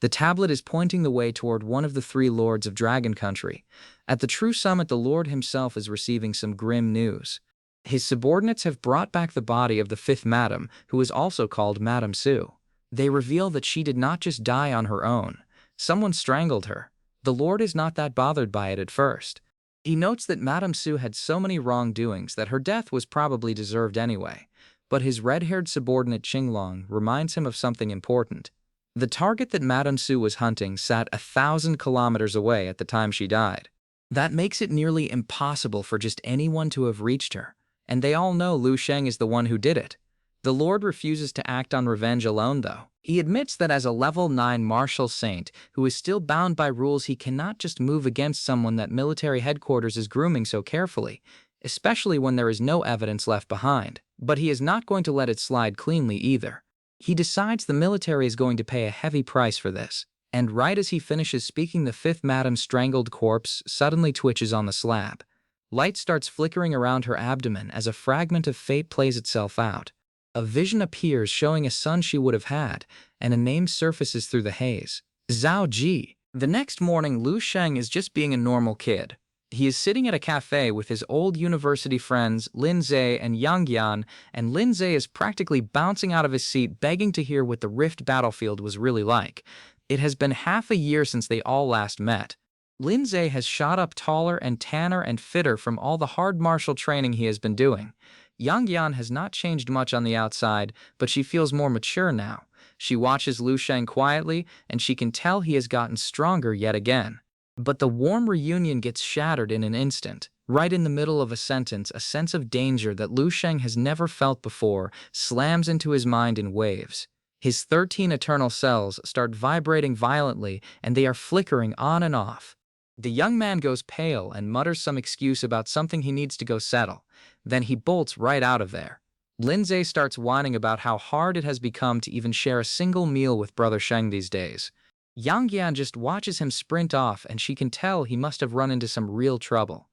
A: The tablet is pointing the way toward one of the 3 lords of Dragon Country. At the true summit, the lord himself is receiving some grim news. His subordinates have brought back the body of the 5th madam, who is also called Madame Sue. They reveal that she did not just die on her own. Someone strangled her. The Lord is not that bothered by it at first. He notes that Madame Sue had so many wrongdoings that her death was probably deserved anyway. But his red-haired subordinate Qinglong reminds him of something important. The target that Madame Sue was hunting sat 1,000 kilometers away at the time she died. That makes it nearly impossible for just anyone to have reached her. And they all know Lu Sheng is the one who did it. The Lord refuses to act on revenge alone, though. He admits that as a level 9 martial saint who is still bound by rules, he cannot just move against someone that military headquarters is grooming so carefully, especially when there is no evidence left behind. But he is not going to let it slide cleanly either. He decides the military is going to pay a heavy price for this. And right as he finishes speaking, the 5th madam's strangled corpse suddenly twitches on the slab. Light starts flickering around her abdomen as a fragment of fate plays itself out. A vision appears showing a son she would have had, and a name surfaces through the haze. Zhao Ji. The next morning, Lu Sheng is just being a normal kid. He is sitting at a cafe with his old university friends Lin Zhe and Yang Yan, and Lin Zhe is practically bouncing out of his seat begging to hear what the Rift battlefield was really like. It has been half a year since they all last met. Lin Zhe has shot up taller and tanner and fitter from all the hard martial training he has been doing. Yang Yan has not changed much on the outside, but she feels more mature now. She watches Lu Sheng quietly, and she can tell he has gotten stronger yet again. But the warm reunion gets shattered in an instant. Right in the middle of a sentence, a sense of danger that Lu Sheng has never felt before slams into his mind in waves. His 13 eternal cells start vibrating violently, and they are flickering on and off. The young man goes pale and mutters some excuse about something he needs to go settle. Then he bolts right out of there. Lin Zhe starts whining about how hard it has become to even share a single meal with Brother Sheng these days. Yang Yan just watches him sprint off, and she can tell he must have run into some real trouble.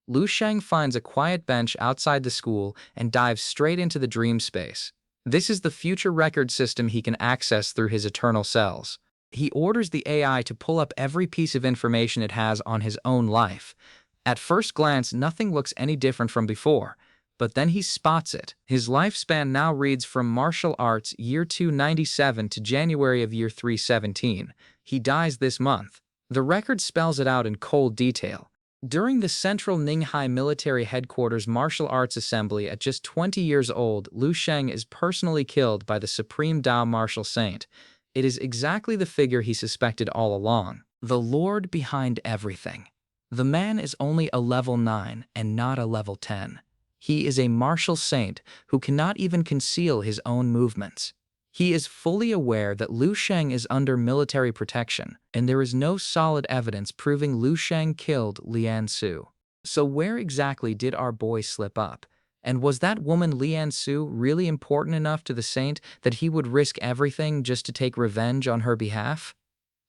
A: Lu Sheng finds a quiet bench outside the school and dives straight into the dream space. This is the future record system he can access through his eternal cells. He orders the AI to pull up every piece of information it has on his own life. At first glance, nothing looks any different from before, but then he spots it. His lifespan now reads from martial arts year 297 to January of year 317. He dies this month. The record spells it out in cold detail. During the Central Ninghai Military Headquarters Martial Arts Assembly at just 20 years old, Lu Sheng is personally killed by the Supreme Tao Martial Saint. It is exactly the figure he suspected all along. The Lord behind everything. The man is only a level 9 and not a level 10. He is a martial saint who cannot even conceal his own movements. He is fully aware that Lu Sheng is under military protection, and there is no solid evidence proving Lu Sheng killed Lian Su. So where exactly did our boy slip up? And was that woman Lian Su really important enough to the saint that he would risk everything just to take revenge on her behalf?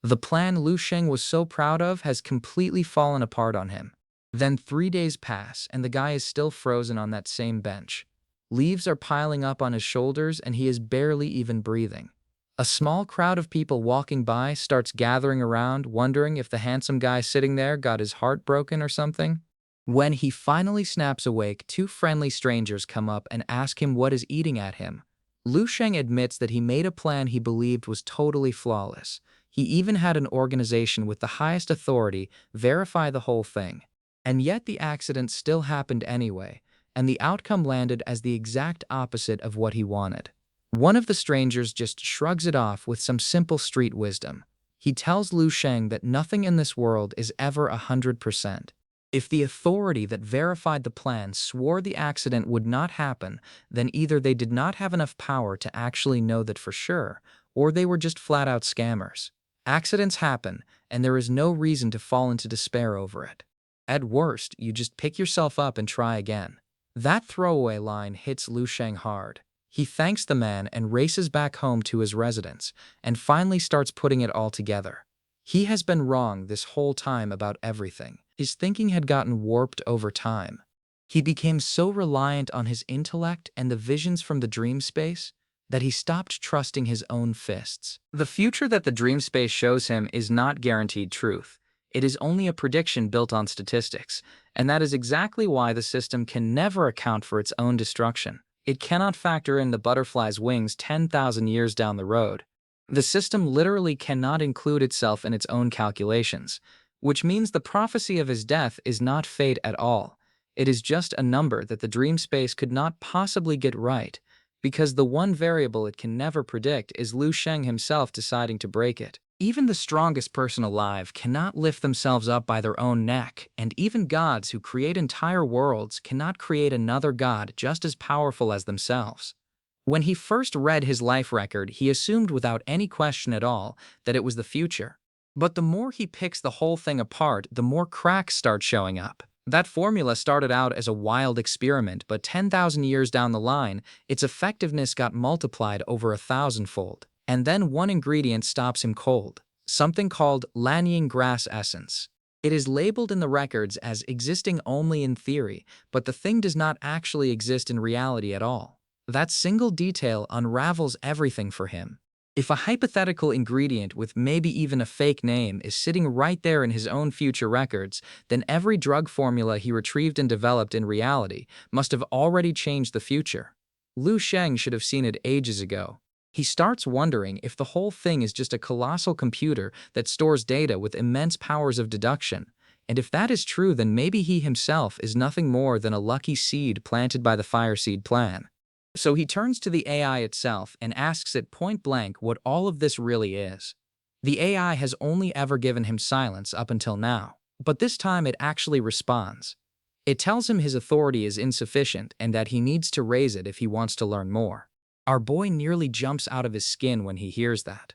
A: The plan Lu Sheng was so proud of has completely fallen apart on him. Then 3 days pass, and the guy is still frozen on that same bench. Leaves are piling up on his shoulders, and he is barely even breathing. A small crowd of people walking by starts gathering around, wondering if the handsome guy sitting there got his heart broken or something. When he finally snaps awake, two friendly strangers come up and ask him what is eating at him. Lu Sheng admits that he made a plan he believed was totally flawless. He even had an organization with the highest authority verify the whole thing. And yet the accident still happened anyway, and the outcome landed as the exact opposite of what he wanted. One of the strangers just shrugs it off with some simple street wisdom. He tells Lu Sheng that nothing in this world is ever 100%. If the authority that verified the plan swore the accident would not happen, then either they did not have enough power to actually know that for sure, or they were just flat-out scammers. Accidents happen, and there is no reason to fall into despair over it. At worst, you just pick yourself up and try again. That throwaway line hits Lu Sheng hard. He thanks the man and races back home to his residence, and finally starts putting it all together. He has been wrong this whole time about everything. His thinking had gotten warped over time. He became so reliant on his intellect and the visions from the dream space that he stopped trusting his own fists. The future that the dream space shows him is not guaranteed truth. It is only a prediction built on statistics, and that is exactly why the system can never account for its own destruction. It cannot factor in the butterfly's wings 10,000 years down the road. The system literally cannot include itself in its own calculations, which means the prophecy of his death is not fate at all. It is just a number that the dream space could not possibly get right, because the one variable it can never predict is Lu Sheng himself deciding to break it. Even the strongest person alive cannot lift themselves up by their own neck, and even gods who create entire worlds cannot create another god just as powerful as themselves. When he first read his life record, he assumed without any question at all that it was the future. But the more he picks the whole thing apart, the more cracks start showing up. That formula started out as a wild experiment, but 10,000 years down the line, its effectiveness got multiplied over 1,000-fold. And then one ingredient stops him cold, something called Lanying grass essence. It is labeled in the records as existing only in theory, but the thing does not actually exist in reality at all. That single detail unravels everything for him. If a hypothetical ingredient with maybe even a fake name is sitting right there in his own future records, then every drug formula he retrieved and developed in reality must have already changed the future. Lu Sheng should have seen it ages ago. He starts wondering if the whole thing is just a colossal computer that stores data with immense powers of deduction. And if that is true, then maybe he himself is nothing more than a lucky seed planted by the Fireseed plan. So he turns to the AI itself and asks it point blank what all of this really is. The AI has only ever given him silence up until now, but this time it actually responds. It tells him his authority is insufficient and that he needs to raise it if he wants to learn more. Our boy nearly jumps out of his skin when he hears that.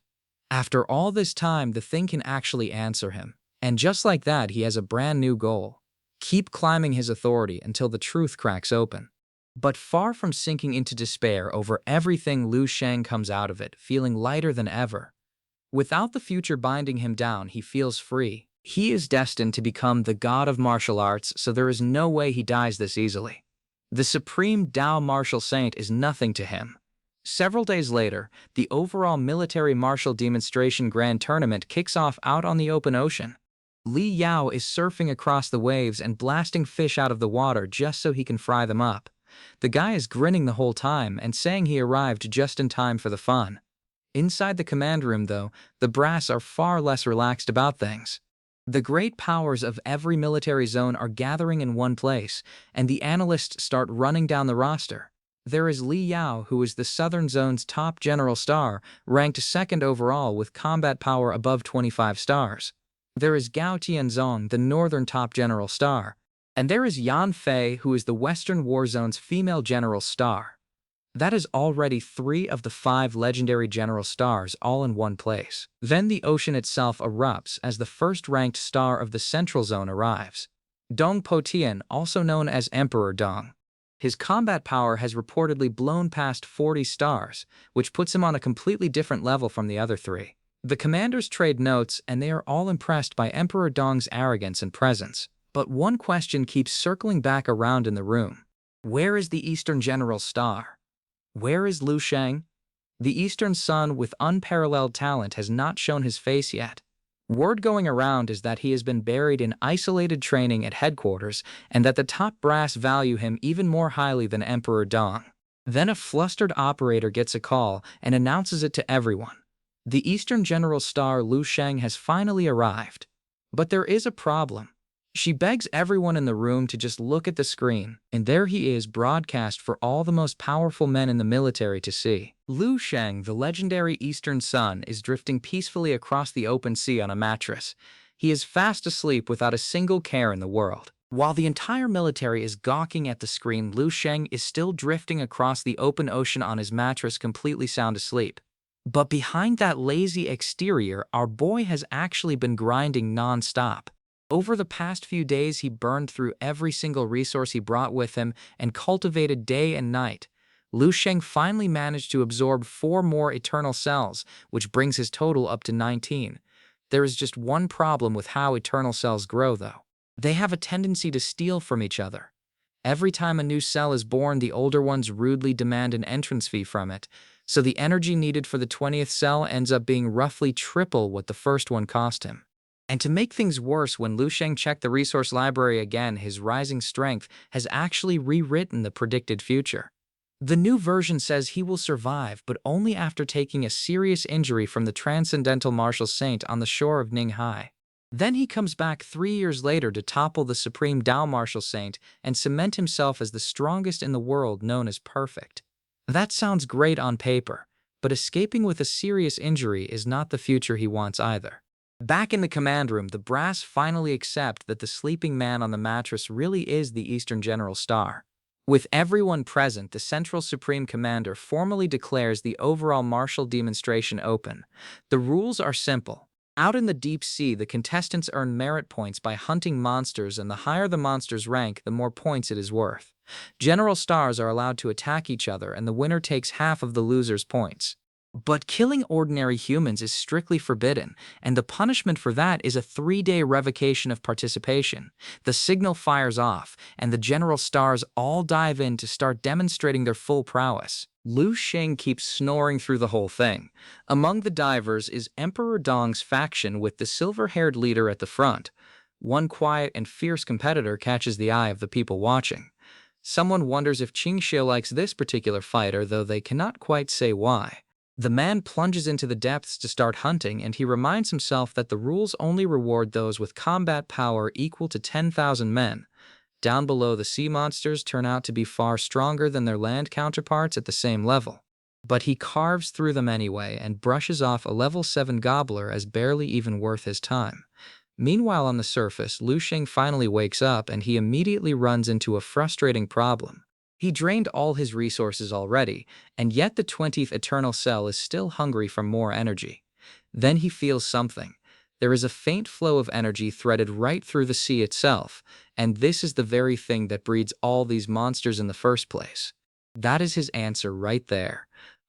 A: After all this time, the thing can actually answer him. And just like that, he has a brand new goal. Keep climbing his authority until the truth cracks open. But far from sinking into despair over everything, Lu Sheng comes out of it, feeling lighter than ever. Without the future binding him down, he feels free. He is destined to become the god of martial arts, so there is no way he dies this easily. The supreme Tao martial saint is nothing to him. Several days later, the overall military martial demonstration grand tournament kicks off out on the open ocean. Li Yao is surfing across the waves and blasting fish out of the water just so he can fry them up. The guy is grinning the whole time and saying he arrived just in time for the fun. Inside the command room, though, the brass are far less relaxed about things. The great powers of every military zone are gathering in one place, and the analysts start running down the roster. There is Li Yao, who is the Southern Zone's top general star, ranked second overall with combat power above 25 stars. There is Gao Tianzong, the Northern top general star. And there is Yan Fei, who is the Western War Zone's female general star. That is already 3 of the 5 legendary general stars all in one place. Then the ocean itself erupts as the first-ranked star of the Central Zone arrives. Dong Potian, also known as Emperor Dong. His combat power has reportedly blown past 40 stars, which puts him on a completely different level from the other 3. The commanders trade notes, and they are all impressed by Emperor Dong's arrogance and presence. But one question keeps circling back around in the room. Where is the Eastern General Star? Where is Lu Sheng? The Eastern Sun with unparalleled talent has not shown his face yet. Word going around is that he has been buried in isolated training at headquarters and that the top brass value him even more highly than Emperor Dong. Then a flustered operator gets a call and announces it to everyone. The Eastern General Star Lu Sheng has finally arrived. But there is a problem. She begs everyone in the room to just look at the screen, and there he is broadcast for all the most powerful men in the military to see. Lu Sheng, the legendary Eastern Sun, is drifting peacefully across the open sea on a mattress. He is fast asleep without a single care in the world. While the entire military is gawking at the screen, Lu Sheng is still drifting across the open ocean on his mattress completely sound asleep. But behind that lazy exterior, our boy has actually been grinding non-stop. Over the past few days, he burned through every single resource he brought with him and cultivated day and night. Lu Sheng finally managed to absorb 4 more eternal cells, which brings his total up to 19. There is just one problem with how eternal cells grow, though. They have a tendency to steal from each other. Every time a new cell is born, the older ones rudely demand an entrance fee from it, so the energy needed for the 20th cell ends up being roughly triple what the first one cost him. And to make things worse, when Lu Sheng checked the resource library again, his rising strength has actually rewritten the predicted future. The new version says he will survive, but only after taking a serious injury from the transcendental martial saint on the shore of Ninghai. Then he comes back 3 years later to topple the supreme Tao martial saint and cement himself as the strongest in the world, known as Perfect. That sounds great on paper, but escaping with a serious injury is not the future he wants either. Back in the command room, the brass finally accept that the sleeping man on the mattress really is the Eastern General Star. With everyone present, the Central Supreme Commander formally declares the overall martial demonstration open. The rules are simple. Out in the deep sea, the contestants earn merit points by hunting monsters, and the higher the monster's rank, the more points it is worth. General stars are allowed to attack each other, and the winner takes half of the loser's points. But killing ordinary humans is strictly forbidden, and the punishment for that is a 3-day revocation of participation. The signal fires off, and the general stars all dive in to start demonstrating their full prowess. Lu Sheng keeps snoring through the whole thing. Among the divers is Emperor Dong's faction with the silver-haired leader at the front. One quiet and fierce competitor catches the eye of the people watching. Someone wonders if Qingxiu likes this particular fighter, though they cannot quite say why. The man plunges into the depths to start hunting, and he reminds himself that the rules only reward those with combat power equal to 10,000 men. Down below, the sea monsters turn out to be far stronger than their land counterparts at the same level. But he carves through them anyway and brushes off a level 7 gobbler as barely even worth his time. Meanwhile, on the surface, Lu Sheng finally wakes up, and he immediately runs into a frustrating problem. He drained all his resources already, and yet the 20th Eternal Cell is still hungry for more energy. Then he feels something. There is a faint flow of energy threaded right through the sea itself, and this is the very thing that breeds all these monsters in the first place. That is his answer right there.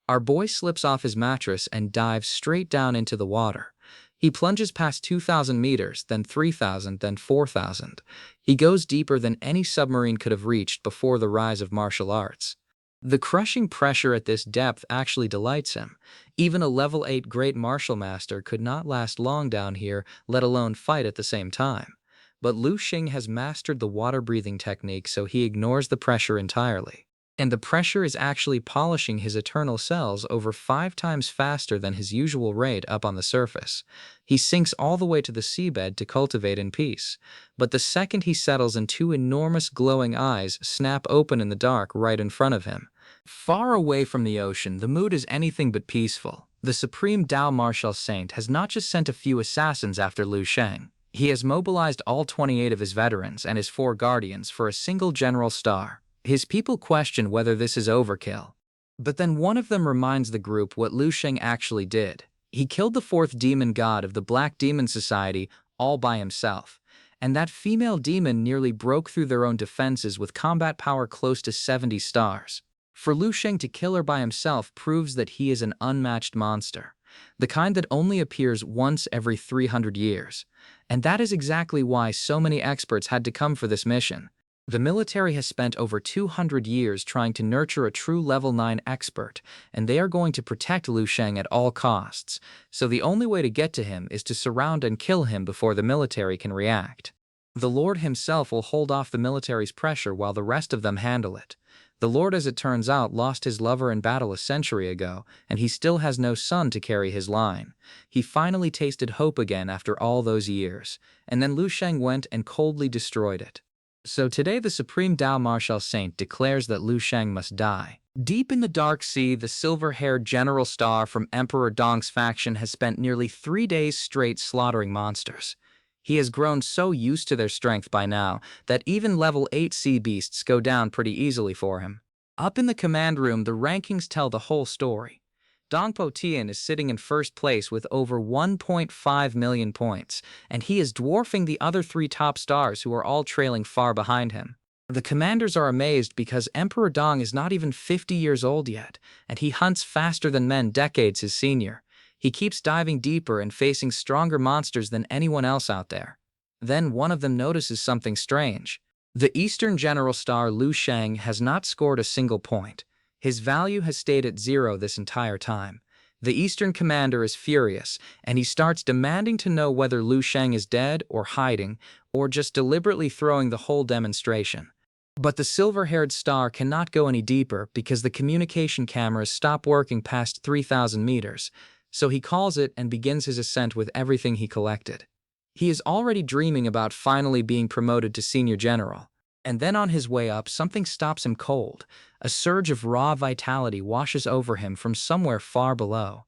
A: Our boy slips off his mattress and dives straight down into the water. He plunges past 2,000 meters, then 3,000, then 4,000. He goes deeper than any submarine could have reached before the rise of martial arts. The crushing pressure at this depth actually delights him. Even a level 8 great martial master could not last long down here, let alone fight at the same time. But Lu Sheng has mastered the water-breathing technique, so he ignores the pressure entirely. And the pressure is actually polishing his eternal cells over 5 times faster than his usual rate up on the surface. He sinks all the way to the seabed to cultivate in peace. But the second he settles in, 2 enormous glowing eyes snap open in the dark right in front of him. Far away from the ocean, the mood is anything but peaceful. The Supreme Tao Martial Saint has not just sent a few assassins after Lu Sheng. He has mobilized all 28 of his veterans and his 4 guardians for a single general star. His people question whether this is overkill. But then one of them reminds the group what Lu Sheng actually did. He killed the 4th demon god of the Black Demon Society all by himself. And that female demon nearly broke through their own defenses with combat power close to 70 stars. For Lu Sheng to kill her by himself proves that he is an unmatched monster. The kind that only appears once every 300 years. And that is exactly why so many experts had to come for this mission. The military has spent over 200 years trying to nurture a true level 9 expert, and they are going to protect Lu Sheng at all costs, so the only way to get to him is to surround and kill him before the military can react. The Lord himself will hold off the military's pressure while the rest of them handle it. The Lord, as it turns out, lost his lover in battle a century ago, and he still has no son to carry his line. He finally tasted hope again after all those years, and then Lu Sheng went and coldly destroyed it. So today the Supreme Tao Martial Saint declares that Lu Sheng must die. Deep in the dark sea, the silver-haired General Star from Emperor Dong's faction has spent nearly 3 days straight slaughtering monsters. He has grown so used to their strength by now that even level 8 sea beasts go down pretty easily for him. Up in the command room, the rankings tell the whole story. Dong Po Tian is sitting in first place with over 1.5 million points, and he is dwarfing the other 3 top stars who are all trailing far behind him. The commanders are amazed because Emperor Dong is not even 50 years old yet, and he hunts faster than men decades his senior. He keeps diving deeper and facing stronger monsters than anyone else out there. Then one of them notices something strange. The Eastern General Star Lu Sheng has not scored a single point. His value has stayed at 0 this entire time. The Eastern commander is furious, and he starts demanding to know whether Lu Sheng is dead or hiding, or just deliberately throwing the whole demonstration. But the silver-haired star cannot go any deeper because the communication cameras stop working past 3,000 meters, so he calls it and begins his ascent with everything he collected. He is already dreaming about finally being promoted to senior general. And then on his way up, something stops him cold. A surge of raw vitality washes over him from somewhere far below.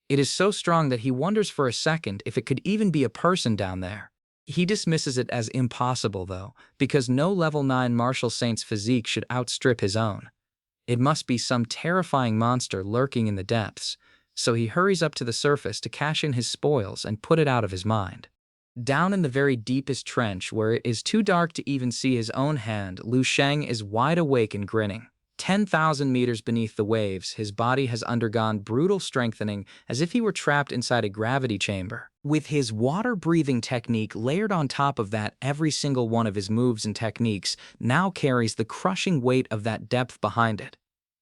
A: It is so strong that he wonders for a second if it could even be a person down there. He dismisses it as impossible, though, because no level 9 martial saint's physique should outstrip his own. It must be some terrifying monster lurking in the depths, so he hurries up to the surface to cash in his spoils and put it out of his mind. Down in the very deepest trench, where it is too dark to even see his own hand, Lu Sheng is wide awake and grinning. 10,000 meters beneath the waves, his body has undergone brutal strengthening as if he were trapped inside a gravity chamber. With his water-breathing technique layered on top of that, every single one of his moves and techniques now carries the crushing weight of that depth behind it.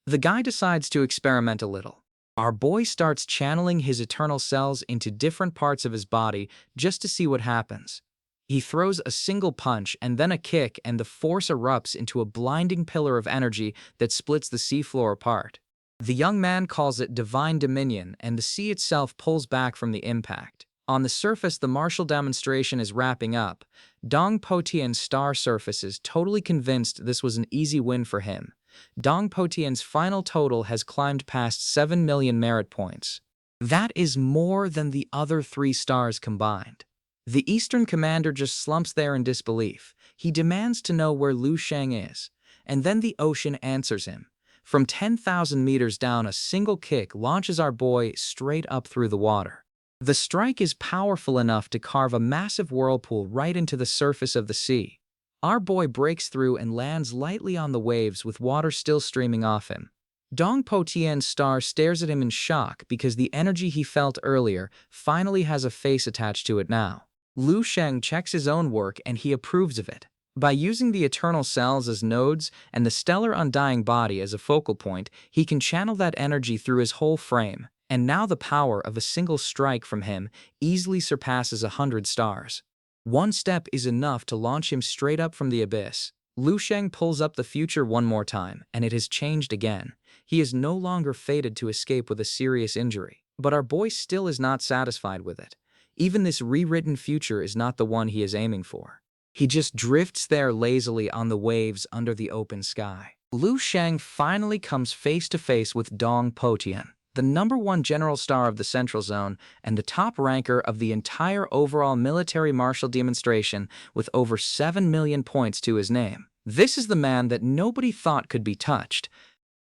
A: The guy decides to experiment a little. Our boy starts channeling his eternal cells into different parts of his body just to see what happens. He throws a single punch and then a kick, and the force erupts into a blinding pillar of energy that splits the seafloor apart. The young man calls it divine dominion, and the sea itself pulls back from the impact. On the surface, the martial demonstration is wrapping up. Dong Po Tian's star surface is totally convinced this was an easy win for him. Dong Po Tian's final total has climbed past 7 million merit points. That is more than the other 3 stars combined. The Eastern commander just slumps there in disbelief. He demands to know where Lu Sheng is, and then the ocean answers him. From 10,000 meters down, a single kick launches our boy straight up through the water. The strike is powerful enough to carve a massive whirlpool right into the surface of the sea. Our boy breaks through and lands lightly on the waves with water still streaming off him. Dong Po Tian's star stares at him in shock because the energy he felt earlier finally has a face attached to it now. Lu Sheng checks his own work and he approves of it. By using the eternal cells as nodes and the stellar undying body as a focal point, he can channel that energy through his whole frame, and now the power of a single strike from him easily surpasses 100 stars. One step is enough to launch him straight up from the abyss. Lu Sheng pulls up the future one more time, and it has changed again. He is no longer fated to escape with a serious injury. But our boy still is not satisfied with it. Even this rewritten future is not the one he is aiming for. He just drifts there lazily on the waves under the open sky. Lu Sheng finally comes face to face with Dong Potian, the #1 general star of the Central Zone and the top ranker of the entire overall military martial demonstration with over 7 million points to his name. This is the man that nobody thought could be touched.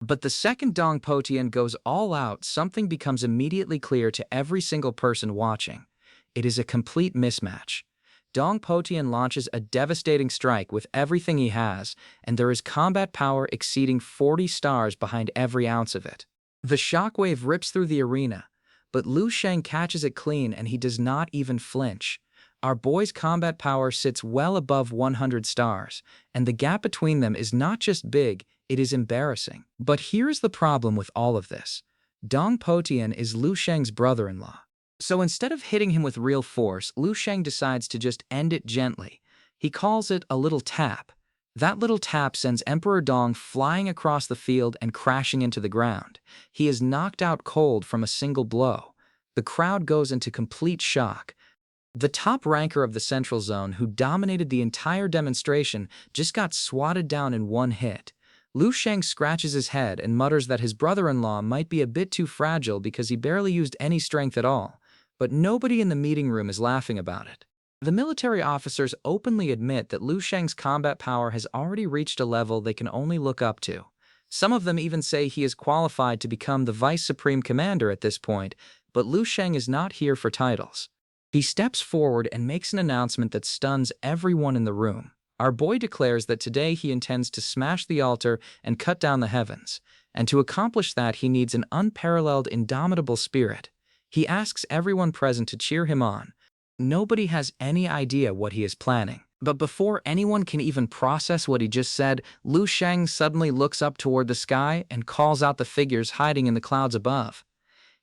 A: But the second Dong Potian goes all out, something becomes immediately clear to every single person watching. It is a complete mismatch. Dong Potian launches a devastating strike with everything he has, and there is combat power exceeding 40 stars behind every ounce of it. The shockwave rips through the arena, but Lu Sheng catches it clean and he does not even flinch. Our boy's combat power sits well above 100 stars, and the gap between them is not just big, it is embarrassing. But here's the problem with all of this. Dong Potian is Lu Sheng's brother-in-law. So instead of hitting him with real force, Lu Sheng decides to just end it gently. He calls it a little tap. That little tap sends Emperor Dong flying across the field and crashing into the ground. He is knocked out cold from a single blow. The crowd goes into complete shock. The top ranker of the Central Zone, who dominated the entire demonstration, just got swatted down in one hit. Lu Sheng scratches his head and mutters that his brother-in-law might be a bit too fragile because he barely used any strength at all. But nobody in the meeting room is laughing about it. The military officers openly admit that Lu Sheng's combat power has already reached a level they can only look up to. Some of them even say he is qualified to become the Vice Supreme Commander at this point, but Lu Sheng is not here for titles. He steps forward and makes an announcement that stuns everyone in the room. Our boy declares that today he intends to smash the altar and cut down the heavens, and to accomplish that he needs an unparalleled, indomitable spirit. He asks everyone present to cheer him on. Nobody has any idea what he is planning. But before anyone can even process what he just said, Lu Sheng suddenly looks up toward the sky and calls out the figures hiding in the clouds above.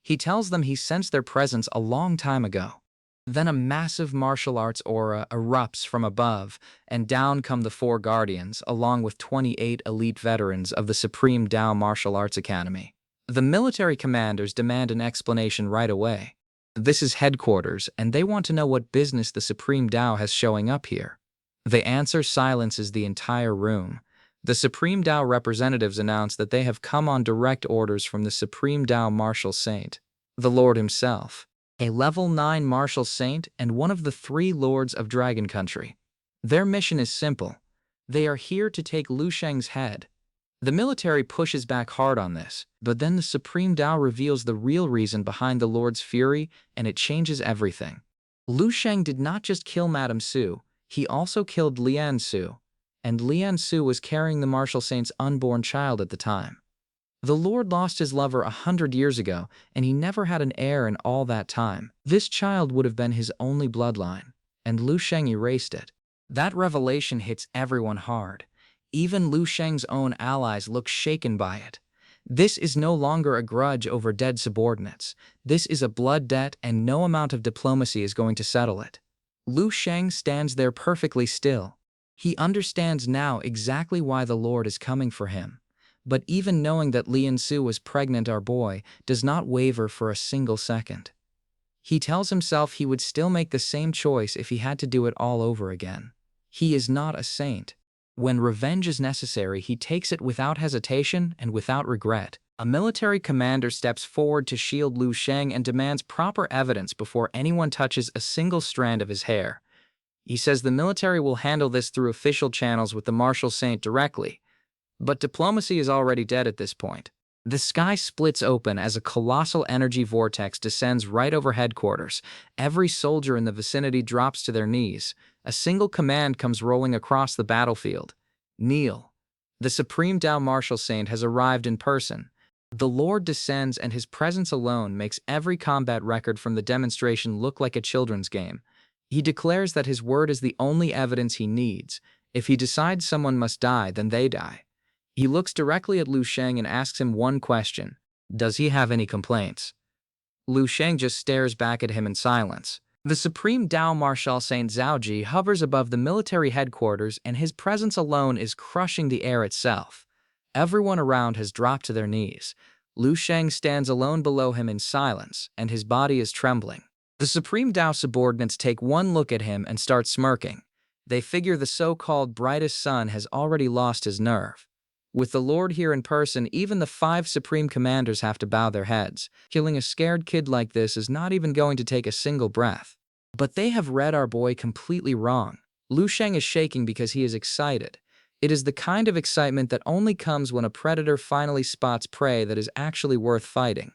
A: He tells them he sensed their presence a long time ago. Then a massive martial arts aura erupts from above, and down come the 4 guardians, along with 28 elite veterans of the Supreme Tao Martial Arts Academy. The military commanders demand an explanation right away. This is headquarters, and they want to know what business the Supreme Tao has showing up here. The answer silences the entire room. The Supreme Tao representatives announce that they have come on direct orders from the Supreme Tao Martial Saint, the Lord himself, a level 9 martial saint and one of the 3 lords of Dragon Country. Their mission is simple. They are here to take Lu Sheng's head. The military pushes back hard on this, but then the Supreme Tao reveals the real reason behind the Lord's fury, and it changes everything. Lu Sheng did not just kill Madame Su, he also killed Lian Su, and Lian Su was carrying the martial saint's unborn child at the time. The Lord lost his lover 100 years ago, and he never had an heir in all that time. This child would have been his only bloodline, and Lu Sheng erased it. That revelation hits everyone hard. Even Lu Sheng's own allies look shaken by it. This is no longer a grudge over dead subordinates. This is a blood debt, and no amount of diplomacy is going to settle it. Lu Sheng stands there perfectly still. He understands now exactly why the Lord is coming for him. But even knowing that Lian Su was pregnant, our boy does not waver for a single second. He tells himself he would still make the same choice if he had to do it all over again. He is not a saint. When revenge is necessary, he takes it without hesitation and without regret. A military commander steps forward to shield Lu Sheng and demands proper evidence before anyone touches a single strand of his hair. He says the military will handle this through official channels with the martial saint directly. But diplomacy is already dead at this point. The sky splits open as a colossal energy vortex descends right over headquarters. Every soldier in the vicinity drops to their knees. A single command comes rolling across the battlefield. Kneel. The Supreme Tao Martial Saint has arrived in person. The Lord descends, and his presence alone makes every combat record from the demonstration look like a children's game. He declares that his word is the only evidence he needs. If he decides someone must die, then they die. He looks directly at Lu Sheng and asks him one question. Does he have any complaints? Lu Sheng just stares back at him in silence. The Supreme Tao Marshal Saint Zhaoji hovers above the military headquarters, and his presence alone is crushing the air itself. Everyone around has dropped to their knees. Lu Sheng stands alone below him in silence, and his body is trembling. The Supreme Tao subordinates take one look at him and start smirking. They figure the so-called brightest sun has already lost his nerve. With the Lord here in person, even the 5 Supreme Commanders have to bow their heads. Killing a scared kid like this is not even going to take a single breath. But they have read our boy completely wrong. Lu Sheng is shaking because he is excited. It is the kind of excitement that only comes when a predator finally spots prey that is actually worth fighting.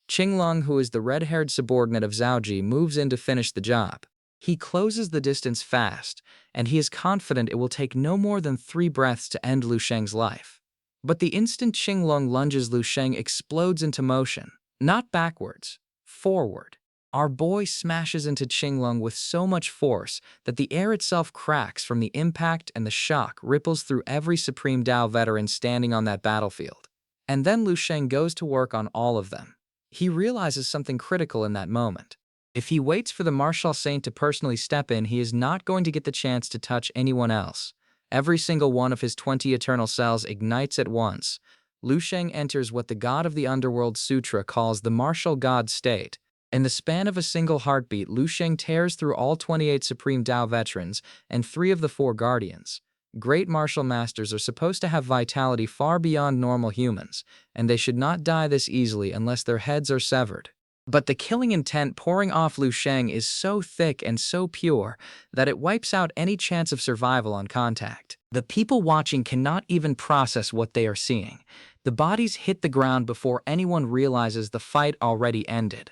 A: Qinglong, who is the red-haired subordinate of Zhaoji, moves in to finish the job. He closes the distance fast, and he is confident it will take no more than 3 breaths to end Lu Sheng's life. But the instant Qinglong lunges, Lu Sheng explodes into motion. Not backwards, forward. Our boy smashes into Qinglong with so much force that the air itself cracks from the impact, and the shock ripples through every Supreme Tao veteran standing on that battlefield. And then Lu Sheng goes to work on all of them. He realizes something critical in that moment. If he waits for the Marshal Saint to personally step in, he is not going to get the chance to touch anyone else. Every single one of his 20 eternal cells ignites at once. Lu Sheng enters what the God of the Underworld Sutra calls the martial God state. In the span of a single heartbeat, Lu Sheng tears through all 28 Supreme Tao veterans and 3 of the 4 guardians. Great martial masters are supposed to have vitality far beyond normal humans, and they should not die this easily unless their heads are severed. But the killing intent pouring off Lu Sheng is so thick and so pure that it wipes out any chance of survival on contact. The people watching cannot even process what they are seeing. The bodies hit the ground before anyone realizes the fight already ended.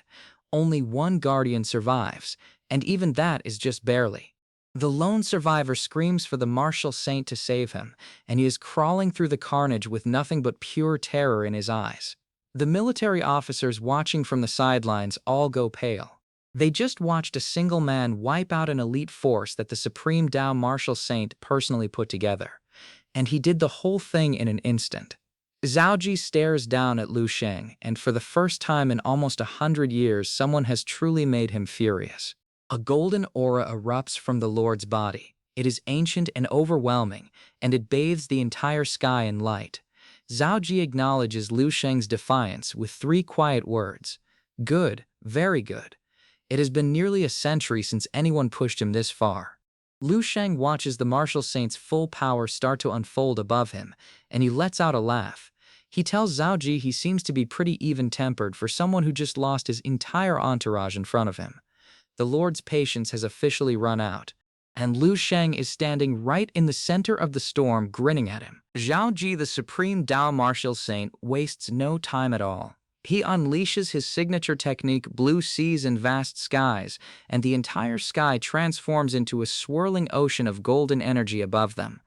A: Only 1 guardian survives, and even that is just barely. The lone survivor screams for the Martial Saint to save him, and he is crawling through the carnage with nothing but pure terror in his eyes. The military officers watching from the sidelines all go pale. They just watched a single man wipe out an elite force that the Supreme Tao Martial Saint personally put together. And he did the whole thing in an instant. Zhaoji stares down at Lu Sheng, and for the first time in almost 100 years, someone has truly made him furious. A golden aura erupts from the Lord's body. It is ancient and overwhelming, and it bathes the entire sky in light. Zhaoji acknowledges Lu Sheng's defiance with 3 quiet words. Good, very good. It has been nearly a century since anyone pushed him this far. Lu Sheng watches the Martial Saint's full power start to unfold above him, and he lets out a laugh. He tells Zhaoji he seems to be pretty even-tempered for someone who just lost his entire entourage in front of him. The Lord's patience has officially run out, and Lu Sheng is standing right in the center of the storm, grinning at him. Zhaoji, the Supreme Tao Martial Saint, wastes no time at all. He unleashes his signature technique, blue seas and vast skies, and the entire sky transforms into a swirling ocean of golden energy above them.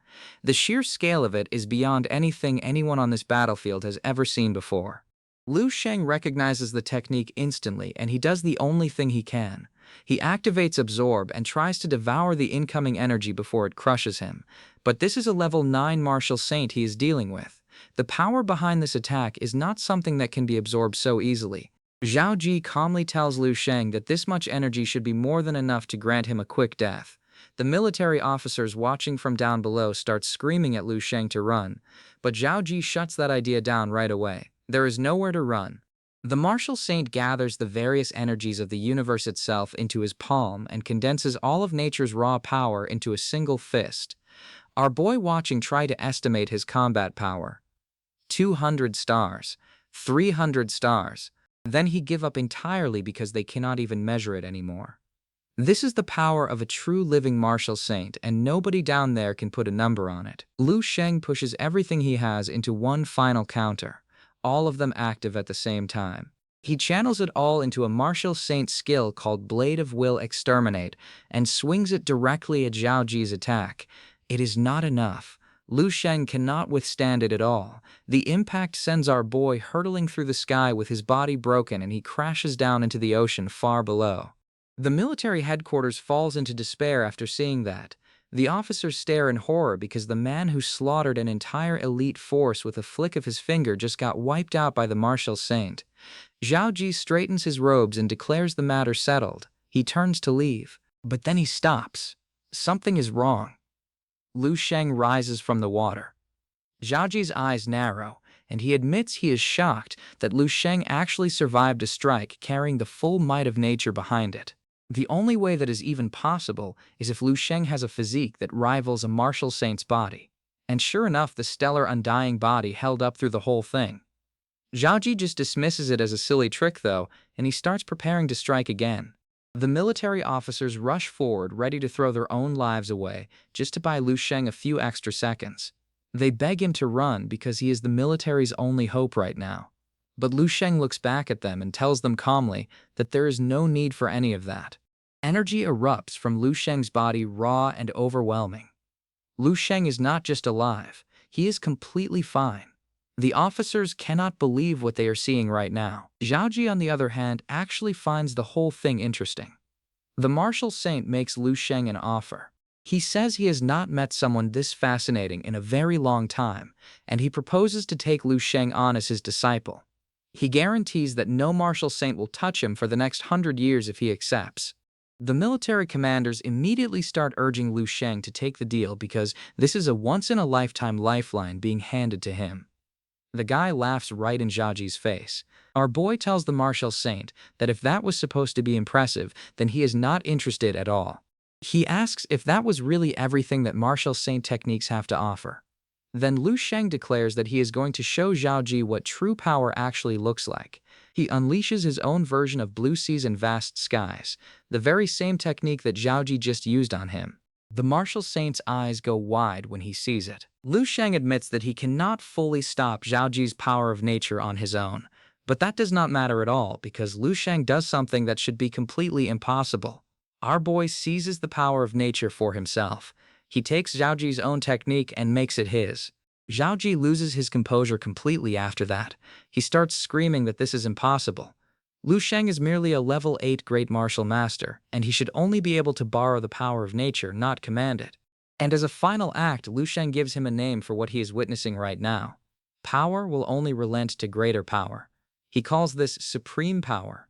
A: The sheer scale of it is beyond anything anyone on this battlefield has ever seen before. Lu Sheng recognizes the technique instantly, and he does the only thing he can. He activates Absorb and tries to devour the incoming energy before it crushes him. But this is a level 9 Martial Saint he is dealing with. The power behind this attack is not something that can be absorbed so easily. Zhaoji calmly tells Lu Sheng that this much energy should be more than enough to grant him a quick death. The military officers watching from down below start screaming at Lu Sheng to run, but Zhaoji shuts that idea down right away. There is nowhere to run. The Martial Saint gathers the various energies of the universe itself into his palm and condenses all of nature's raw power into a single fist. Our boy watching try to estimate his combat power. 200 stars. 300 stars. Then he give up entirely because they cannot even measure it anymore. This is the power of a true living Martial Saint, and nobody down there can put a number on it. Lu Sheng pushes everything he has into one final counter, all of them active at the same time. He channels it all into a Martial Saint skill called Blade of Will Exterminate and swings it directly at Zhaoji's attack. It is not enough. Lu Sheng cannot withstand it at all. The impact sends our boy hurtling through the sky with his body broken, and he crashes down into the ocean far below. The military headquarters falls into despair after seeing that. The officers stare in horror because the man who slaughtered an entire elite force with a flick of his finger just got wiped out by the Martial Saint. Zhaoji straightens his robes and declares the matter settled. He turns to leave, but then he stops. Something is wrong. Lu Sheng rises from the water. Zhaoji's eyes narrow, and he admits he is shocked that Lu Sheng actually survived a strike carrying the full might of nature behind it. The only way that is even possible is if Lu Sheng has a physique that rivals a martial saint's body. And sure enough, the stellar undying body held up through the whole thing. Zhaoji just dismisses it as a silly trick though, and he starts preparing to strike again. The military officers rush forward ready to throw their own lives away just to buy Lu Sheng a few extra seconds. They beg him to run because he is the military's only hope right now. But Lu Sheng looks back at them and tells them calmly that there is no need for any of that. Energy erupts from Lu Sheng's body, raw and overwhelming. Lu Sheng is not just alive, he is completely fine. The officers cannot believe what they are seeing right now. Zhaoji, on the other hand, actually finds the whole thing interesting. The martial saint makes Lu Sheng an offer. He says he has not met someone this fascinating in a very long time, and he proposes to take Lu Sheng on as his disciple. He guarantees that no martial saint will touch him for the next 100 years if he accepts. The military commanders immediately start urging Lu Sheng to take the deal because this is a once-in-a-lifetime lifeline being handed to him. The guy laughs right in Zhaoji's face. Our boy tells the martial saint that if that was supposed to be impressive, then he is not interested at all. He asks if that was really everything that martial saint techniques have to offer. Then Lu Sheng declares that he is going to show Zhaoji what true power actually looks like. He unleashes his own version of blue seas and vast skies, the very same technique that Zhaoji just used on him. The martial saint's eyes go wide when he sees it. Lu Sheng admits that he cannot fully stop Zhaoji's power of nature on his own, but that does not matter at all because Lu Sheng does something that should be completely impossible. Our boy seizes the power of nature for himself. He takes Zhaoji's own technique and makes it his. Zhaoji loses his composure completely after that. He starts screaming that this is impossible. Lu Sheng is merely a level 8 great martial master, and he should only be able to borrow the power of nature, not command it. And as a final act, Lu Sheng gives him a name for what he is witnessing right now. Power will only relent to greater power. He calls this supreme power.